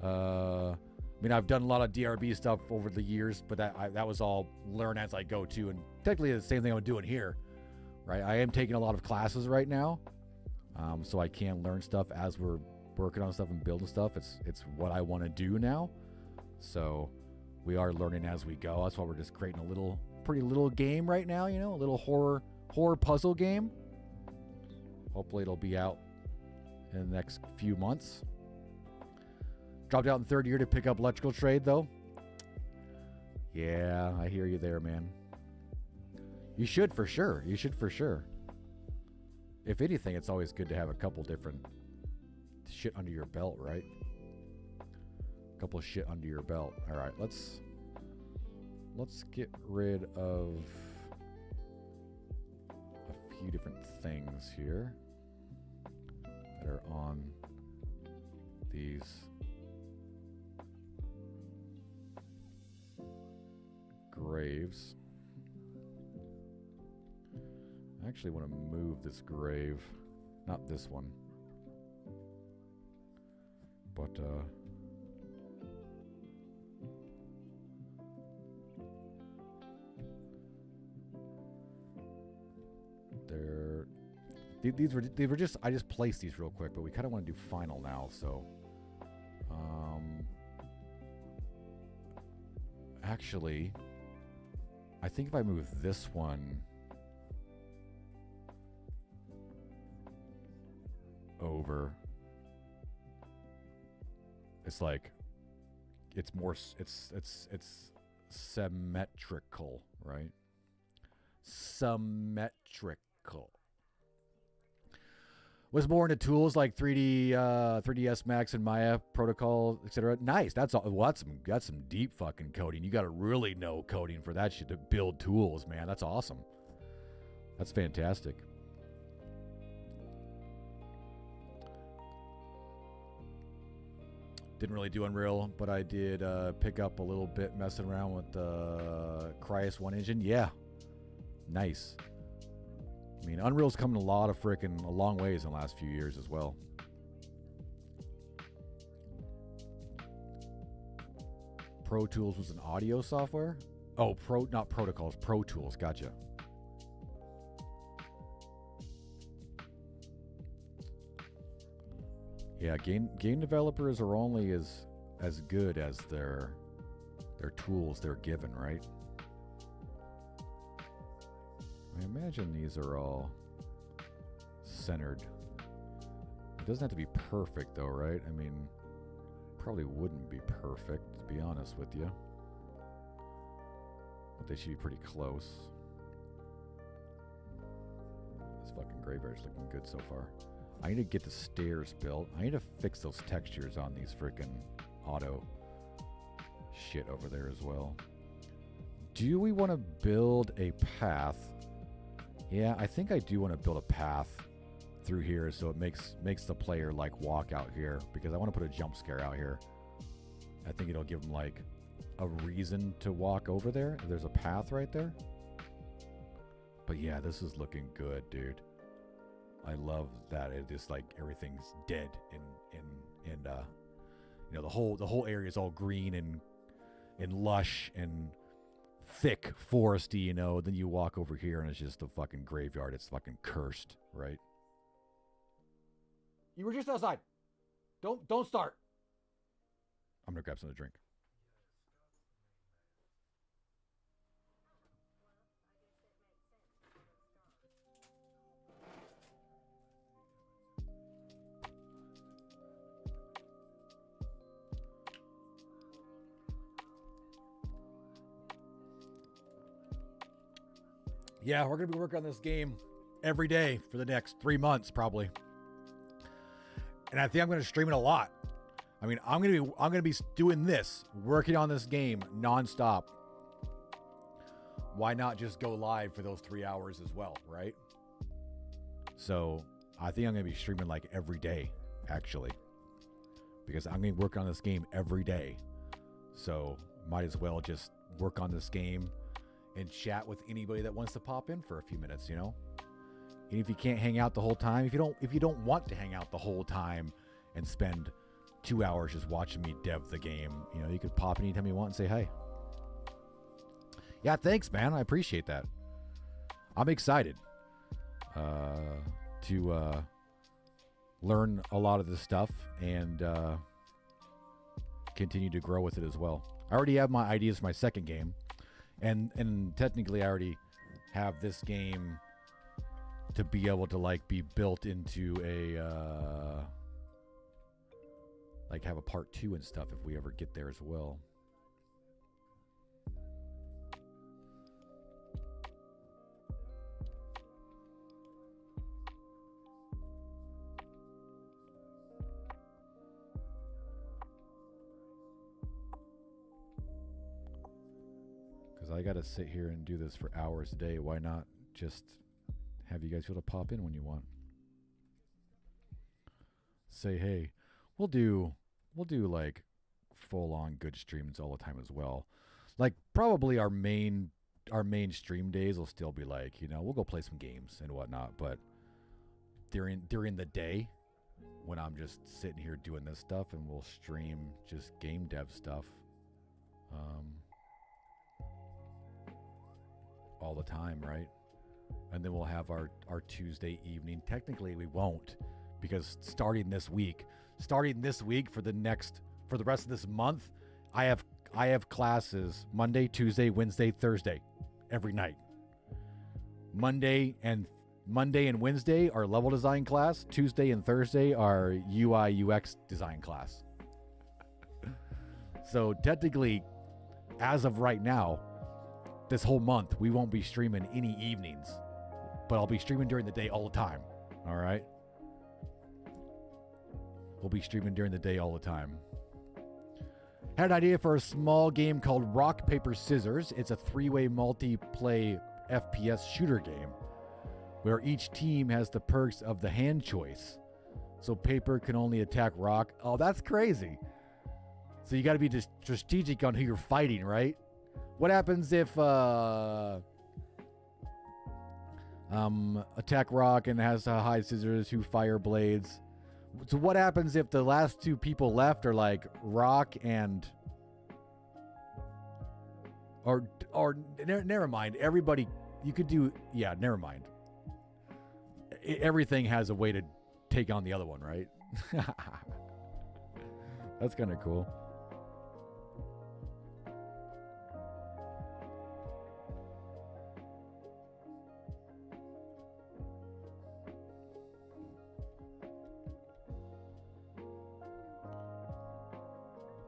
I mean, I've done a lot of DRB stuff over the years, but that was all learn as I go too. And technically the same thing I'm doing here, right? I am taking a lot of classes right now, so I can learn stuff as we're working on stuff and building stuff. It's what I want to do now. So we are learning as we go. That's why we're just creating a pretty little game right now, you know, a little horror puzzle game. Hopefully it'll be out in the next few months. Dropped out in third year to pick up electrical trade, though. Yeah, I hear you there, man. You should for sure. You should for sure. If anything, it's always good to have a couple different shit under your belt, right? A couple of shit under your belt. All right, let's get rid of a few different things here that are on these graves. I actually want to move this grave, not this one, but these were just, I just placed these real quick, but we kind of want to do final now, so actually I think if I move this one over, it's like it's more it's symmetrical, right? Symmetrical. Was more into tools like 3ds Max and Maya protocol, etc. Nice. That's all. Well, that's some deep fucking coding. You got to really know coding for that shit to build tools, man. That's awesome. That's fantastic. Didn't really do Unreal, but I did pick up a little bit messing around with the Cryos 1 engine. Yeah. Nice. I mean, Unreal's come a long ways in the last few years as well. Pro Tools was an audio software? Oh, not Protocols, Pro Tools. Gotcha. Yeah, game developers are only as good as their tools they're given, right? I imagine these are all centered. It doesn't have to be perfect though, right? I mean, probably wouldn't be perfect, to be honest with you. But they should be pretty close. This fucking graveyard's looking good so far. I need to get the stairs built. I need to fix those textures on these freaking auto shit over there as well. Do we want to build a path? Yeah, I think I do want to build a path through here so it makes the player like walk out here, because I want to put a jump scare out here. I think it'll give them like a reason to walk over there. There's a path right there. But yeah, this is looking good, dude. I love that it is like everything's dead and you know, the whole area is all green and lush and thick foresty, you know. Then you walk over here and it's just a fucking graveyard. It's fucking cursed, right? You were just outside. Don't start. I'm gonna grab something to drink. Yeah, we're going to be working on this game every day for the next 3 months, probably. And I think I'm going to stream it a lot. I mean, I'm going to be doing this, working on this game nonstop. Why not just go live for those 3 hours as well, right? So I think I'm going to be streaming like every day, actually, because I'm going to work on this game every day. So might as well just work on this game and chat with anybody that wants to pop in for a few minutes, you know? And if you can't hang out the whole time, if you don't want to hang out the whole time and spend 2 hours just watching me dev the game, you know, you could pop anytime you want and say hey. Yeah, thanks, man. I appreciate that. I'm excited to learn a lot of this stuff and continue to grow with it as well. I already have my ideas for my second game. And technically I already have this game to be able to like be built into a like have a part 2 and stuff if we ever get there as well. I got to sit here and do this for hours a day. Why not just have you guys be able to pop in when you want? Say, hey, we'll do like full on good streams all the time as well. Like probably our main stream days will still be like, you know, we'll go play some games and whatnot. But during the day when I'm just sitting here doing this stuff, and we'll stream just game dev stuff. All the time, right? And then we'll have our Tuesday evening. Technically we won't, because starting this week for the rest of this month, I have classes Monday, Tuesday, Wednesday, Thursday every night. Monday and Wednesday are level design class. Tuesday and Thursday are UI UX design class. So technically, as of right now, this whole month, we won't be streaming any evenings, but I'll be streaming during the day all the time. All right? We'll be streaming during the day all the time. Had an idea for a small game called Rock, Paper, Scissors. It's a 3-way multiplayer FPS shooter game where each team has the perks of the hand choice. So paper can only attack rock. Oh, that's crazy. So you got to be just strategic on who you're fighting, right? What happens if attack rock and has high scissors who fire blades? So what happens if the last 2 people left are like rock and Never mind. Everybody, you could do, yeah, never mind. Everything has a way to take on the other one, right? That's kind of cool.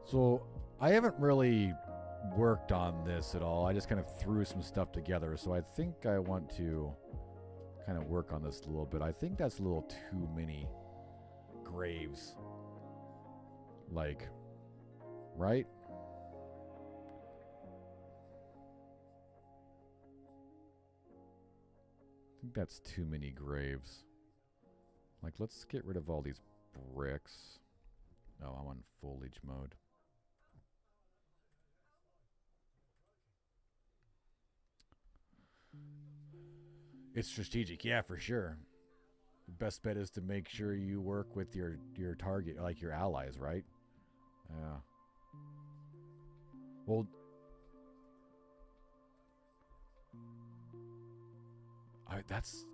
So I haven't really worked on this at all. I just kind of threw some stuff together. So I think I want to kind of work on this a little bit. I think that's a little too many graves. Like, right? I think that's too many graves. Like, let's get rid of all these bricks. Oh, I'm on foliage mode. It's strategic, yeah, for sure. The best bet is to make sure you work with your target, like your allies, right? Yeah. Well,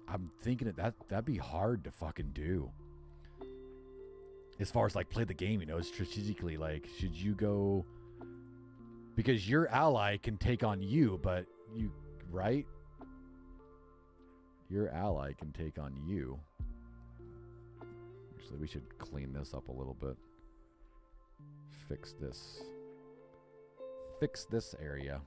I'm thinking that'd be hard to fucking do. As far as like play the game, you know, strategically, like should you go, because your ally can take on you, but you, right? Your ally can take on you. Actually, we should clean this up a little bit. Fix this. Fix this area.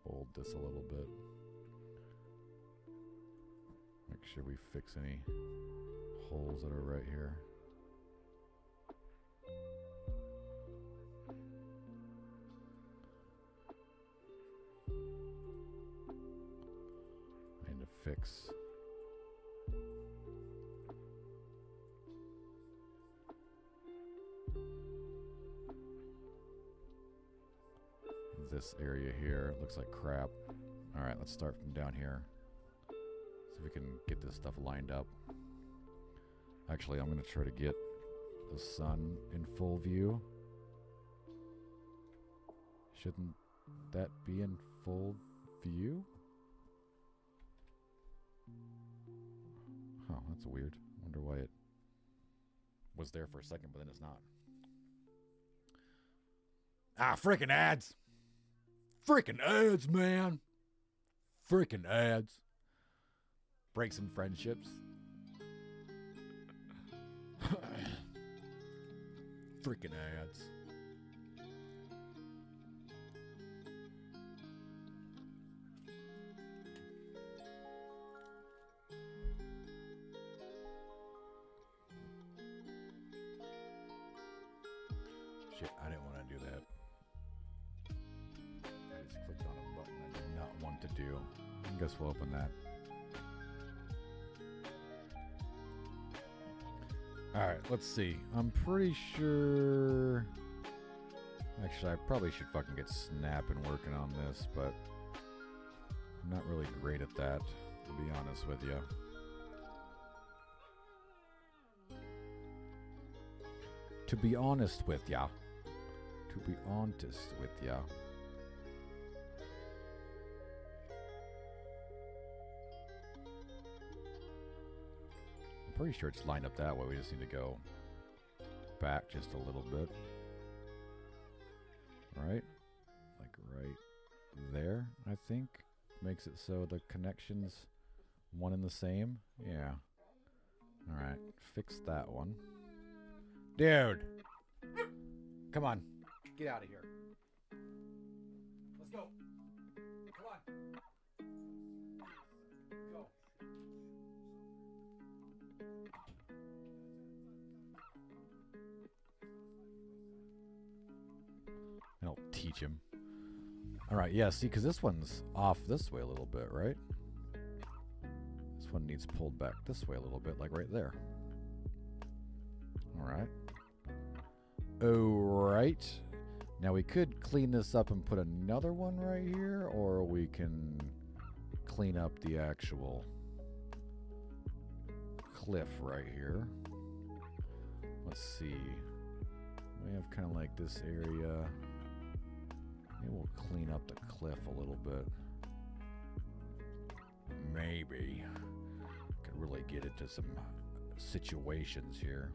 Bold this a little bit. Make sure we fix any holes that are right here. I need to fix this area here. It looks like crap. Alright, let's start from down here. See if we can get this stuff lined up. Actually, I'm going to try to get the sun in full view. Shouldn't that be in full view? Oh, that's weird. Wonder why it was there for a second, but then it's not. Ah, freaking ads! Freaking ads, man! Freaking ads. Break some friendships. Freaking ads. Shit, I didn't want to do that. I just clicked on a button I did not want to do. I guess we'll open that. Alright, let's see. I'm pretty sure... Actually, I probably should fucking get snapping working on this, but I'm not really great at that, to be honest with you. To be honest with ya. To be honest with ya. I'm pretty sure it's lined up that way. We just need to go back just a little bit. Right? Like right there, I think. Makes it so the connection's one and the same. Yeah. Alright, fix that one. Dude! Come on. Get out of here. Let's go. Come on. Go. I don't teach him. All right, yeah, see, because this one's off this way a little bit, right? This one needs pulled back this way a little bit, like right there. All right. All right. Now we could clean this up and put another one right here, or we can clean up the actual cliff right here. Let's see. We have kind of like this area. Maybe we'll clean up the cliff a little bit. Maybe. Could really get into some situations here.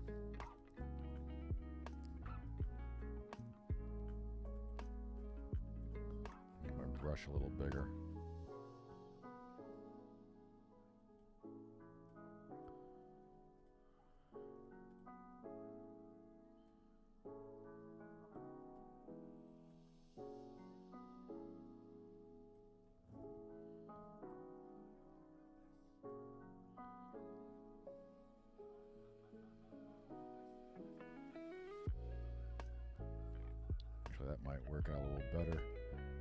I'm gonna brush a little bigger. That might work out a little better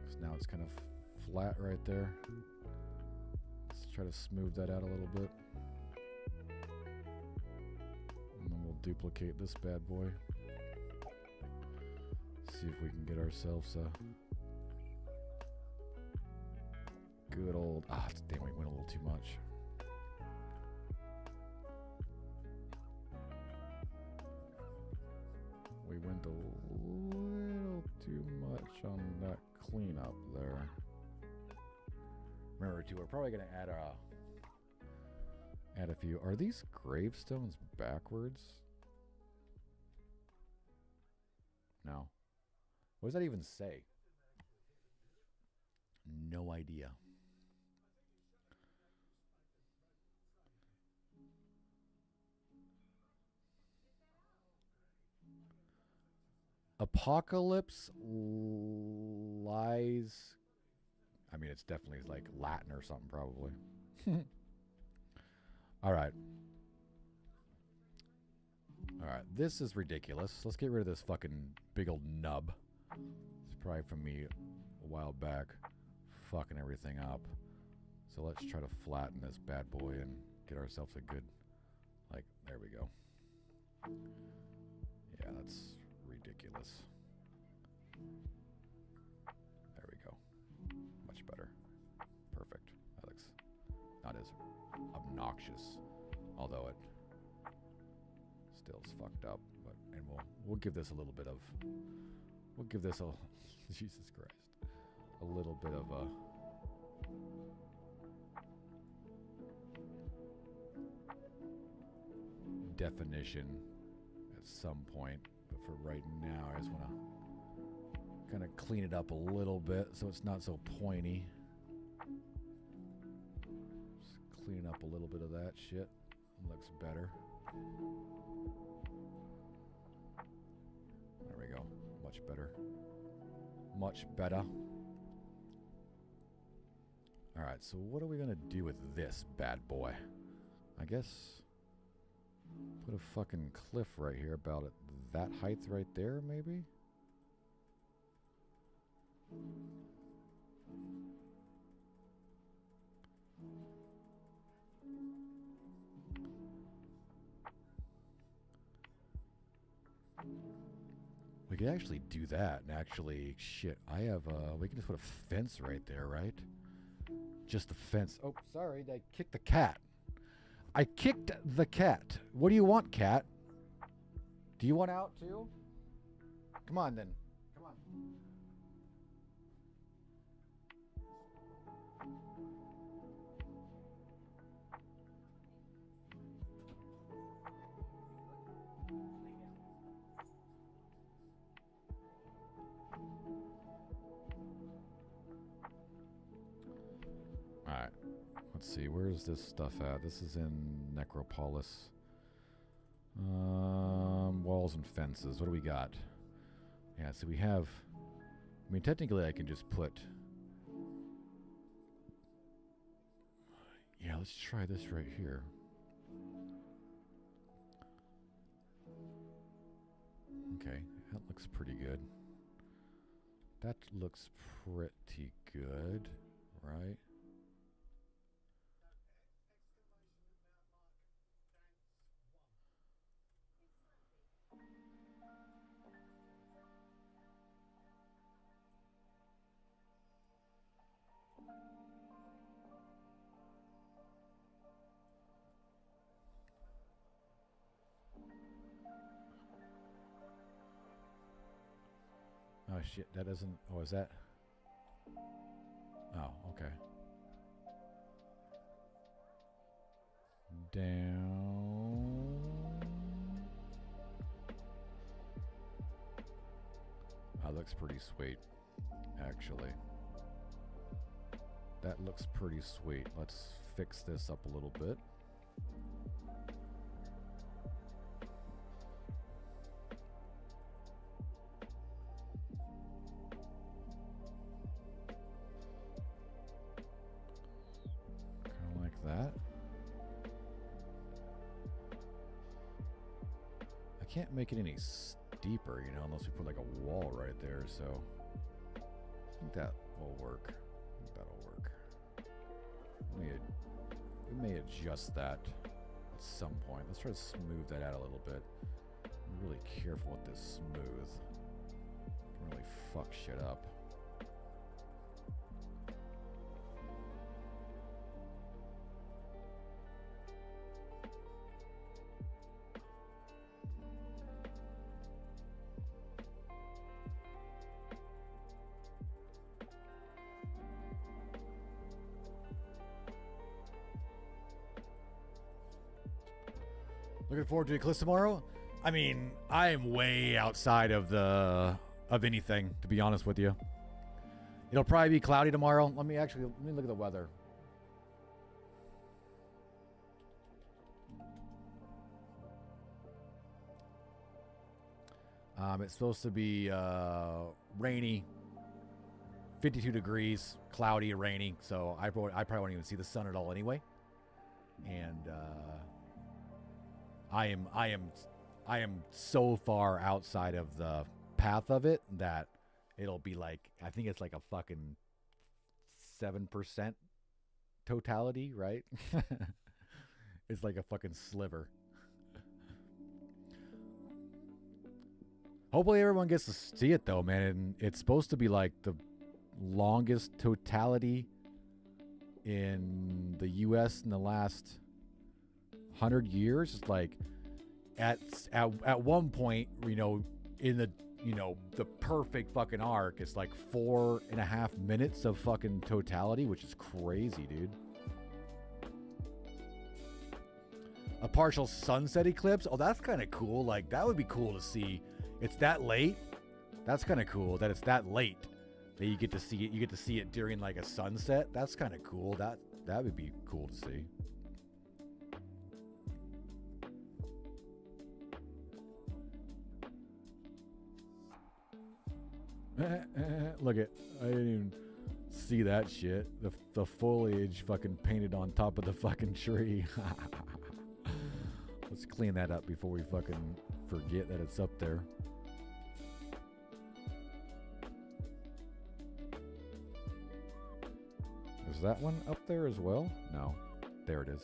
because now it's kind of flat right there. Let's try to smooth that out a little bit, and then we'll duplicate this bad boy. See if we can get ourselves a good old damn, we went a little too much. We went a little too much on that cleanup there. Remember too, we're probably gonna add a few. Are these gravestones backwards? No. What does that even say? No idea. Apocalypse lies. I mean, it's definitely like Latin or something, probably. All right. All right. This is ridiculous. Let's get rid of this fucking big old nub. It's probably from me a while back, fucking everything up. So let's try to flatten this bad boy and get ourselves a good, like, there we go. Yeah, that's ridiculous. There we go. Much better. Perfect. That looks not as obnoxious, although it still is fucked up. But and we'll give this a little bit of. We'll give this a Jesus Christ, a little bit of a. Definition at some point. But for right now, I just want to kind of clean it up a little bit so it's not so pointy. Just clean up a little bit of that shit. Looks better. There we go. Much better. Much better. Alright, so what are we going to do with this bad boy? I guess put a fucking cliff right here about it. That height right there, maybe? We could actually do that, and actually, shit, I have, we can just put a fence right there, right? Just a fence. Oh, sorry, I kicked the cat. I kicked the cat. What do you want, cat? Do you want out too? Come on then. Come on. All right. Let's see. Where's this stuff at? This is in Necropolis. Walls and fences. What do we got? Yeah, so we have. I mean, technically, I can just put. Yeah, let's try this right here. Okay, that looks pretty good. That looks pretty good, right? Oh shit, that doesn't, oh, is that? Oh, okay. Down. That looks pretty sweet, actually. That looks pretty sweet. Let's fix this up a little bit. That. I can't make it any steeper, you know, unless we put like a wall right there, so I think that will work. I think that'll work. We may adjust that at some point. Let's try to smooth that out a little bit. Be really careful with this smooth. Can really fuck shit up. Looking forward to Eclipse tomorrow. I mean, I am way outside of anything, to be honest with you. It'll probably be cloudy tomorrow. Let me look at the weather. It's supposed to be rainy, 52 degrees, cloudy, rainy. So I probably won't even see the sun at all anyway. And I am so far outside of the path of it that it'll be like, I think it's like a fucking 7% totality, right? It's like a fucking sliver. Hopefully everyone gets to see it though, man. And it's supposed to be like the longest totality in the US in the last 100 years. It's like at one point, you know, in the, you know, the perfect fucking arc, it's like 4.5 minutes of fucking totality, which is crazy, dude. A partial sunset eclipse. Oh, that's kind of cool. Like, that would be cool to see. It's that late. That's kind of cool that it's that late that you get to see it. You get to see it during like a sunset. That's kind of cool. That would be cool to see. Look at, I didn't even see that shit. The foliage fucking painted on top of the fucking tree. Let's clean that up before we fucking forget that it's up there. Is that one up there as well? No. There it is.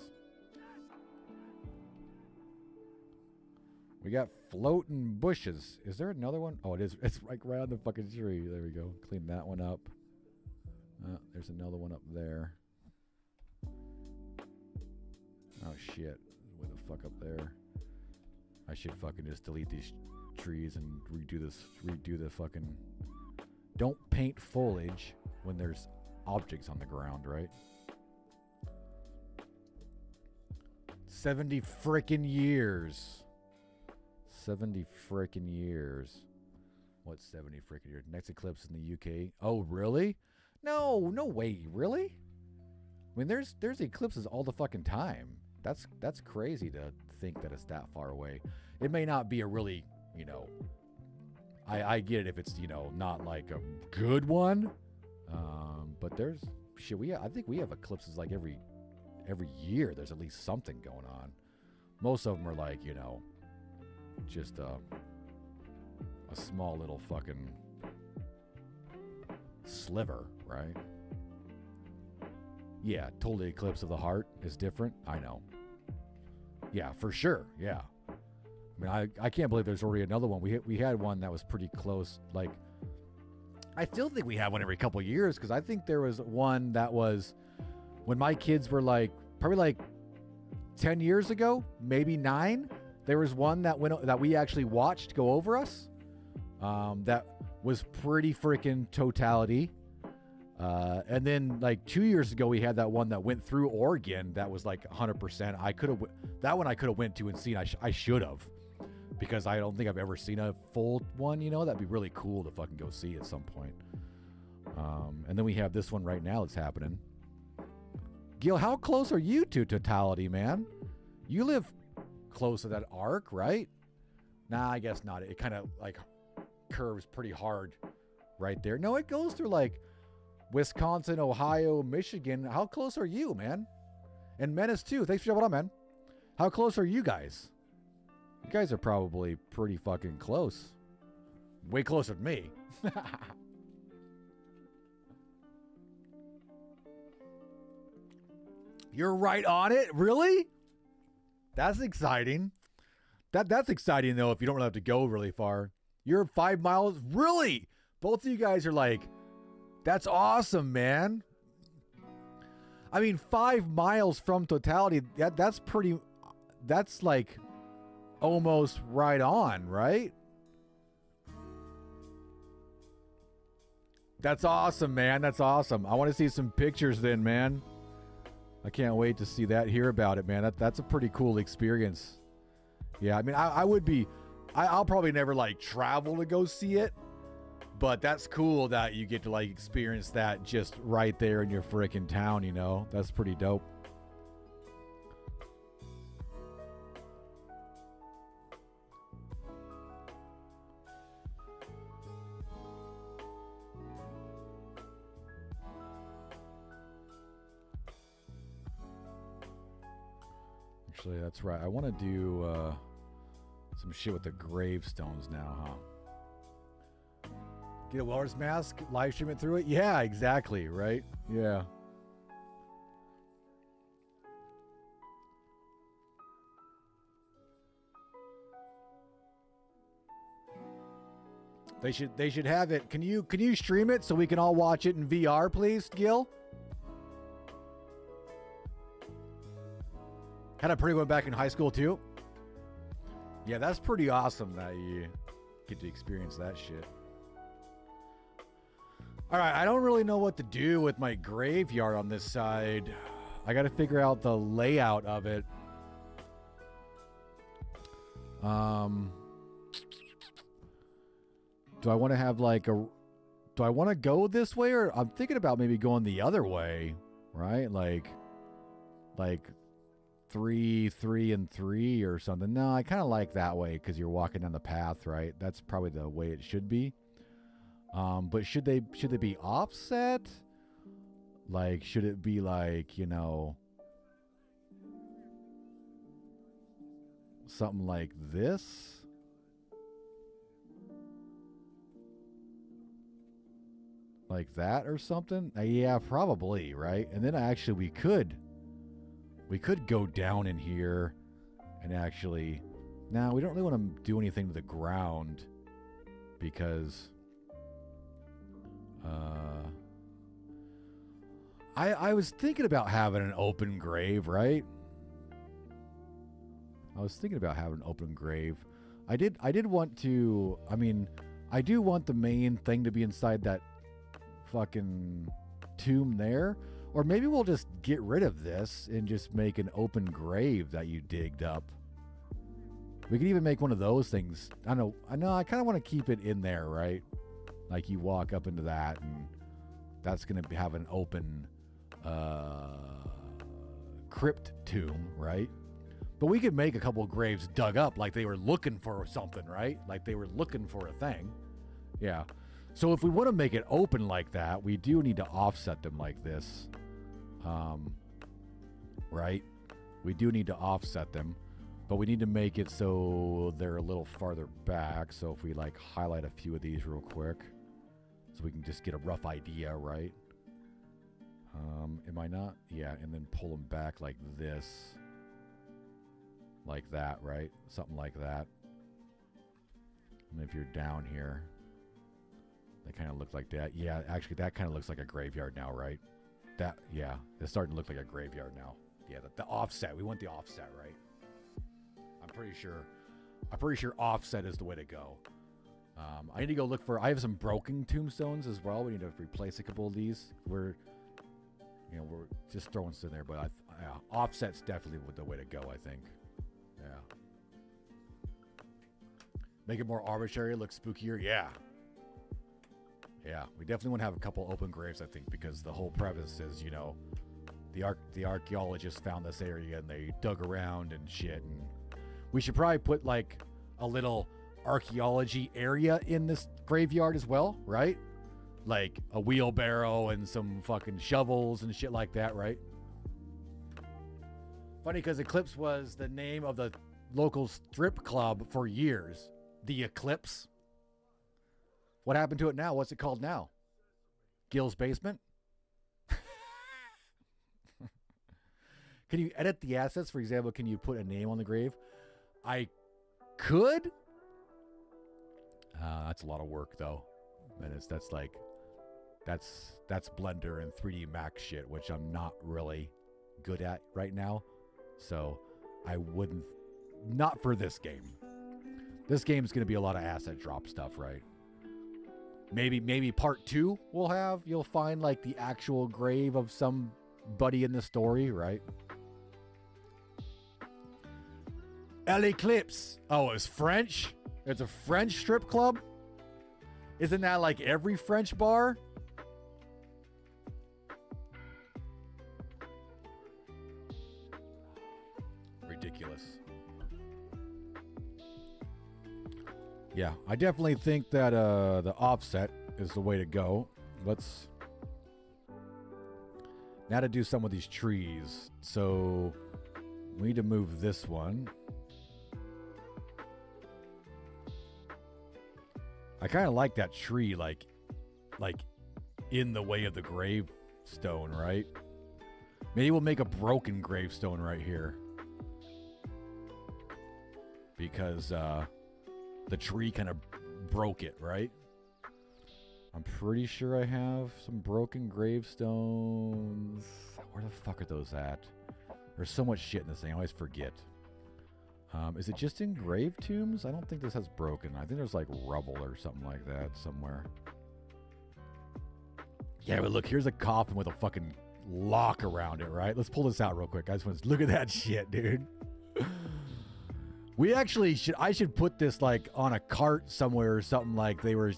We got floating bushes. Is there another one? Oh, it is. It's like right on the fucking tree. There we go. Clean that one up. There's another one up there. Oh, shit. Way the fuck up there. I should fucking just delete these trees and redo the fucking... Don't paint foliage when there's objects on the ground, right? 70 frickin' years. 70 frickin' years. What 70 frickin' years? Next eclipse in the UK. Oh, really? No way, really? I mean, there's eclipses all the fucking time. That's crazy to think that it's that far away. It may not be a really, you know, I get it if it's, you know, not like a good one. But there's shit. I think we have eclipses like every year. There's at least something going on. Most of them are like, you know, just a small little fucking sliver, right? Yeah, totally eclipse of the heart is different. I know. Yeah, for sure. Yeah. I mean, I can't believe there's already another one. We had one that was pretty close. Like, I still think we have one every couple of years, because I think there was one that was when my kids were like, probably like 10 years ago, maybe 9. There was one that we actually watched go over us. That was pretty freaking totality. And then like 2 years ago, we had that one that went through Oregon. That was like 100%. That one I could have went to and seen. I should have, because I don't think I've ever seen a full one, you know. That'd be really cool to fucking go see at some point. And then we have this one right now that's happening. Gil, how close are you to totality, man? You live close to that arc, right? Nah, I guess not. It kind of like curves pretty hard right there. No, it goes through like Wisconsin, Ohio, Michigan. How close are you, man? And Menace too. Thanks for jumping on, man. How close are you guys? You guys are probably pretty fucking close. Way closer than me. You're right on it? Really? That's exciting. That's exciting, though, if you don't really have to go really far. You're 5 miles? Really? Both of you guys are like, that's awesome, man. I mean, 5 miles from totality, that's like almost right on, right? That's awesome, man. That's awesome. I want to see some pictures then, man. I can't wait to see that, hear about it, man. That's a pretty cool experience. Yeah, I mean, I'll probably never like travel to go see it, but that's cool that you get to like experience that just right there in your freaking town, you know? That's pretty dope. Actually, that's right. I want to do some shit with the gravestones now, huh? Get a welder's mask, live stream it through it? Yeah, exactly, right? Yeah. They should have it. Can you stream it so we can all watch it in VR, please, Gil? Had a pretty one back in high school too. Yeah, that's pretty awesome that you get to experience that shit. All right, I don't really know what to do with my graveyard on this side. I got to figure out the layout of it. Do I want to have like do I want to go this way, or I'm thinking about maybe going the other way, right? Like 3, 3, and 3 or something. No, I kind of like that way because you're walking down the path, right? That's probably the way it should be. But should they be offset? Like, should it be like, you know, something like this? Like that or something? Yeah, probably, right? And then we could go down in here and actually... Now, we don't really want to do anything to the ground because... I was thinking about having an open grave, right? I was thinking about having an open grave. I did want to... I mean, I do want the main thing to be inside that fucking tomb there. Or maybe we'll just get rid of this and just make an open grave that you digged up. We could even make one of those things. I know. I kind of want to keep it in there, right? Like you walk up into that, and that's going to have an open crypt tomb, right? But we could make a couple of graves dug up like they were looking for something, right? Like they were looking for a thing. Yeah. So if we want to make it open like that, we do need to offset them like this. Right? We do need to offset them, but we need to make it so they're a little farther back. So if we like highlight a few of these real quick, So we can just get a rough idea, right? Am I not? Yeah, and then pull them back like this. Like that, right? Something like that. And if you're down here, they kind of look like that. Yeah, actually, that kind of looks like a graveyard now, right? That, yeah, it's starting to look like a graveyard now. Yeah, the offset. We want the offset, right? I'm pretty sure offset is the way to go. I need to go look for. I have some broken tombstones as well. We need to replace a couple of these. We're just throwing some in there, but yeah, offset's definitely the way to go, I think. Yeah. Make it more arbitrary, look spookier. Yeah. Yeah, we definitely want to have a couple open graves, I think, because the whole premise is, you know, the archaeologists found this area and they dug around and shit. And we should probably put like a little archaeology area in this graveyard as well, right? Like a wheelbarrow and some fucking shovels and shit like that, right? Funny because Eclipse was the name of the local strip club for years. The Eclipse. What happened to it now? What's it called now? Gill's Basement? Can you edit the assets? For example, can you put a name on the grave? I could. That's a lot of work, though. And that's Blender and 3D Max shit, which I'm not really good at right now. So I wouldn't. Not for this game. This game's going to be a lot of asset drop stuff, right? Maybe part 2 you'll find like the actual grave of somebody in the story, right? El Eclipse. Oh, it's French? It's a French strip club? Isn't that like every French bar? Ridiculous. Yeah, I definitely think that the offset is the way to go. Let's now to do some of these trees. So we need to move this one. I kind of like that tree, like in the way of the gravestone, right? Maybe we'll make a broken gravestone right here because the tree kind of broke it, right? I'm pretty sure I have some broken gravestones. Where the fuck are those at? There's so much shit in this thing. I always forget. Is it just in grave tombs? I don't think this has broken. I think there's like rubble or something like that somewhere. Yeah, but look, here's a coffin with a fucking lock around it, right? Let's pull this out real quick. I just want to look at that shit, dude. We actually I should put this like on a cart somewhere or something, like they were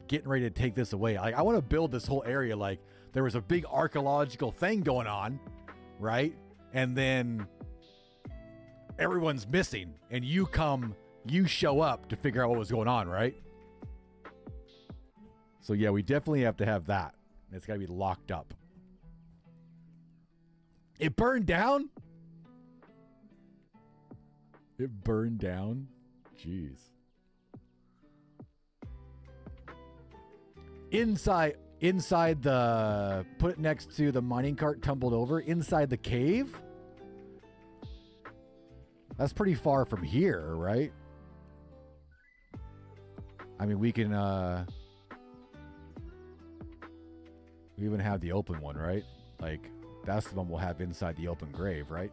getting ready to take this away. I want to build this whole area like there was a big archaeological thing going on, right? And then everyone's missing and you show up to figure out what was going on, right? So yeah, we definitely have to have that. It's got to be locked up. It burned down? It burned down? Jeez. Inside the, put it next to the mining cart tumbled over, inside the cave? That's pretty far from here, right? I mean, we can, we even have the open one, right? Like, that's the one we'll have inside the open grave, right?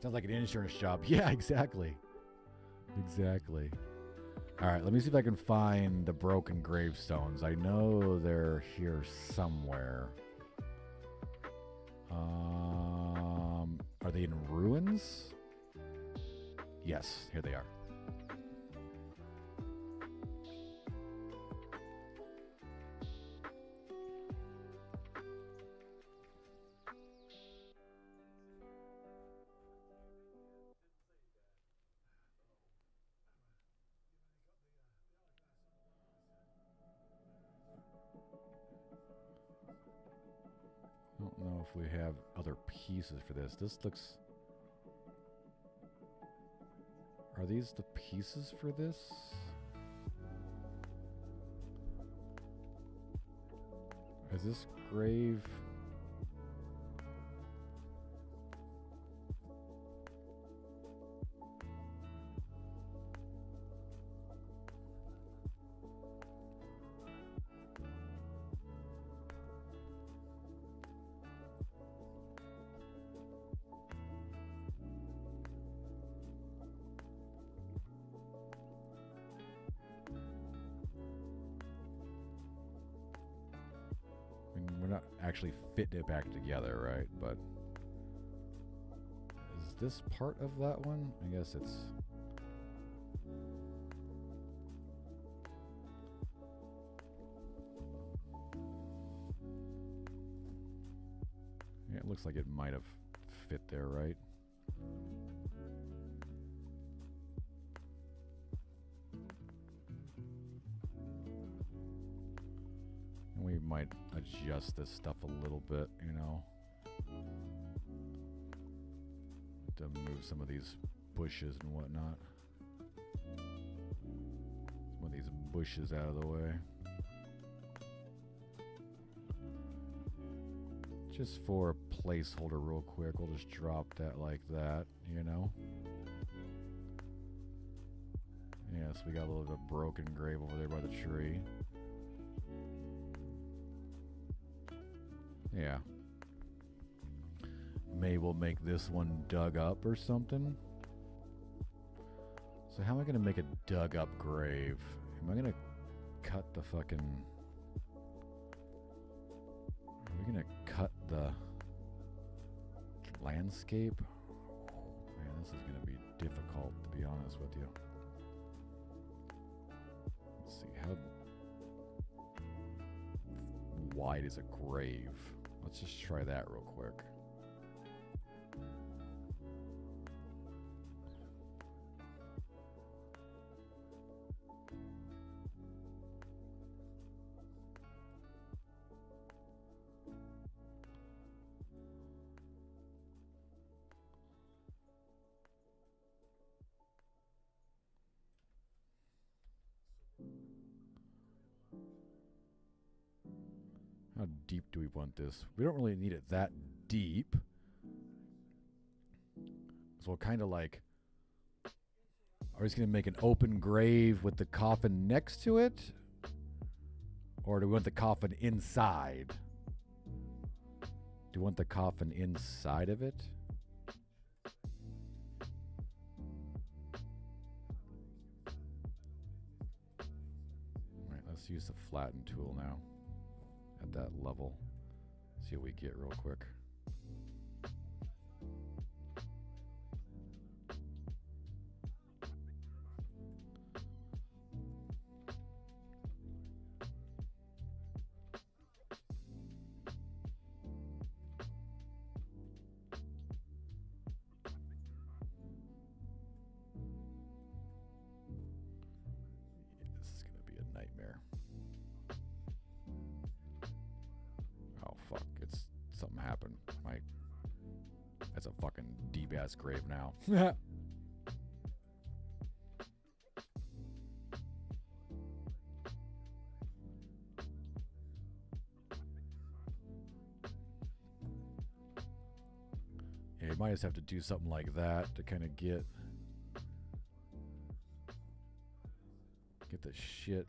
Sounds like an insurance job. Yeah, exactly. Exactly. All right, let me see if I can find the broken gravestones. I know they're here somewhere. Are they in ruins? Yes, here they are. if we have other pieces for this. This looks... Are these the pieces for this? Is this grave... We're not actually fitting it back together, right? But is this part of that one? I guess it's... Yeah, it looks like it might have fit there, right? We might adjust this stuff a little bit, you know, to move some of these bushes and whatnot. Some of these bushes out of the way. Just for a placeholder real quick, we'll just drop that like that, you know. Yes, we got a little bit of broken grave over there by the tree. Yeah. Maybe we'll make this one dug up or something. So how am I going to make a dug up grave? Am I going to cut the fucking... Are we going to cut the landscape? Man, this is going to be difficult, to be honest with you. Let's see, how wide is a grave? Let's just try that real quick. How deep do we want this? We don't really need it that deep. So we'll kind of like... Are we just going to make an open grave with the coffin next to it? Or do we want the coffin inside? Do we want the coffin inside of it? Alright, let's use the flatten tool now. At that level. See what we get real quick. This is going to be a nightmare. Oh fuck, it's something happened. That's a fucking deep ass grave now. Yeah, you might just have to do something like that to kind of get the shit.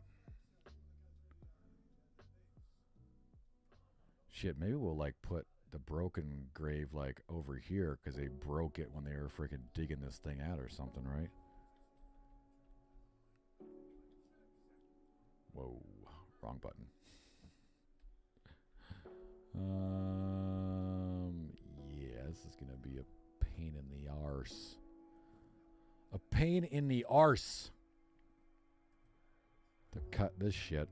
Shit, maybe we'll like put the broken grave like over here because they broke it when they were freaking digging this thing out or something, right? Whoa, wrong button. Yeah, this is gonna be a pain in the arse. A pain in the arse to cut this shit.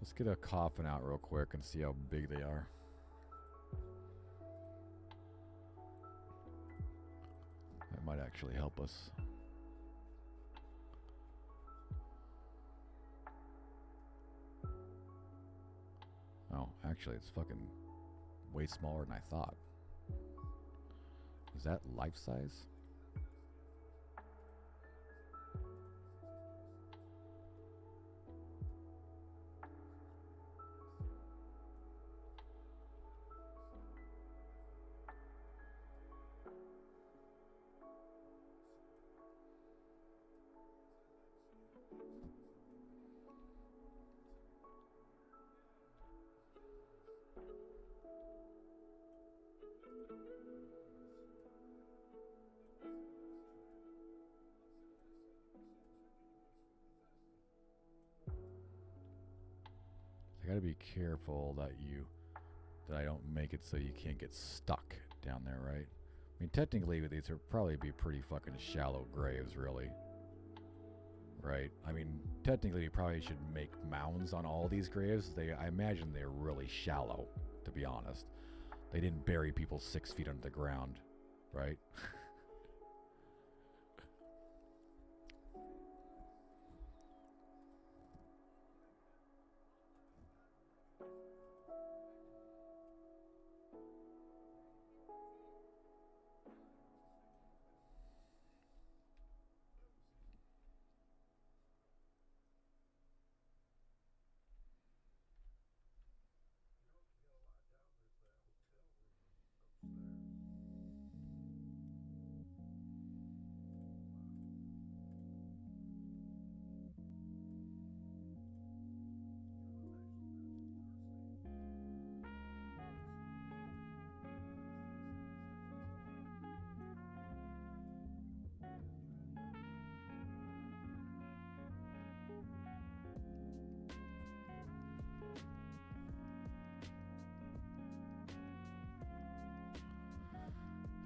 Let's get a coffin out real quick and see how big they are. That might actually help us. Oh, actually, it's fucking way smaller than I thought. Is that life size? I gotta be careful that I don't make it so you can't get stuck down there, right? I mean, technically, these would probably be pretty fucking shallow graves, really. Right? I mean, technically, you probably should make mounds on all these graves. I imagine they're really shallow, to be honest. They didn't bury people 6 feet under the ground, right?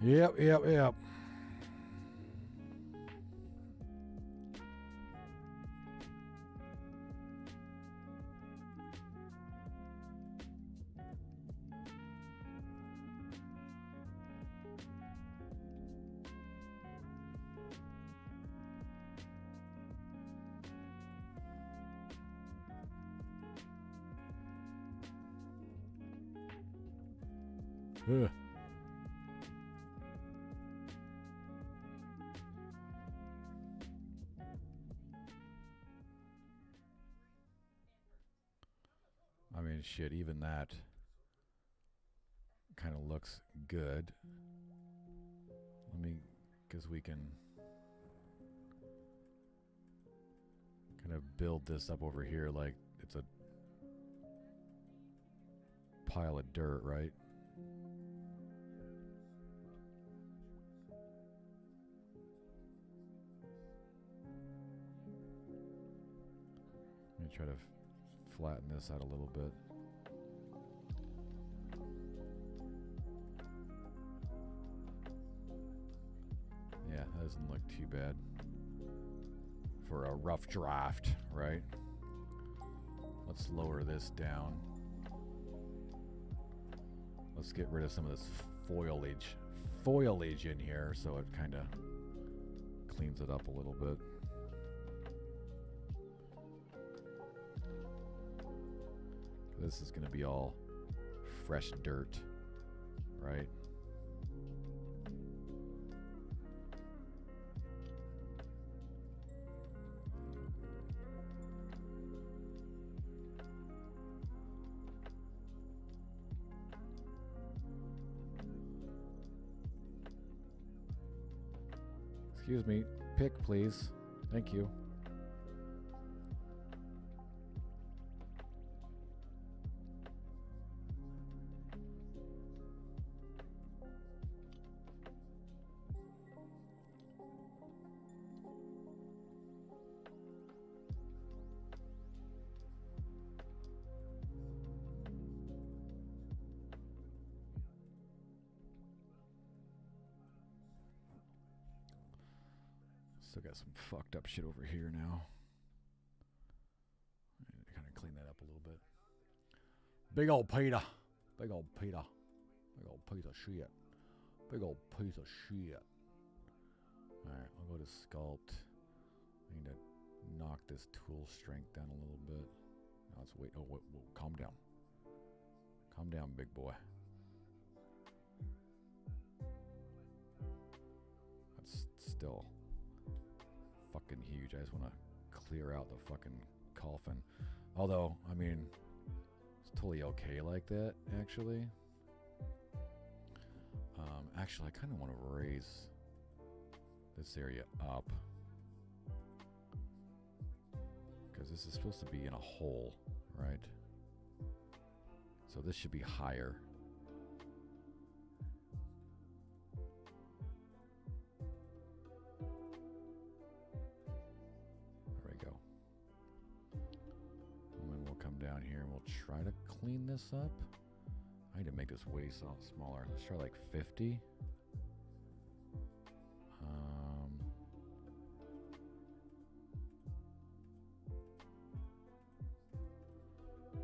Yep. Ugh. I mean, shit, even that kind of looks good. Let me, because we can kind of build this up over here like it's a pile of dirt, right? Let me try to flatten this out a little bit. Yeah, that doesn't look too bad for a rough draft, right? Let's lower this down. Let's get rid of some of this foliage in here so it kind of cleans it up a little bit. This is going to be all fresh dirt, right? Excuse me, pick please. Thank you. Still got some fucked up shit over here now. Kind of clean that up a little bit. Big old Peter. Big old Peter. Big old piece of shit. Big old piece of shit. Alright, I'll go to sculpt. I need to knock this tool strength down a little bit. Now let's wait. Oh, wait, calm down. Calm down, big boy. That's still fucking huge. I just want to clear out the fucking coffin. Although, I mean, it's totally okay like that, actually. Actually, I kind of want to raise this area up. Because this is supposed to be in a hole, right? So this should be higher. There we go. And then we'll come down here and we'll try to clean this up. I need to make this way smaller. Let's try like 50.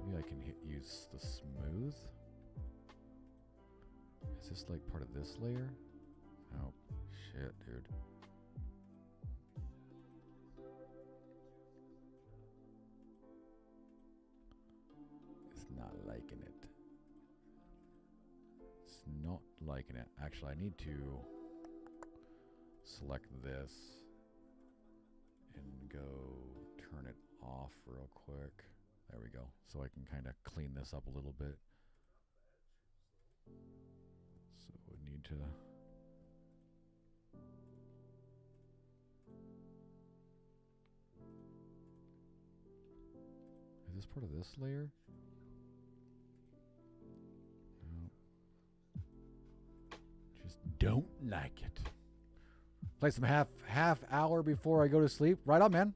Maybe I can use the smooth. Is this like part of this layer? Oh, shit, dude. It's not liking it. It's not liking it. Actually, I need to select this and go turn it off real quick. There we go. So I can kind of clean this up a little bit. So we need to... Is this part of this layer? No. Just don't like it. Play some half hour before I go to sleep. Right on, man.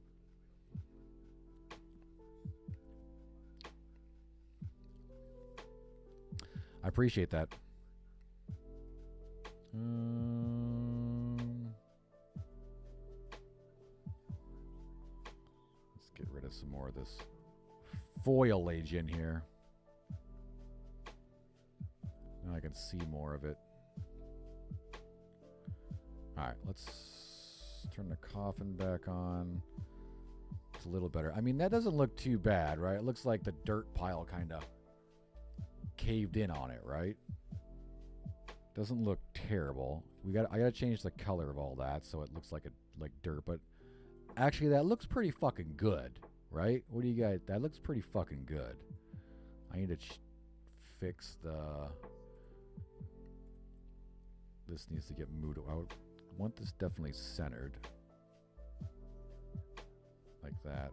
I appreciate that. Let's get rid of some more of this foliage in here. Now I can see more of it. Alright, let's turn the coffin back on. It's a little better. I mean, that doesn't look too bad, right? It looks like the dirt pile kind of caved in on it, right? Doesn't look terrible. I gotta change the color of all that so it looks like dirt, but actually that looks pretty fucking good, right? What do you guys? That looks pretty fucking good. I need to fix the... This needs to get moved. I would want this definitely centered. Like that.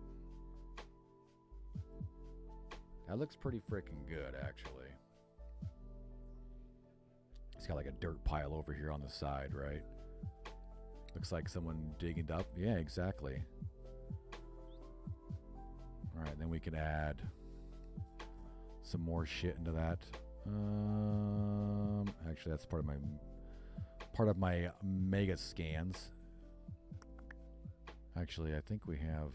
That looks pretty freaking good, actually. It's got like a dirt pile over here on the side, right? Looks like someone digging it up. Yeah, exactly. All right, then we can add some more shit into that. Actually, that's part of my mega scans. Actually, I think we have...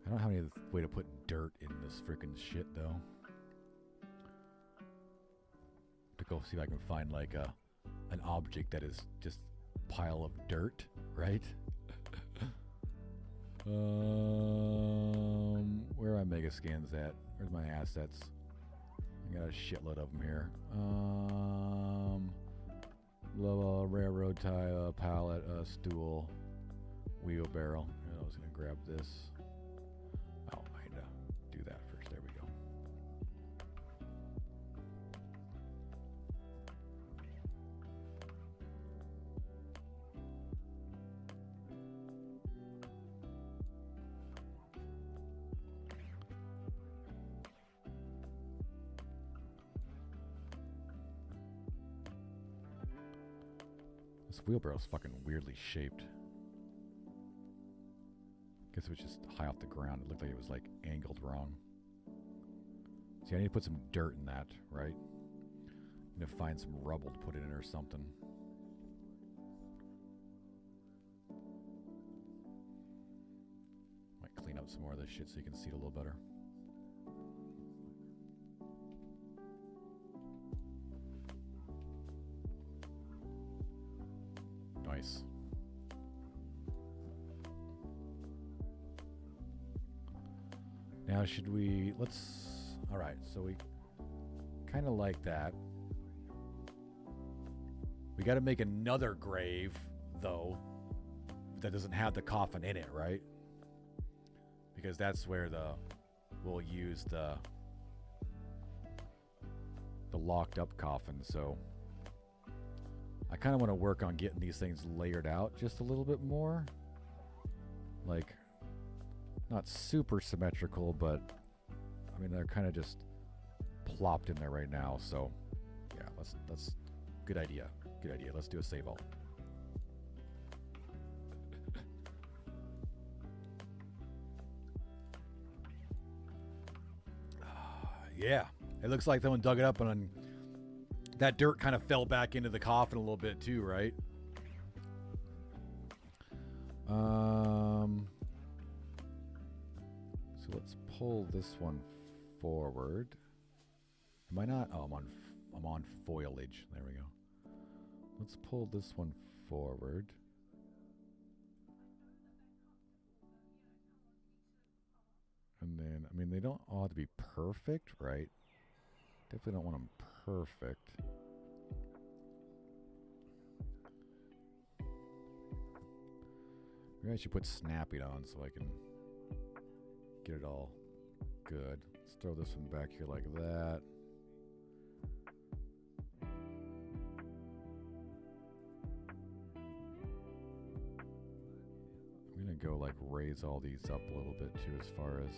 I don't have any way to put dirt in this freaking shit, though. To go see if I can find like an object that is just a pile of dirt, right? Where are my mega scans at? Where's my assets? I got a shitload of them here. Blah, railroad tie, pallet, stool, wheelbarrow. I was gonna grab this. Oh, I need to do that first. There we go. This wheelbarrow's fucking weirdly shaped. Guess it was just high off the ground. It looked like it was like angled wrong. See, I need to put some dirt in that, right? I'm gonna find some rubble to put in it or something. Might clean up some more of this shit so you can see it a little better. Nice. Now should we, all right, so we kind of like that. We got to make another grave, though, that doesn't have the coffin in it, right? Because that's where we'll use the locked up coffin, so I kind of want to work on getting these things layered out just a little bit more. Like, not super symmetrical, but I mean, they're kind of just plopped in there right now. So yeah, that's good idea. Good idea. Let's do a save all. Yeah, it looks like someone dug it up and that dirt kind of fell back into the coffin a little bit too, right? So let's pull this one forward. Am I not? Oh, I'm on foliage. There we go. Let's pull this one forward. And then, I mean, they don't all have to be perfect, right? Definitely don't want them perfect. Maybe I should put snapping on so I can get it all good. Let's throw this one back here like that. I'm gonna go like raise all these up a little bit too, as far as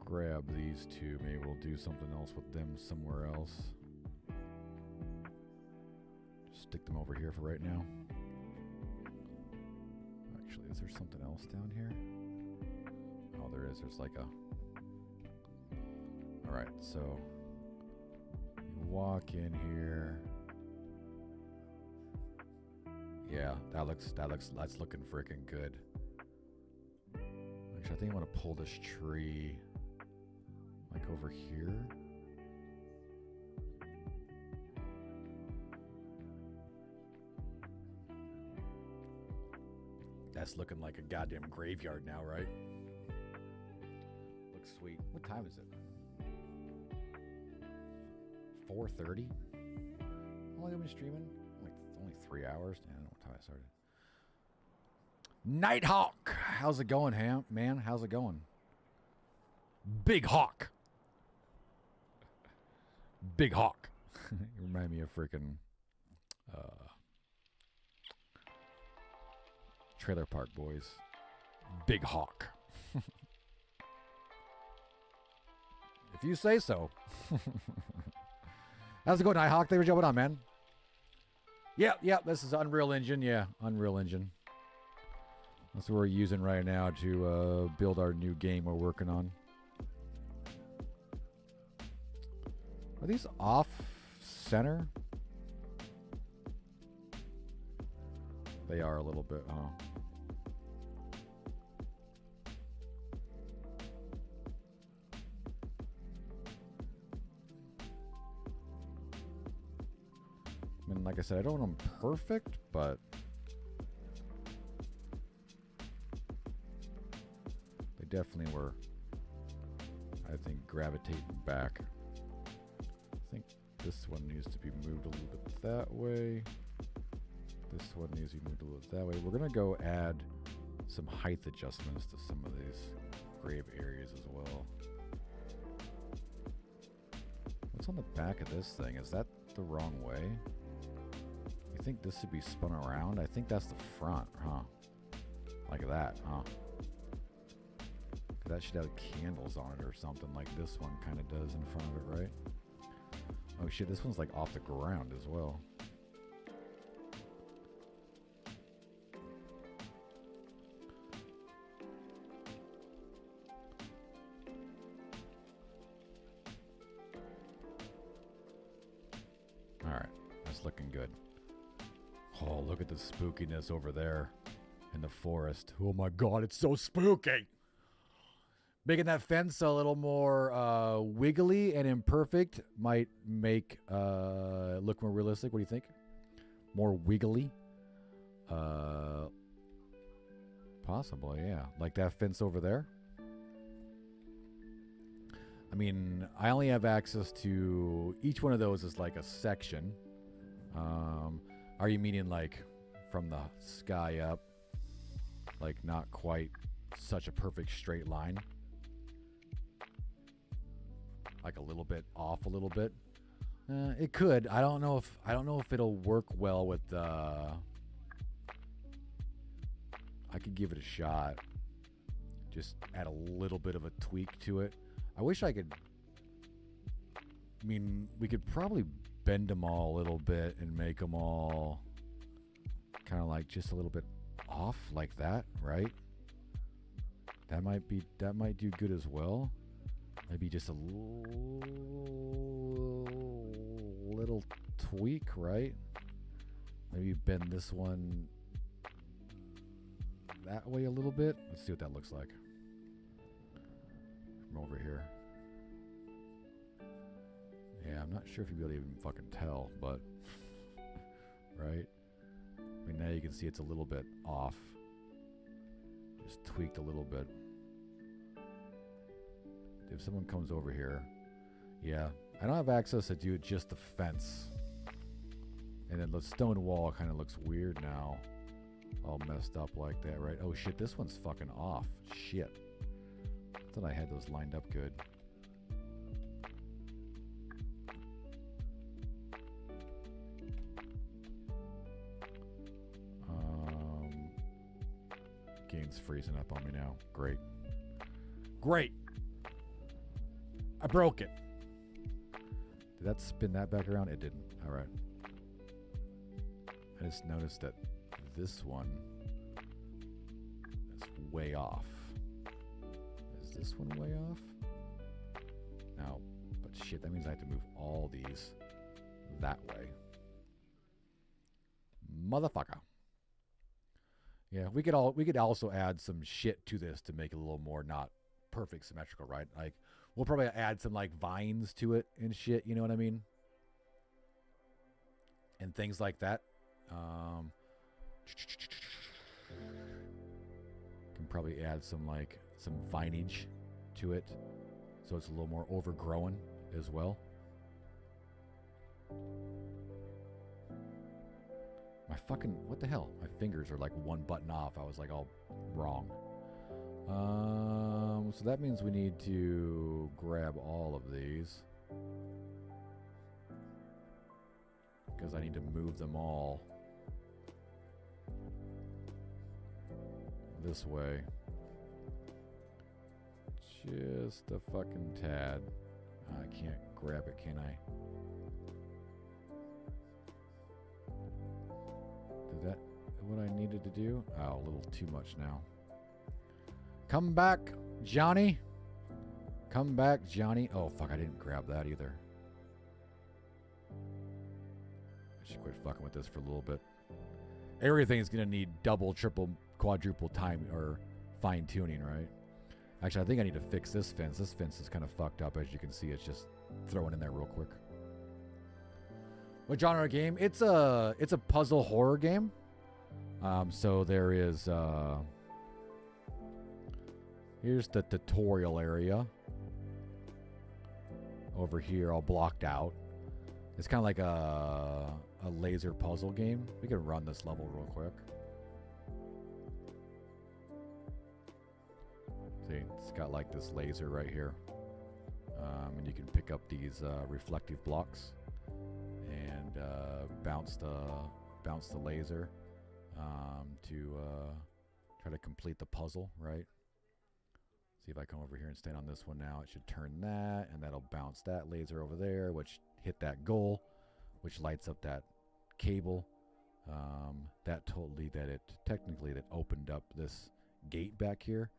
grab these two. Maybe we'll do something else with them somewhere else. Just stick them over here for right now. Actually, is there something else down here? Oh, there is. There's like a... Alright, so you walk in here. Yeah, that's looking freaking good. Actually, I think I want to pull this tree like over here. That's looking like a goddamn graveyard now, right? Looks sweet. What time is it? 4:30? How long have we been streaming? Like only 3 hours? I don't know what time I started. Nighthawk! How's it going, man? How's it going? Big Hawk. Big Hawk. You remind me of freaking Trailer Park Boys. Big Hawk. If you say so. How's it going, Nighthawk? Thanks for jumping on, man. Yeah, this is Unreal Engine. Yeah, Unreal Engine. That's what we're using right now to build our new game we're working on. Are these off center? They are a little bit, huh? I mean, like I said, I don't want them perfect, but they definitely were, I think, gravitating back. I think this one needs to be moved a little bit that way. This one needs to be moved a little bit that way. We're going to go add some height adjustments to some of these grave areas as well. What's on the back of this thing? Is that the wrong way? You I think this should be spun around. I think that's the front, huh? Like that, huh? That should have candles on it or something like this one kind of does in front of it, right? Oh shit, this one's like off the ground as well. Alright, that's looking good. Oh, look at the spookiness over there in the forest. Oh my god, it's so spooky! Making that fence a little more wiggly and imperfect might make look more realistic. What do you think? More wiggly? Possibly, yeah. Like that fence over there? I mean, I only have access to... Each one of those is like a section. Are you meaning like from the sky up? Like not quite such a perfect straight line? Like a little bit off a little bit. It could. I don't know if it'll work well with I could give it a shot. Just add a little bit of a tweak to it. I wish I could. I mean, we could probably bend them all a little bit and make them all kind of like just a little bit off like that, right? That might do good as well. Maybe just a little tweak, right? Maybe bend this one that way a little bit. Let's see what that looks like from over here. Yeah, I'm not sure if you'll be able to even fucking tell, but right? I mean, now you can see it's a little bit off. Just tweaked a little bit. If someone comes over here, yeah, I don't have access to do just the fence. And then the stone wall kind of looks weird now. All messed up like that, right? Oh shit, this one's fucking off. Shit. I thought I had those lined up good. Game's freezing up on me now. Great. Great! I broke it. Did that spin that back around? It didn't. All right. I just noticed that this one is way off. Is this one way off? No. But shit, that means I have to move all these that way. Motherfucker. Yeah, we could also add some shit to this to make it a little more not perfect symmetrical, right? Like we'll probably add some like vines to it and shit, you know what I mean? And things like that. Can probably add some vinage to it so it's a little more overgrown as well. My fucking, what the hell? My fingers are like one button off. I was like all wrong. So that means we need to grab all of these. Because I need to move them all this way. Just a fucking tad. I can't grab it, can I? Did that what I needed to do? Oh, a little too much now. Come back, Johnny. Come back, Johnny. Oh, fuck, I didn't grab that either. I should quit fucking with this for a little bit. Everything is going to need double, triple, quadruple time or fine tuning, right? Actually, I think I need to fix this fence. This fence is kind of fucked up. As you can see, it's just throwing in there real quick. What genre of game? It's a puzzle horror game. So there is here's the tutorial area. Over here, all blocked out. It's kind of like a laser puzzle game. We can run this level real quick. See, it's got like this laser right here. And you can pick up these reflective blocks and bounce the bounce the laser to try to complete the puzzle, right? See if I come over here and stand on this one now. It should turn that, and that'll bounce that laser over there, which hit that goal, which lights up that cable. That technically opened up this gate back here,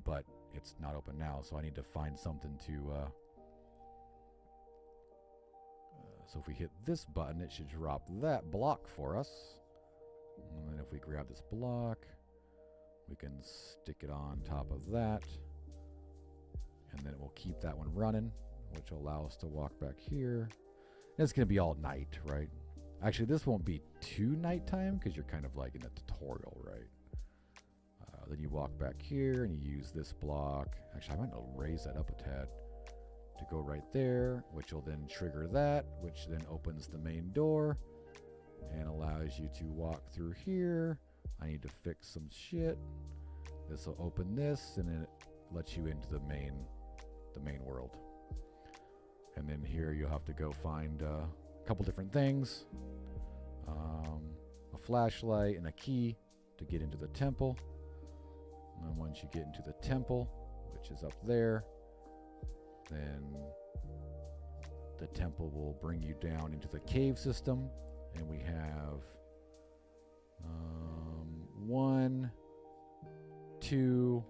but it's not open now, so I need to find something to so if we hit this button, it should drop that block for us. And then if we grab this block, we can stick it on top of that, and then it will keep that one running, which will allow us to walk back here. And it's going to be all night, right? Actually, this won't be too nighttime because you're kind of like in a tutorial, right? Then you walk back here and you use this block. Actually, I might raise that up a tad to go right there, which will then trigger that, which then opens the main door and allows you to walk through here. I need to fix some shit. This will open this, and then it lets you into the main world. And then here you'll have to go find a couple different things. A flashlight and a key to get into the temple. And then once you get into the temple, which is up there, then the temple will bring you down into the cave system. And we have 1, 2,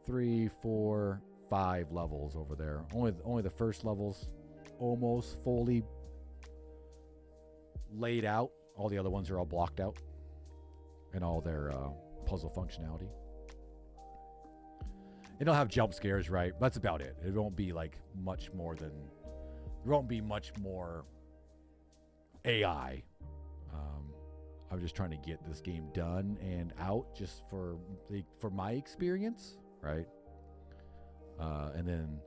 3, 4, 5 levels over there. Only the first level's almost fully laid out. All the other ones are all blocked out and all their puzzle functionality. It'll have jump scares, right? That's about it. It won't be like much more than. There won't be much more AI. I'm just trying to get this game done and out just for my experience, right? And then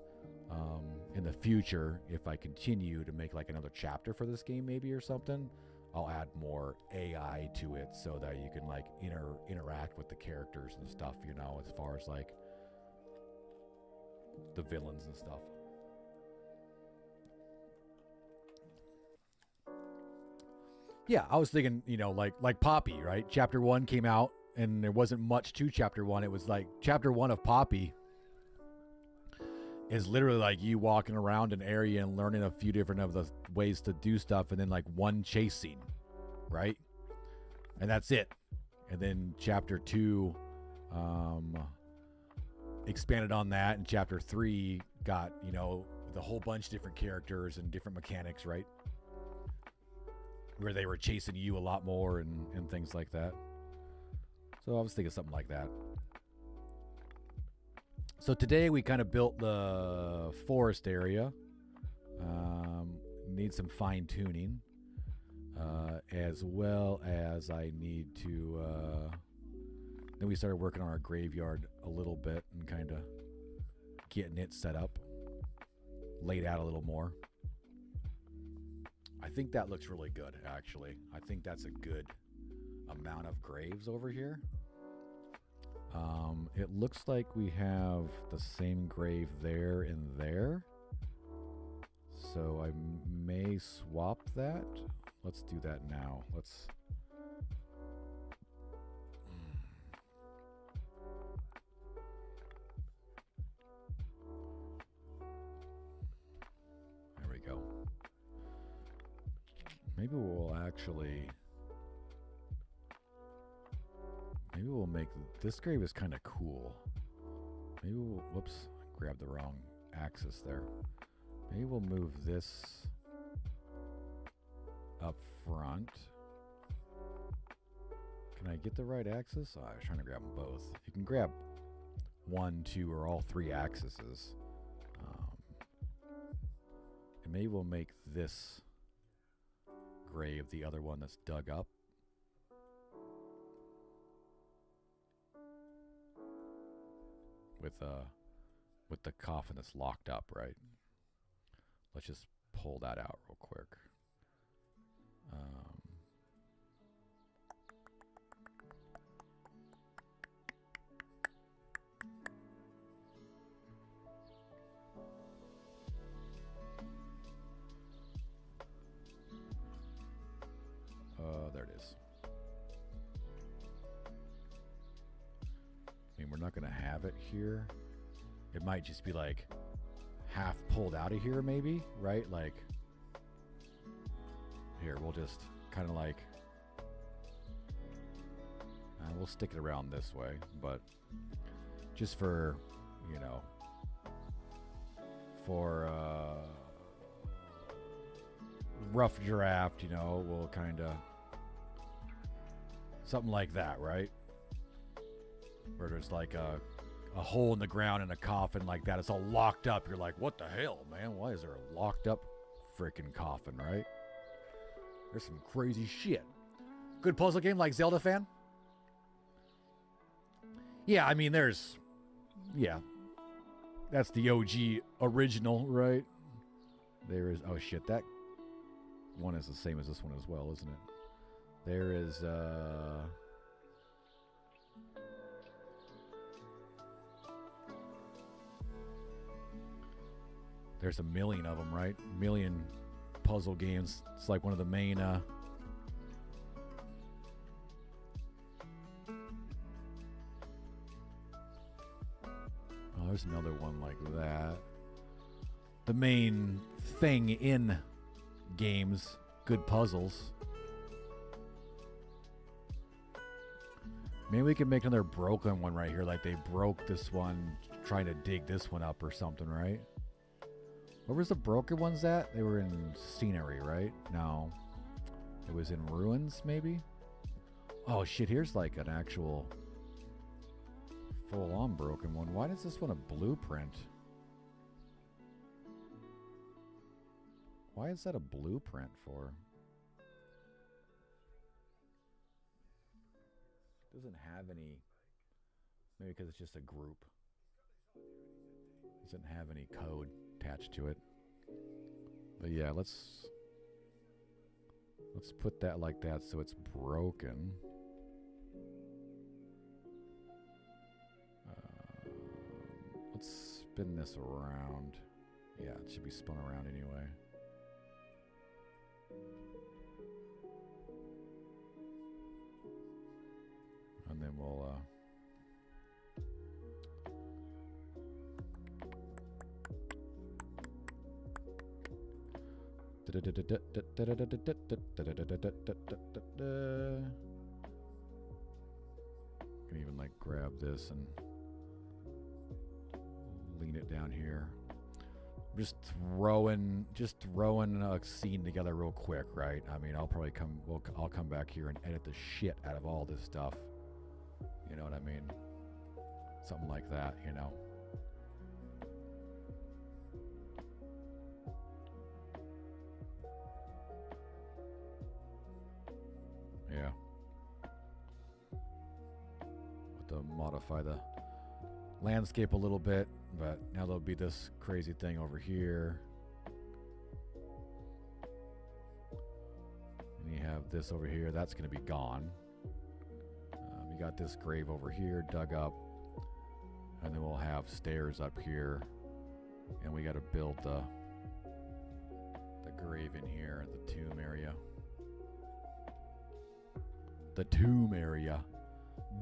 in the future, if I continue to make like another chapter for this game maybe or something, I'll add more AI to it so that you can like interact with the characters and stuff, you know, as far as like the villains and stuff. Yeah, I was thinking, you know, like Poppy, right? Chapter 1 came out and there wasn't much to Chapter 1. It was like Chapter 1 of Poppy is literally like you walking around an area and learning a few different of the ways to do stuff, and then like one chase scene, right? And that's it. And then Chapter 2 expanded on that, and Chapter 3 got, you know, with a whole bunch of different characters and different mechanics, right? Where they were chasing you a lot more and things like that. So I was thinking something like that. So today we kind of built the forest area. Need some fine tuning. As well as I need to... then we started working on our graveyard a little bit and kind of getting it set up. Laid out a little more. I think that looks really good, actually. I think that's a good amount of graves over here. It looks like we have the same grave there and there. So I may swap that. Let's do that now. Let's... There we go. Maybe we'll actually... Maybe we'll make... This grave is kind of cool. Maybe we'll... Whoops. Grabbed the wrong axis there. Maybe we'll move this up front. Can I get the right axis? Oh, I was trying to grab them both. You can grab 1, 2, or all 3 axes. And maybe we'll make this grave the other one that's dug up. With the coffin that's locked up, right? Let's just pull that out real quick. there it is. I mean, we're not going to have it here. It might just be like half pulled out of here maybe, right? Like, here, we'll just kind of like, we'll stick it around this way, but just for, you know, for rough draft, you know, we'll kind of, something like that, right? Where there's like a hole in the ground in a coffin like that. It's all locked up. You're like, what the hell, man? Why is there a locked up freaking coffin, right? There's some crazy shit. Good puzzle game, like Zelda fan? Yeah, I mean, there's... Yeah. That's the OG original, right? There is... Oh, shit. That one is the same as this one as well, isn't it? There is... There's a million of them, right? A million puzzle games. It's like one of the main... Oh, there's another one like that. The main thing in games, good puzzles. Maybe we can make another broken one right here, like they broke this one trying to dig this one up or something, right? Where was the broken ones at? They were in scenery, right? No. It was in ruins, maybe? Oh, shit, here's like an actual full-on broken one. Why does this one a blueprint? Why is that a blueprint for? Doesn't have any... Maybe because it's just a group. Doesn't have any code attached to it. But yeah, let's put that like that so it's broken. Let's spin this around. Yeah, it should be spun around anyway. And then we'll can even like grab this and lean it down here. Just throwing a scene together real quick, right? I mean, I'll come back here and edit the shit out of all this stuff. You know what I mean? Something like that, you know. Yeah. Have to modify the landscape a little bit, but now there'll be this crazy thing over here. And you have this over here. That's going to be gone. You got this grave over here dug up. And then we'll have stairs up here. And we got to build the grave in here, the tomb area. The tomb area.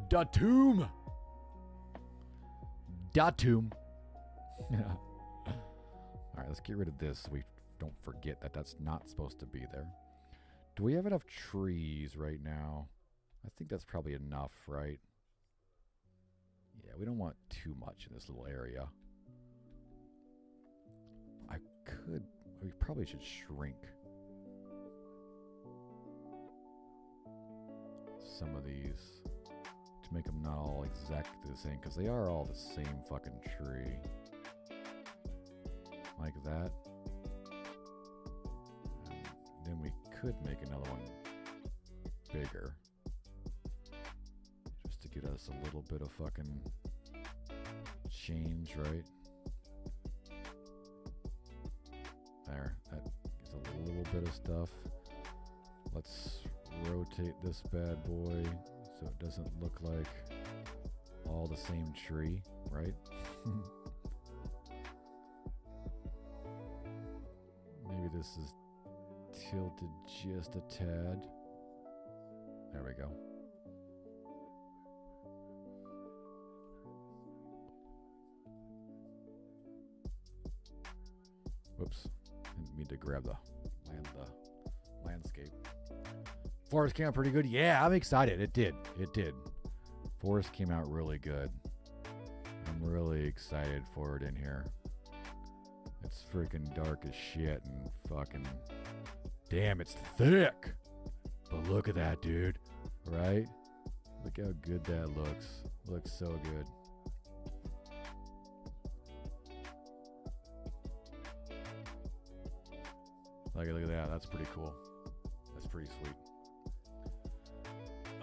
Da tomb! Da tomb. Yeah. Alright, let's get rid of this so we don't forget that that's not supposed to be there. Do we have enough trees right now? I think that's probably enough, right? Yeah, we don't want too much in this little area. We probably should shrink some of these to make them not all exactly the same, because they are all the same fucking tree. Like that. And then we could make another one bigger. Just to get us a little bit of fucking change, right? There. That gives a little bit of stuff. Let's rotate this bad boy so it doesn't look like all the same tree, right? Maybe this is tilted just a tad. There we go. Whoops. Didn't mean to grab the landscape. Forest came out pretty good. Yeah, I'm excited. It did. It did. Forest came out really good. I'm really excited for it in here. It's freaking dark as shit and fucking... Damn, it's thick. But look at that, dude. Right? Look how good that looks. Looks so good. Like, look at that. That's pretty cool. That's pretty sweet.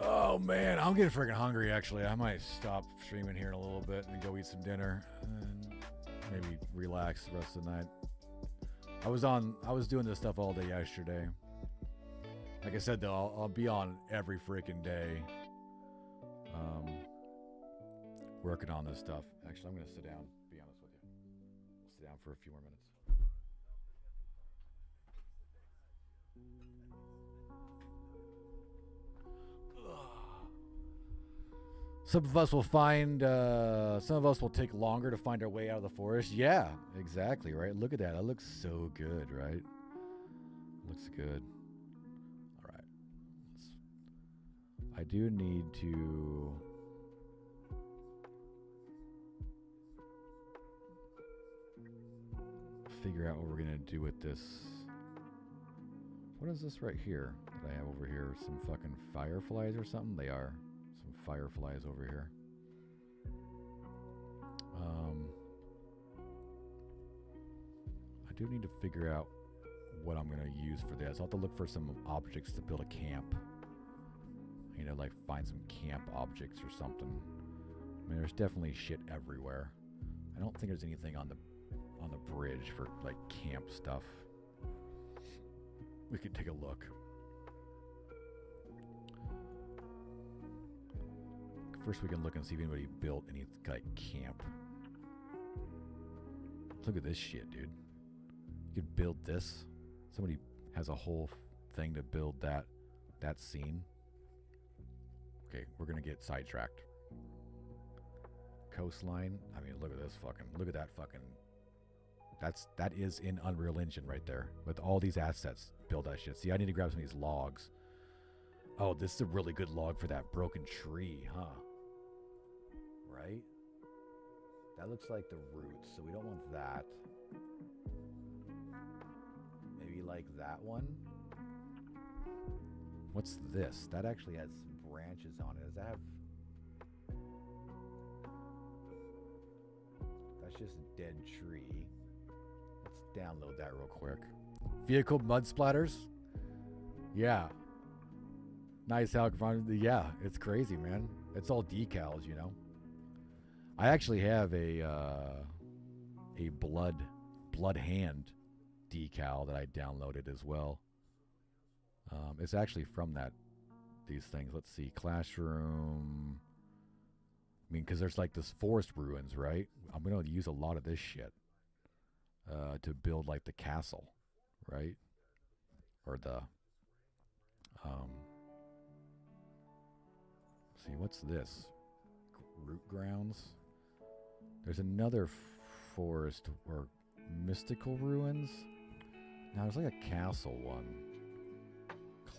Oh, man. I'm getting freaking hungry, actually. I might stop streaming here in a little bit and go eat some dinner. And maybe relax the rest of the night. I was doing this stuff all day yesterday. Like I said, though, I'll be on every freaking day. Working on this stuff. Actually, I'm going to sit down, be honest with you. We'll sit down for a few more minutes. Some of us will find, some of us will take longer to find our way out of the forest. Yeah, exactly, right? Look at that. That looks so good, right? Looks good. All right. I do need to... figure out what we're going to do with this. What is this right here that I have over here? Some fucking fireflies or something? They are. Some fireflies over here. I do need to figure out what I'm going to use for this. I'll have to look for some objects to build a camp. You know, like find some camp objects or something. I mean, there's definitely shit everywhere. I don't think there's anything on the bridge for like camp stuff. We could take a look. First we can look and see if anybody built any like camp. Look at this shit, dude. You could build this. Somebody has a whole thing to build that scene. Okay, we're gonna get sidetracked. Coastline. I mean, look at this fucking, look at that fucking, that is in Unreal Engine right there. With all these assets, build that shit. See, I need to grab some of these logs. Oh, this is a really good log for that broken tree, huh? Right? That looks like the roots, so we don't want that. Maybe like that one? What's this? That actually has some branches on it. Does that have... That's just a dead tree. Let's download that real quick. Vehicle mud splatters? Yeah. Nice how... Yeah, it's crazy, man. It's all decals, you know. I actually have a blood hand decal that I downloaded as well. It's actually from these things. Let's see, classroom. I mean, because there's like this forest ruins, right? I'm going to use a lot of this shit to build like the castle, right? Or the, see, what's this? Root grounds. There's another forest or mystical ruins. Now there's like a castle one.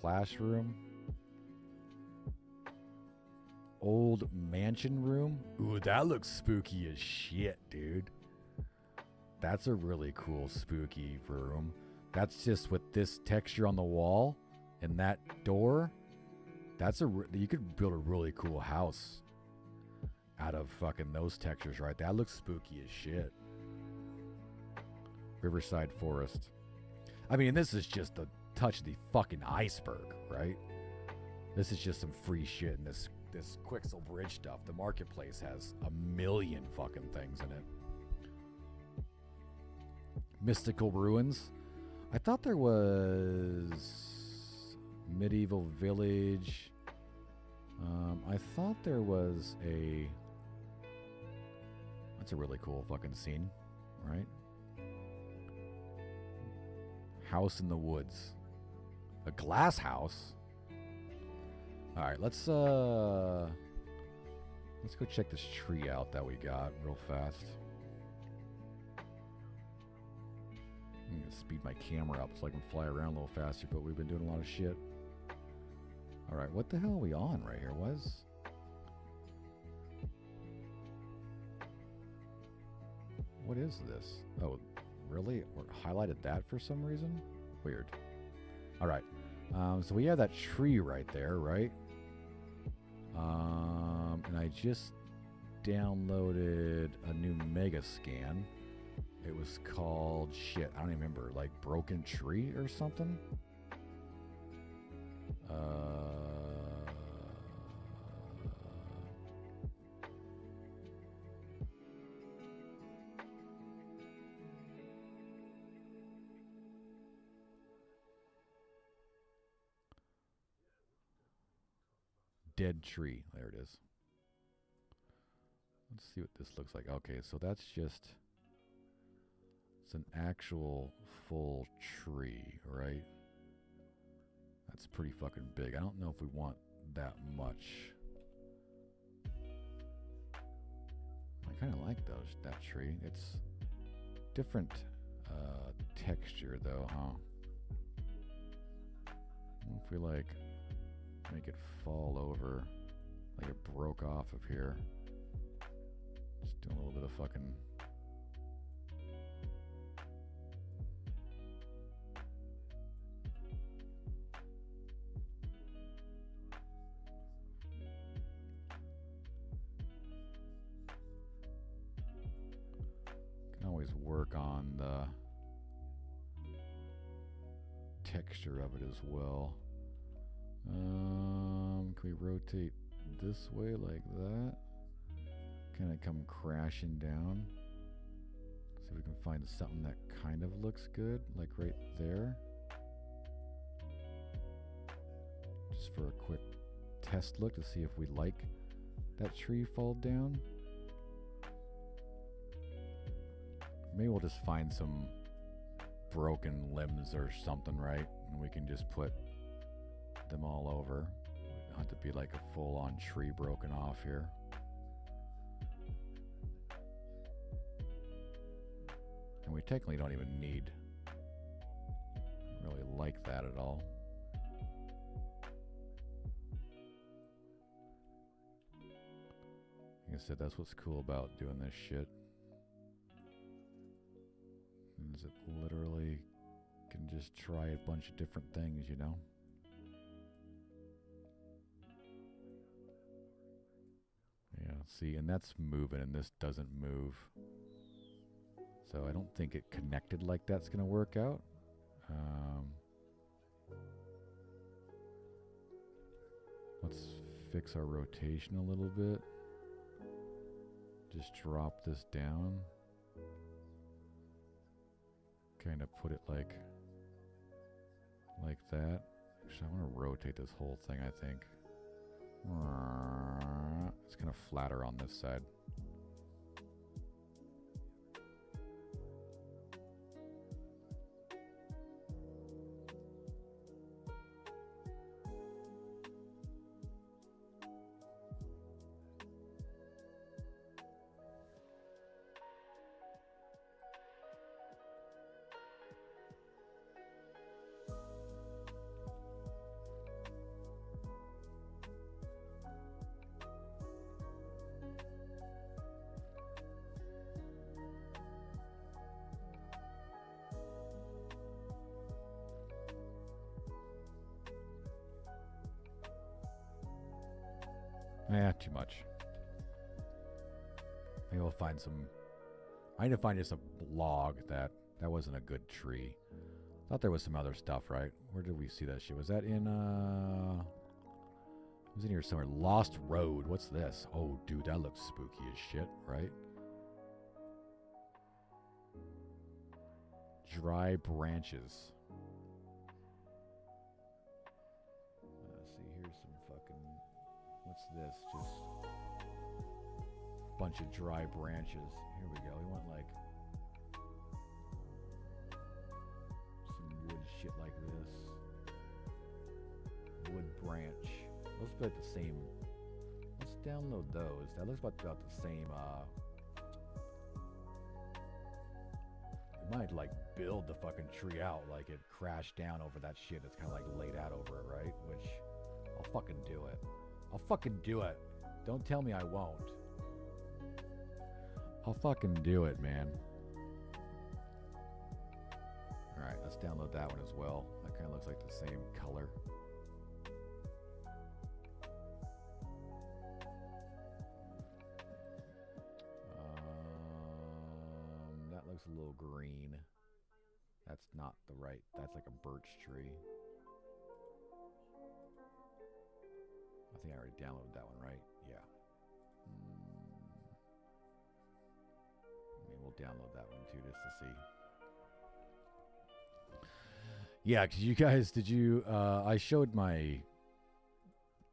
Classroom. Old mansion room. Ooh, that looks spooky as shit, dude. That's a really cool spooky room. That's just with this texture on the wall and that door. That's you could build a really cool house out of fucking those textures, right? That looks spooky as shit. Riverside Forest. I mean, this is just the touch of the fucking iceberg, right? This is just some free shit in this Quixel Bridge stuff. The marketplace has a million fucking things in it. Mystical ruins. I thought there was medieval village. I thought there was a... That's a really cool fucking scene, right? House in the woods. A glass house? All right, let's go check this tree out that we got real fast. I'm gonna speed my camera up so I can fly around a little faster, but we've been doing a lot of shit. All right, what the hell are we on right here? What is this? Oh, really? We're highlighted that for some reason? Weird. All right. So we have that tree right there, right? And I just downloaded a new mega scan. It was called, shit, I don't even remember, like Broken Tree or something? Dead tree. There it is. Let's see what this looks like. Okay, so that's just... It's an actual full tree, right? That's pretty fucking big. I don't know if we want that much. I kind of like that tree. It's different texture though, huh? If we like make it fall over, like it broke off of here. Just doing a little bit of fucking... Can always work on the texture of it as well. Can we rotate this way like that? Can I come crashing down? See if we can find something that kind of looks good, like right there. Just for a quick test look to see if we like that tree fall down. Maybe we'll just find some broken limbs or something, right? And we can just put them all over. We don't have to be like a full-on tree broken off here. And we technically don't even need really like that at all. Like I said, that's what's cool about doing this shit. Is it literally can just try a bunch of different things, you know? Yeah, see, and that's moving and this doesn't move. So I don't think it connected like that's going to work out. Let's fix our rotation a little bit. Just drop this down. Kind of put it like that. Actually, I want to rotate this whole thing, I think. It's kind of flatter on this side. Too much. Maybe we'll find some... I need to find just a log that wasn't a good tree. Thought there was some other stuff, right? Where did we see that shit? Was that in, it was in here somewhere. Lost Road. What's this? Oh, dude, that looks spooky as shit, right? Dry branches. See, here's some fucking... What's this? Just a bunch of dry branches. Here we go. We want like some wood shit like this. Wood branch. Let's put the same. Let's download those. That looks about the same. We might like build the fucking tree out like it crashed down over that shit. It's kind of like laid out over it, right? Which I'll fucking do it. I'll fucking do it. Don't tell me I won't. I'll fucking do it, man. Alright, let's download that one as well. That kind of looks like the same color. That looks a little green. That's not the right. That's like a birch tree. I think I already downloaded that one, right? Yeah. I mean, we'll download that one too just to see. Yeah, because you guys, did you, I showed my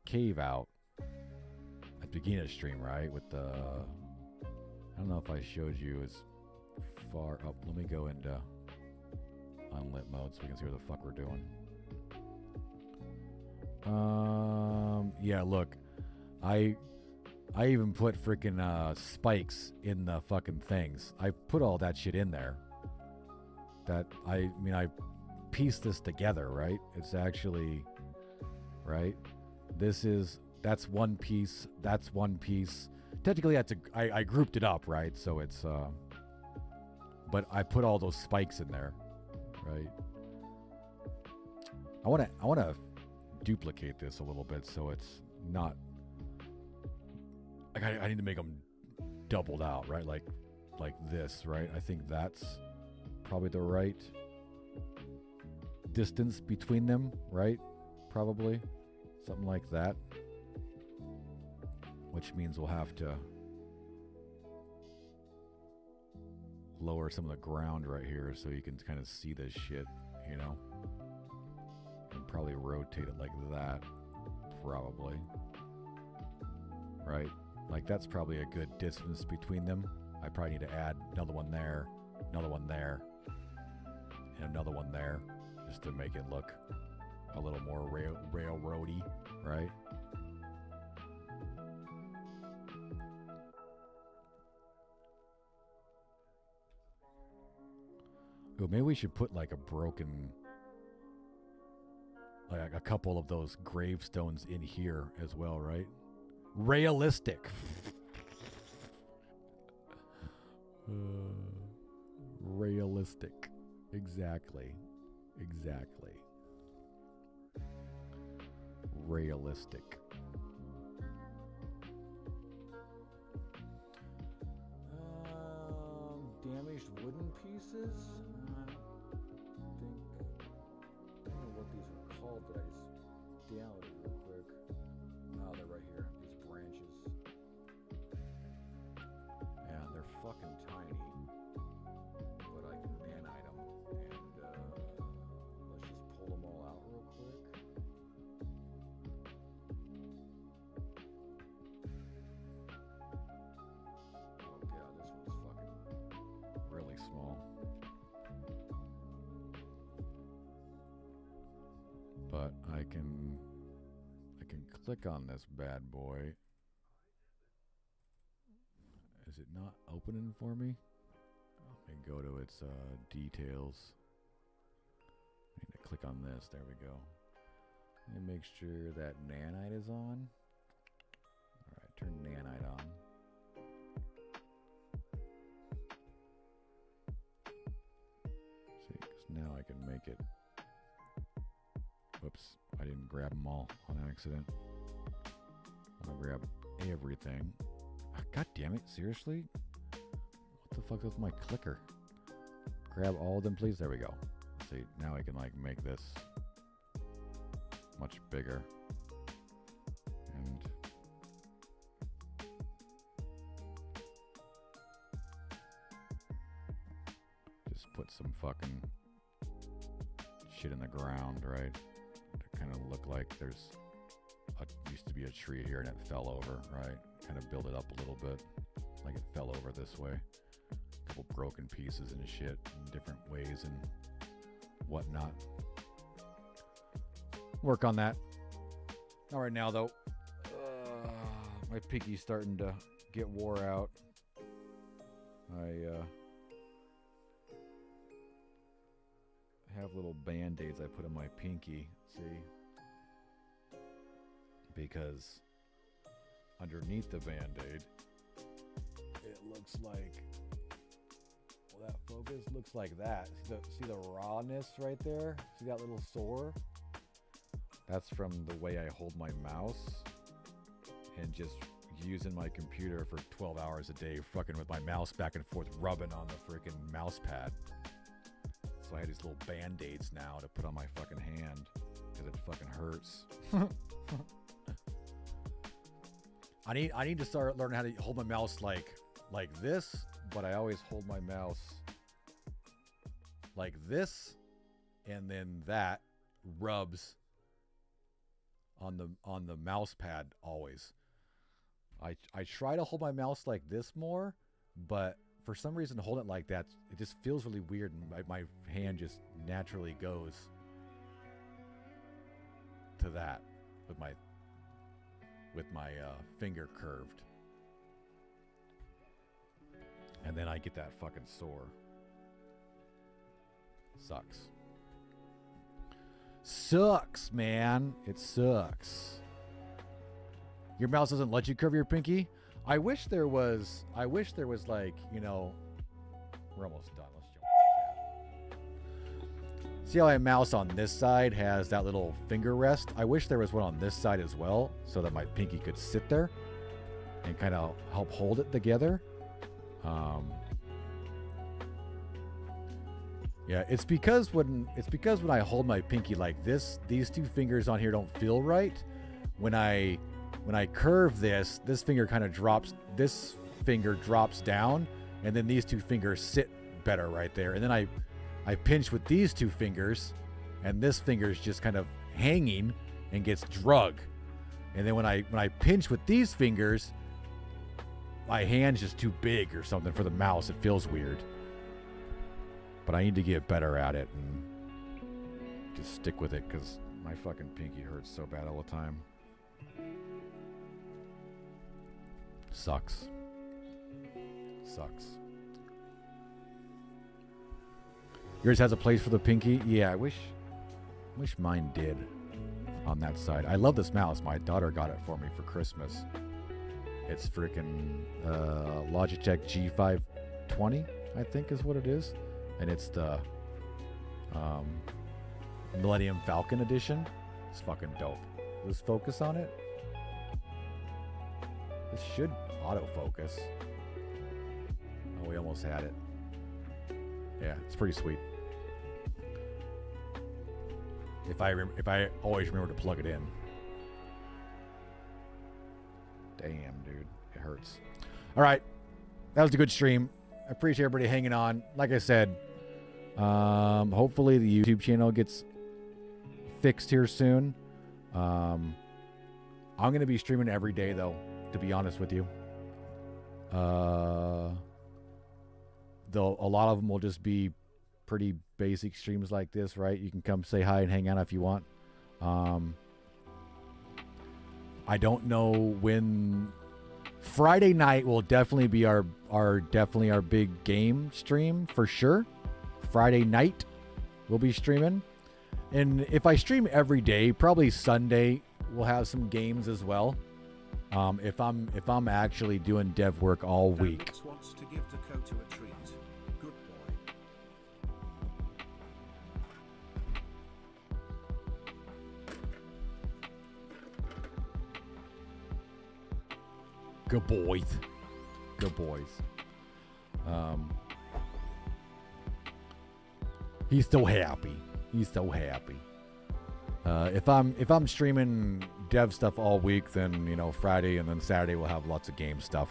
cave out at the beginning of the stream, right? With the, I don't know if I showed you as far up. Let me go into unlit mode so we can see what the fuck we're doing. Yeah, look, I even put freaking spikes in the fucking things. I put all that shit in there. That, I mean, I pieced this together, right? It's actually, right? That's one piece, that's one piece. Technically, I grouped it up, right? So it's, but I put all those spikes in there, right? I wanna duplicate this a little bit so it's not like I need to make them doubled out, right? Like this, right? I think that's probably the right distance between them, right? Probably something like that, which means we'll have to lower some of the ground right here so you can kind of see this shit, you know, and probably rotate it like that, probably, right? Like that's probably a good distance between them. I probably need to add another one there, and another one there, just to make it look a little more railroady, right? Oh, maybe we should put like a broken, like a couple of those gravestones in here as well, right? Realistic. Realistic. Exactly. Realistic. Damaged wooden pieces? I don't know what these were called, but I just downloaded it real quick. Oh, they're right here. These branches. Yeah, they're fucking tiny. But I can nanite them. And let's just pull them all out real quick. Oh yeah, this one's fucking really small. But I can click on this bad boy. Is it not opening for me? Let me go to its details. I need to click on this. There we go. Let me make sure that nanite is on. Alright, turn nanite on. See, 'cause now I can make it. Whoops, I didn't grab them all on accident. I'm gonna grab everything. God damn it, seriously? What the fuck is my clicker? Grab all of them, please. There we go. See, now I can like make this much bigger. And just put some fucking shit in the ground, right? To kind of look like there's used to be a tree here and it fell over, right? Kind of build it up a little bit, like it fell over this way. A couple broken pieces and shit in different ways and whatnot. Work on that. All right now though. My pinky's starting to get wore out. I have little band-aids I put on my pinky, see? Because underneath the band-aid, it looks like, well, that focus looks like that. See the rawness right there? See that little sore? That's from the way I hold my mouse and just using my computer for 12 hours a day, fucking with my mouse back and forth, rubbing on the freaking mouse pad. So I had these little band-aids now to put on my fucking hand because it fucking hurts. I need to start learning how to hold my mouse like this, but I always hold my mouse like this, and then that rubs on the mouse pad always. I try to hold my mouse like this more, but for some reason holding it like that, it just feels really weird, and my hand just naturally goes to that with my finger curved, and then I get that fucking sore. Sucks, man. It sucks. Your mouse doesn't let you curve your pinky? I wish there was like, you know, we're almost done. Let's jump. See how my mouse on this side has that little finger rest? I wish there was one on this side as well, so that my pinky could sit there and kind of help hold it together. Yeah, it's because when I hold my pinky like this, these two fingers on here don't feel right. When I curve this finger kind of drops, this finger drops down, and then these two fingers sit better right there. And then I pinch with these two fingers, and this finger is just kind of hanging and gets drug. And then when I pinch with these fingers, my hand's just too big or something for the mouse. It feels weird. But I need to get better at it and just stick with it, because my fucking pinky hurts so bad all the time. Sucks. Yours has a place for the pinky? Yeah, I wish mine did on that side. I love this mouse. My daughter got it for me for Christmas. It's freaking Logitech G520, I think is what it is. And it's the Millennium Falcon edition. It's fucking dope. Let's focus on it. This should autofocus. Oh, we almost had it. Yeah, it's pretty sweet. If I always remember to plug it in. Damn, dude, it hurts. All right, that was a good stream. I appreciate everybody hanging on. Like I said, hopefully the YouTube channel gets fixed here soon. I'm going to be streaming every day, though, to be honest with you. Though a lot of them will just be pretty basic streams like this, right? You can come say hi and hang out if you want. I don't know when. Friday night will definitely be our big game stream for sure. Friday night we'll be streaming, and if I stream every day, probably Sunday we'll have some games as well. If I'm actually doing dev work all week. Wants to give Dakota a treat. Good boy. Good boys. He's so happy. If I'm streaming dev stuff all week, then, you know, Friday and then Saturday we'll have lots of game stuff.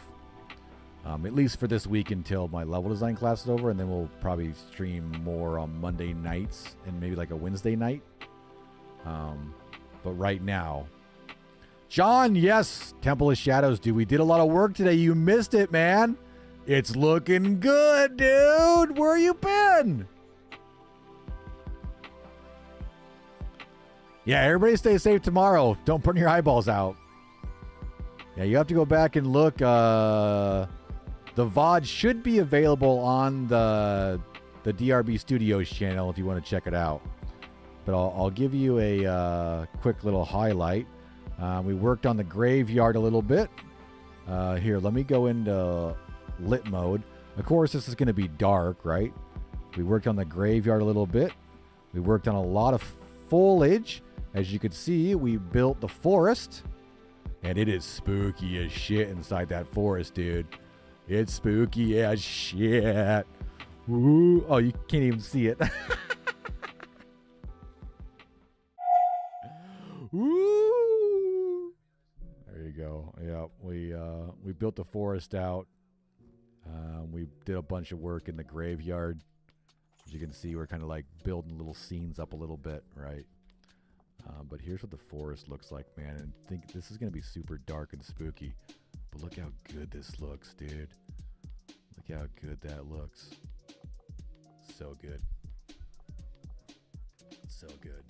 At least for this week until my level design class is over, and then we'll probably stream more on Monday nights and maybe like a Wednesday night. But right now, John, yes, Temple of Shadows, dude. We did a lot of work today. You missed it, man. It's looking good, dude. Where you been? Yeah, everybody stay safe tomorrow. Don't burn your eyeballs out. Yeah, you have to go back and look. The VOD should be available on the DRB Studios channel if you want to check it out. But I'll give you a quick little highlight. We worked on the graveyard a little bit. Here, let me go into lit mode. Of course, this is going to be dark, right? We worked on the graveyard a little bit. We worked on a lot of foliage. As you can see, we built the forest. And it is spooky as shit inside that forest, dude. It's spooky as shit. Ooh. Oh, you can't even see it. Ooh. There you go. Yeah, we built the forest out. We did a bunch of work in the graveyard. As you can see, we're kind of like building little scenes up a little bit, right? But here's what the forest looks like, man. And think this is going to be super dark and spooky. But look how good this looks, dude. Look how good that looks. So good. So good.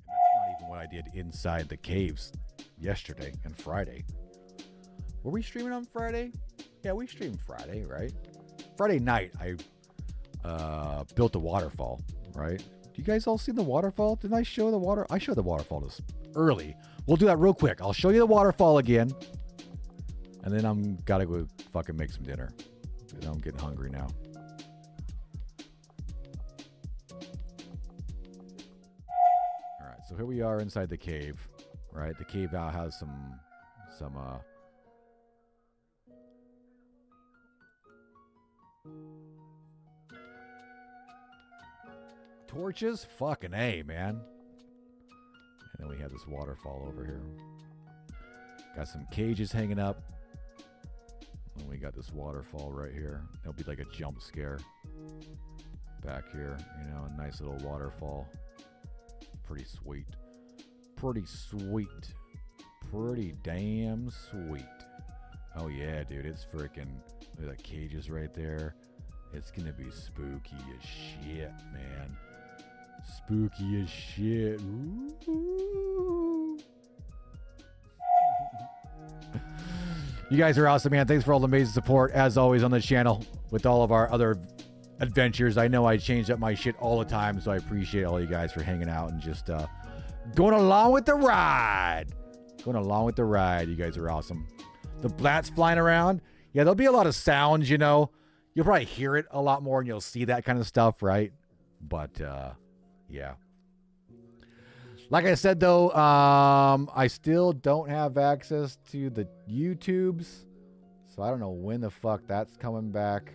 And that's not even what I did inside the caves yesterday and Friday. Were we streaming on Friday? Yeah, we streamed Friday, right? Friday night, I built a waterfall, right? Do you guys all see the waterfall? Didn't I show the water? I showed the waterfall this early. We'll do that real quick. I'll show you the waterfall again. And then I'm gotta go fucking make some dinner. I'm getting hungry now. All right, so here we are inside the cave, right? The cave out has some torches? Fucking A, man. And then we have this waterfall over here. Got some cages hanging up. And we got this waterfall right here. It'll be like a jump scare back here. You know, a nice little waterfall. Pretty sweet. Pretty sweet. Pretty damn sweet. Oh yeah, dude. It's freaking... Look at the cages right there. It's gonna be spooky as shit, man. Spooky as shit. Ooh. You guys are awesome, man. Thanks for all the amazing support, as always, on the channel with all of our other adventures. I know I change up my shit all the time, so I appreciate all you guys for hanging out and just going along with the ride. Going along with the ride. You guys are awesome. The blats flying around. Yeah, there'll be a lot of sounds, you know. You'll probably hear it a lot more and you'll see that kind of stuff, right? But, yeah. Like I said, though, I still don't have access to the YouTubes. So I don't know when the fuck that's coming back.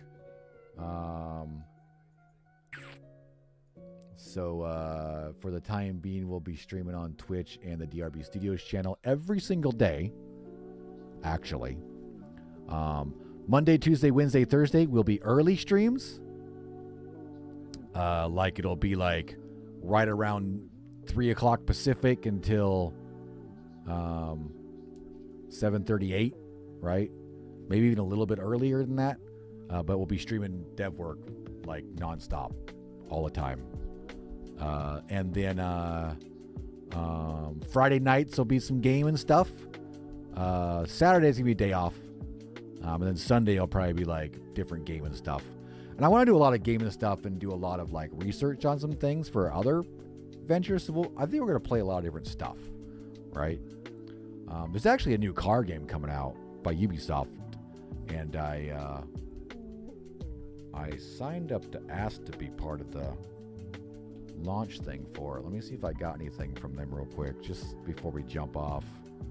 So for the time being, we'll be streaming on Twitch and the DRB Studios channel every single day, actually. Monday, Tuesday, Wednesday, Thursday will be early streams. Like it'll be like right around 3 o'clock Pacific until 7:38, right? Maybe even a little bit earlier than that. But we'll be streaming dev work like nonstop all the time. And then Friday nights will be some game and stuff. Saturday's gonna be a day off. And then Sunday will probably be like different gaming stuff. And I want to do a lot of gaming stuff and do a lot of like research on some things for other ventures. So I think we're going to play a lot of different stuff, right? There's actually a new car game coming out by Ubisoft. And I signed up to ask to be part of the launch thing for it. Let me see if I got anything from them real quick, just before we jump off.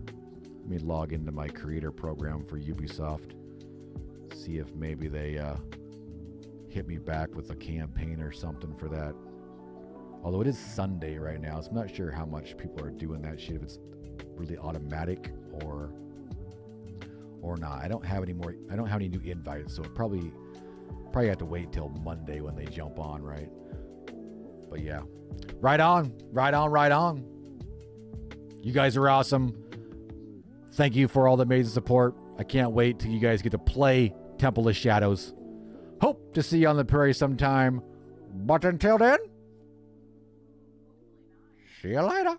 Let me log into my creator program for Ubisoft. See if maybe they hit me back with a campaign or something for that. Although it is Sunday right now, so I'm not sure how much people are doing that shit, if it's really automatic or not. I don't have any more. I don't have any new invites, so probably have to wait till Monday when they jump on, right? But yeah, right on. You guys are awesome. Thank you for all the amazing support. I can't wait till you guys get to play Temple of Shadows. Hope to see you on the prairie sometime. But until then, See you later.